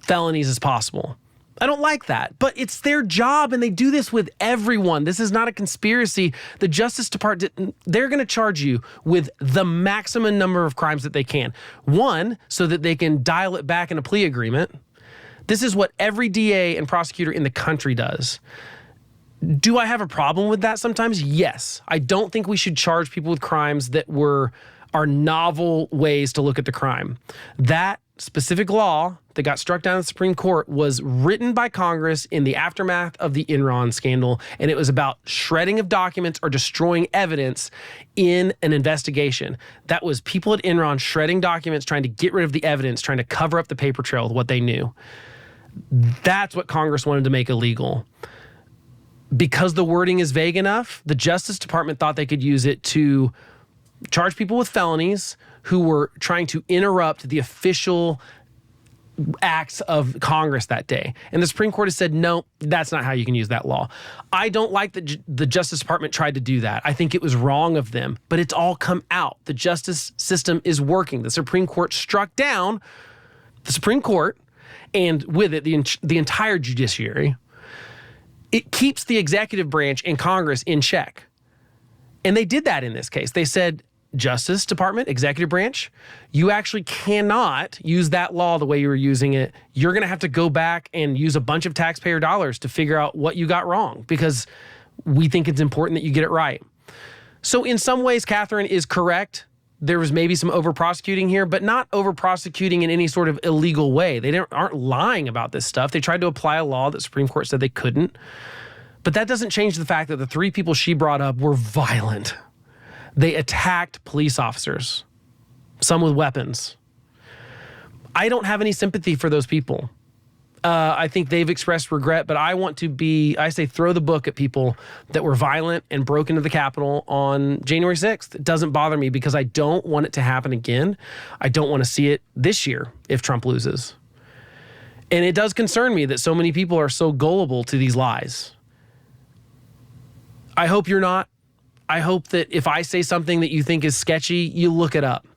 felonies as possible. I don't like that, but it's their job, and they do this with everyone. This is not a conspiracy. The Justice Department, they're going to charge you with the maximum number of crimes that they can. One, so that they can dial it back in a plea agreement. This is what every DA and prosecutor in the country does. Do I have a problem with that sometimes? Yes. I don't think we should charge people with crimes that are novel ways to look at the crime. That specific law that got struck down in the Supreme Court was written by Congress in the aftermath of the Enron scandal, and it was about shredding of documents or destroying evidence in an investigation. That was people at Enron shredding documents, trying to get rid of the evidence, trying to cover up the paper trail with what they knew. That's what Congress wanted to make illegal. Because the wording is vague enough, the Justice Department thought they could use it to charge people with felonies who were trying to interrupt the official acts of Congress that day. And the Supreme Court has said, no, that's not how you can use that law. I don't like that the Justice Department tried to do that. I think it was wrong of them, but it's all come out. The justice system is working. The Supreme Court struck down the Supreme Court, and with it, the entire judiciary. It keeps the executive branch and Congress in check. And they did that in this case. They said, Justice Department, executive branch, you actually cannot use that law the way you were using it. You're going to have to go back and use a bunch of taxpayer dollars to figure out what you got wrong, because we think it's important that you get it right. So in some ways, Katherine is correct. There was maybe some over-prosecuting here, but not over-prosecuting in any sort of illegal way. They aren't lying about this stuff. They tried to apply a law that the Supreme Court said they couldn't. But that doesn't change the fact that the three people she brought up were violent. They attacked police officers, some with weapons. I don't have any sympathy for those people. I think they've expressed regret, but I say throw the book at people that were violent and broke into the Capitol on January 6th. It doesn't bother me because I don't want it to happen again. I don't want to see it this year if Trump loses. And it does concern me that so many people are so gullible to these lies. I hope you're not. I hope that if I say something that you think is sketchy, you look it up.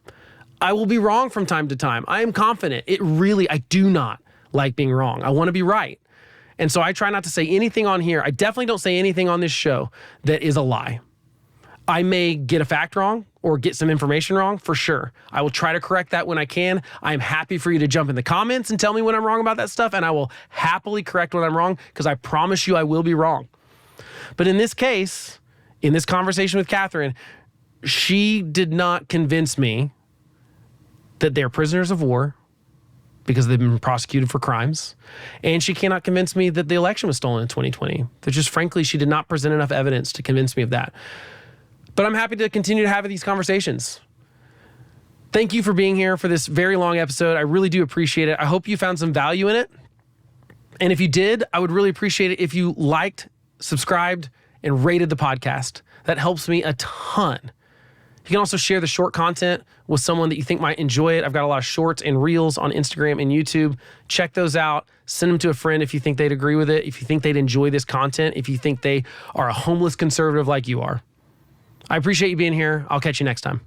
I will be wrong from time to time. I am confident. I do not like being wrong. I want to be right. And so I try not to say anything on here. I definitely don't say anything on this show that is a lie. I may get a fact wrong or get some information wrong, for sure. I will try to correct that when I can. I am happy for you to jump in the comments and tell me when I'm wrong about that stuff, and I will happily correct when I'm wrong, because I promise you I will be wrong. But in this case, in this conversation with Katherine, she did not convince me that they're prisoners of war because they've been prosecuted for crimes. And she cannot convince me that the election was stolen in 2020. There's just, frankly, she did not present enough evidence to convince me of that. But I'm happy to continue to have these conversations. Thank you for being here for this very long episode. I really do appreciate it. I hope you found some value in it. And if you did, I would really appreciate it if you liked, subscribed, and rated the podcast. That helps me a ton. You can also share the short content with someone that you think might enjoy it. I've got a lot of shorts and reels on Instagram and YouTube. Check those out. Send them to a friend if you think they'd agree with it, if you think they'd enjoy this content, if you think they are a homeless conservative like you are. I appreciate you being here. I'll catch you next time.